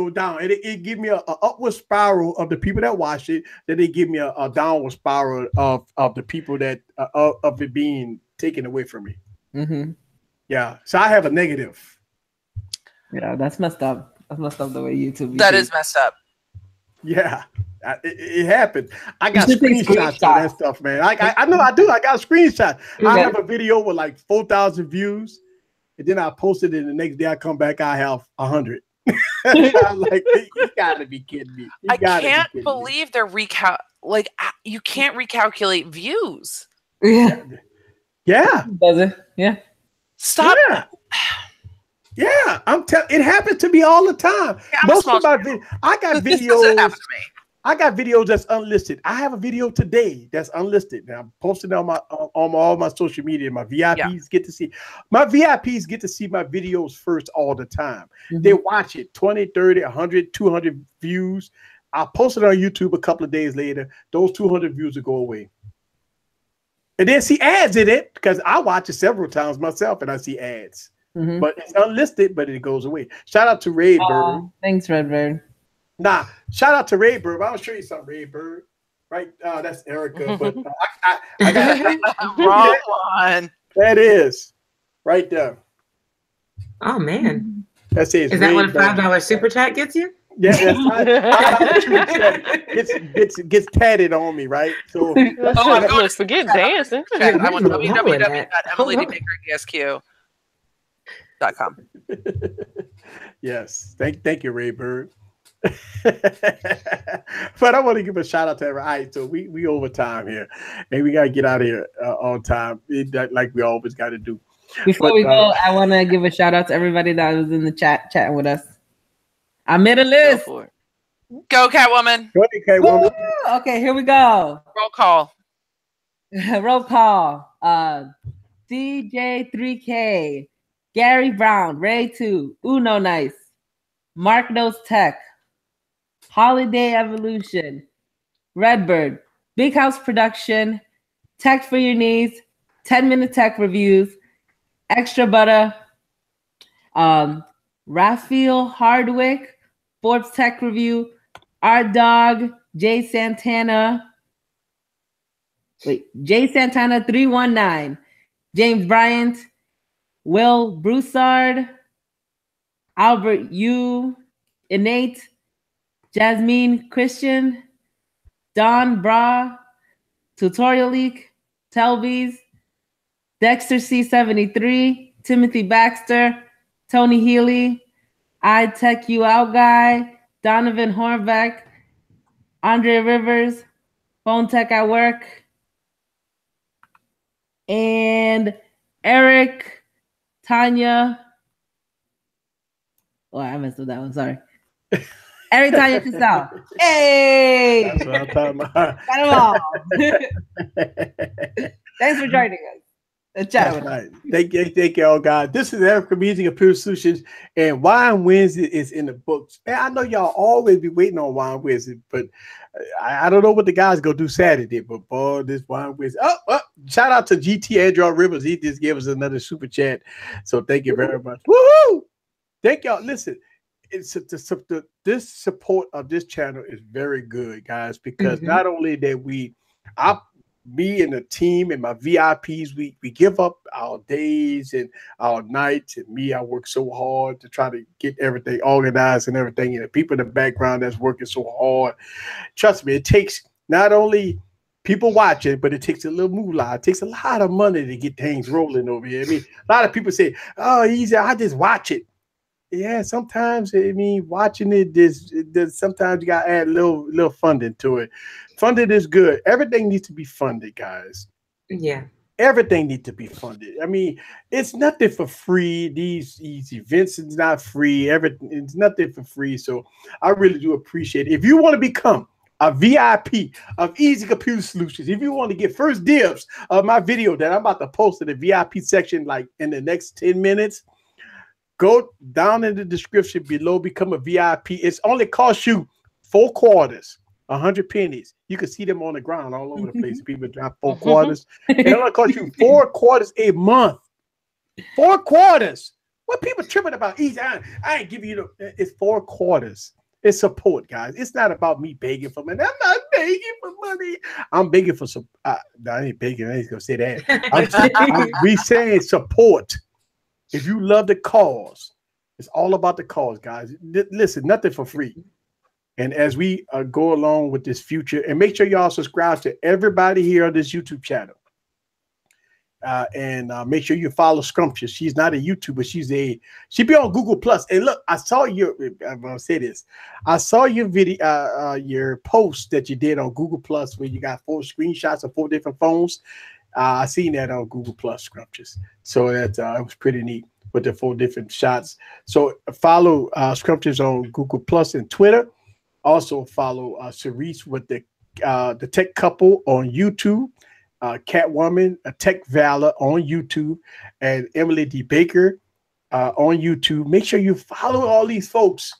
down. And it give me a upward spiral of the people that watch it. Then they give me a downward spiral of the people that of it being taken away from me. Yeah, so I have a negative. Yeah, that's messed up. That's messed up the way YouTube. That is messed up. Yeah, it happened. I got screenshots of that stuff, man. I know I do. I got a screenshot. I have a video with like 4,000 views, and then I posted it. And the next day I come back, I have 100. I'm like, you gotta be kidding me. I can't believe they're you can't recalculate views. Yeah. Yeah. Does it? Yeah. Stop. Yeah. I'm telling. It happens to me all the time. Most of my I got videos. I got videos that's unlisted. I have a video today that's unlisted. Now I'm posting on all my social media. My VIPs get to see. My VIPs get to see my videos first all the time. They watch it 20, 30, 100, 200 views. I post it on YouTube a couple of days later. Those 200 views will go away. And then see ads in it because I watch it several times myself and I see ads. But it's unlisted, but it goes away. Shout out to Redbird. Thanks, Redbird. Nah, shout out to Redbird. I'll show you something, Redbird. Right? That's Erica. But I got wrong one. That is right there. Oh man. That says is that what a $5 super chat gets you? Yeah, it gets tatted on me, right? So let's forget dancing. I want www.emilymakersq. .com. Yes. Thank you, Ray Bird. But I want to give a shout out to everyone. All right, so we over time here, and we gotta get out of here on time, like we always got to do. Before we go, I want to give a shout out to everybody that was in the chat chatting with us. I made a list. Go for it. Go, Catwoman. Go ahead, Catwoman. Woo! Okay, here we go. Roll call. Roll call. DJ3K, Gary Brown, Ray 2, Uno Nice, Mark Knows Tech, Holiday Evolution, Redbird, Big House Production, Tech for Your Needs, 10-minute tech reviews, Extra Butter, Raphael Hardwick, Forbes Tech Review, Art Dog, Jay Santana 319, James Bryant, Will Broussard, Albert Yu, Innate, Jasmine Christian, Don Bra, Tutorial Leak, Telvies, Dexter C73, Timothy Baxter, Tony Healy, I Tech You Out Guy, Donovan Horvath, Andre Rivers, Phone Tech at Work, and Eric, Tanya. Oh, I messed with that one. Sorry. Eric, Tanya, Casal. Hey! That's what I'm talking about. Got them all. Thanks for joining us. That's right. Thank you all, guys. This is Erica Music Appeal Solutions, and Wine Wednesday is in the books. Man, I know y'all always be waiting on Wine Wednesday, but I don't know what the guys go do Saturday. But boy, this Wine Wednesday. Oh, shout out to GT Andrew Rivers. He just gave us another super chat. So thank you very much. Woohoo! Thank y'all. Listen, this support of this channel is very good, guys, because not only that me and the team and my VIPs, we give up our days and our nights. And me, I work so hard to try to get everything organized and everything. And the people in the background that's working so hard. Trust me, it takes not only people watching, but it takes a little moolah. It takes a lot of money to get things rolling over here. I mean, a lot of people say, oh, easy, I just watch it. Yeah, sometimes, I mean, watching it, sometimes you got to add a little funding to it. Funded is good. Everything needs to be funded, guys. Yeah. Everything needs to be funded. I mean, it's nothing for free. These events is not free. Everything, it's nothing for free. So I really do appreciate it. If you want to become a VIP of Easy Computer Solutions, if you want to get first dibs of my video that I'm about to post in the VIP section like in the next 10 minutes, go down in the description below, become a VIP. It's only cost you 4 quarters, 100 pennies. You can see them on the ground all over the place. People drop 4 quarters. It only cost you 4 quarters a month. 4 quarters. What people tripping about? Easy. I ain't giving you it's 4 quarters. It's support, guys. It's not about me begging for money. I'm not begging for money. I'm begging for some. I ain't begging. I ain't gonna say that. We saying support. If you love the cause, it's all about the cause, guys. Listen, nothing for free. And as we go along with this future, and make sure y'all subscribe to everybody here on this YouTube channel. And make sure you follow Scrumptious. She's not a YouTuber. She be on Google Plus. And look, I'm gonna say this. I saw your video, your post that you did on Google Plus where you got 4 screenshots of 4 different phones. I seen that on Google Plus, Scrumptious. So that it was pretty neat with the 4 different shots. So follow Scrumptious on Google Plus and Twitter. Also follow Cerise with the Tech Couple on YouTube, Catwoman, a Tech Valor on YouTube, and Emily D. Baker on YouTube. Make sure you follow all these folks.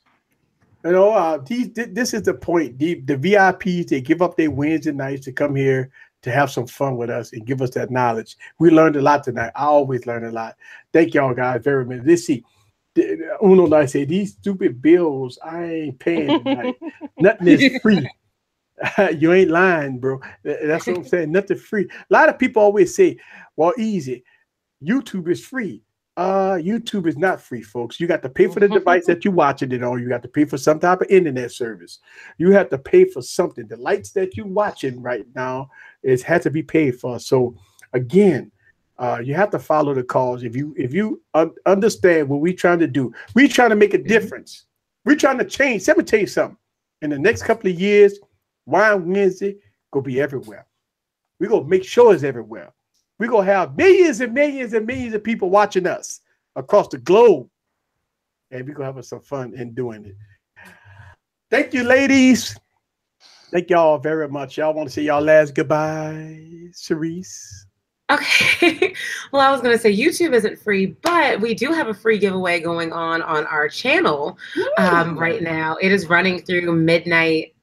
You know, this is the point. The VIPs, they give up their Wednesday nights to come here to have some fun with us and give us that knowledge. We learned a lot tonight. I always learn a lot. Thank y'all guys very much. Let's see. Uno I say these stupid bills I ain't paying tonight. Nothing is free. You ain't lying, bro. That's what I'm saying. Nothing free. A lot of people always say, well, easy. YouTube is free. YouTube is not free, folks. You got to pay for the device that you're watching it on. You got to pay for some type of internet service. You have to pay for something. The lights that you're watching right now has to be paid for. So again, You have to follow the cause. If you understand what we're trying to do, we're trying to make a difference. We're trying to change. Let me tell you something. In the next couple of years, Wine Wednesday gonna be everywhere. We're gonna make sure it's everywhere. We're gonna have millions and millions and millions of people watching us across the globe. And we're gonna have some fun in doing it. Thank you, ladies. Thank y'all very much. Y'all want to say y'all last goodbye, Cerise? Okay. Well, I was going to say YouTube isn't free, but we do have a free giveaway going on our channel right now. It is running through midnight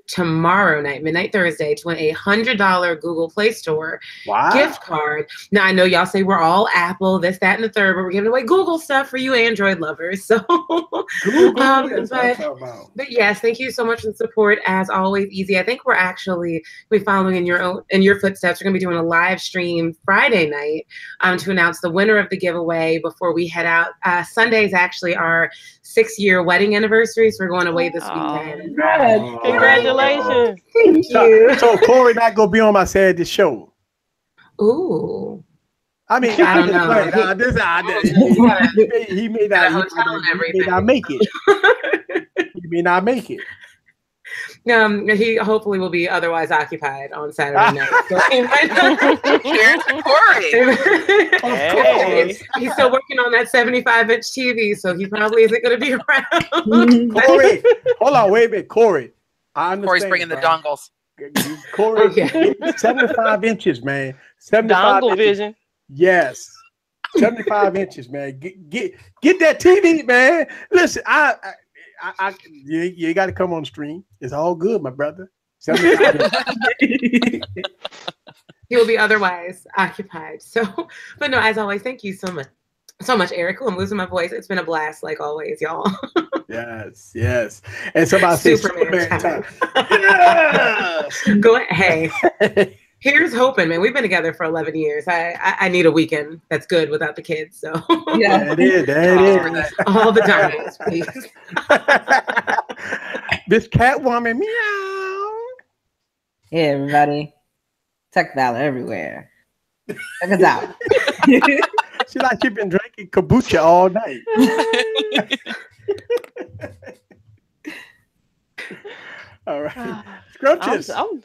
tomorrow night, midnight Thursday, to win a $100 Google Play Store gift card. Now, I know y'all say we're all Apple, this, that, and the third, but we're giving away Google stuff for you Android lovers. So, but yes, thank you so much for the support. As always, Easy. I think we're actually following in your footsteps. We're going to be doing a live stream Friday night to announce the winner of the giveaway before we head out. Sunday is actually our 6-year wedding anniversary, so we're going away this weekend. Congratulations. Thank you. So Corey not gonna be on my Saturday show. Ooh. I mean, I don't know. He may not make it. He may not make it. He hopefully will be otherwise occupied on Saturday night. So he might not. Here's Corey. Hey. He's still working on that 75-inch TV, so he probably isn't going to be around. Corey, hold on, wait a minute, Corey. I understand. Corey's bringing the dongles. Corey, 75 inches, man. 75 Dongle inches. vision. Yes. 75 inches, man. Get that TV, man. Listen, you got to come on stream. It's all good, my brother. 75 inches. He will be otherwise occupied. So, but no, as always, thank you so much. So much, Eric. I'm losing my voice. It's been a blast, like always, y'all. Yes. And somebody says Superman time. Yes. Go ahead. Hey, here's hoping, man. We've been together for 11 years. I need a weekend that's good without the kids. So yeah, it is. All the dongles, please. This Catwoman, meow. Hey, everybody. Tech Valor everywhere. Check us out. She like she been drinking kombucha all night. All right. Scrumptious. I'm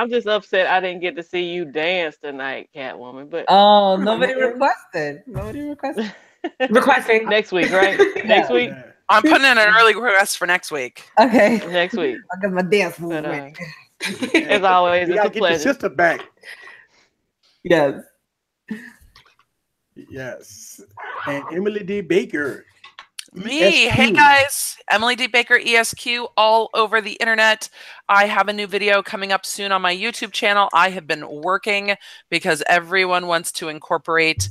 just upset I didn't get to see you dance tonight, Catwoman. But nobody requested. Requesting next week, right? Next week. I'm putting in an early request for next week. Okay. Next week. I'll get my dance move. As always, it's a pleasure. Get your sister back. Yes. Yes. And Emily D. Baker. Me. ESQ. Hey guys. Emily D. Baker, ESQ, all over the internet. I have a new video coming up soon on my YouTube channel. I have been working because everyone wants to incorporate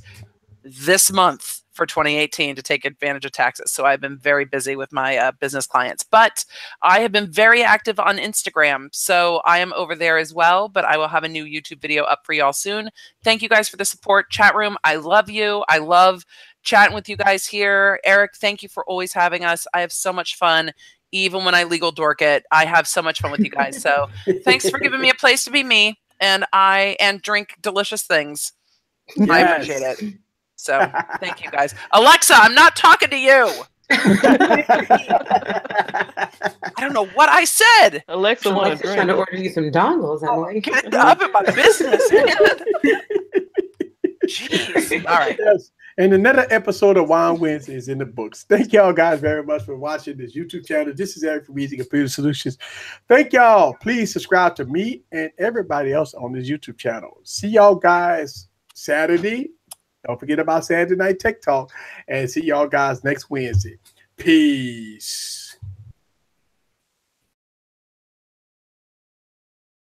this month for 2018 to take advantage of taxes. So I've been very busy with my business clients, but I have been very active on Instagram. So I am over there as well, but I will have a new YouTube video up for y'all soon. Thank you guys for the support. Chat room, I love you. I love chatting with you guys here. Eric, thank you for always having us. I have so much fun. Even when I legal dork it, I have so much fun with you guys. So thanks for giving me a place to be me and drink delicious things. Yes. I appreciate it. So thank you guys. Alexa, I'm not talking to you. I don't know what I said. Alexa wants to trying to order you some dongles, Emily. Get up in my business, man. Jeez. All right. Yes. And another episode of Wine Wednesday is in the books. Thank y'all guys very much for watching this YouTube channel. This is Eric from Easy Computer Solutions. Thank y'all. Please subscribe to me and everybody else on this YouTube channel. See y'all guys Saturday. Don't forget about Saturday Night Tech Talk. And see y'all guys next Wednesday. Peace.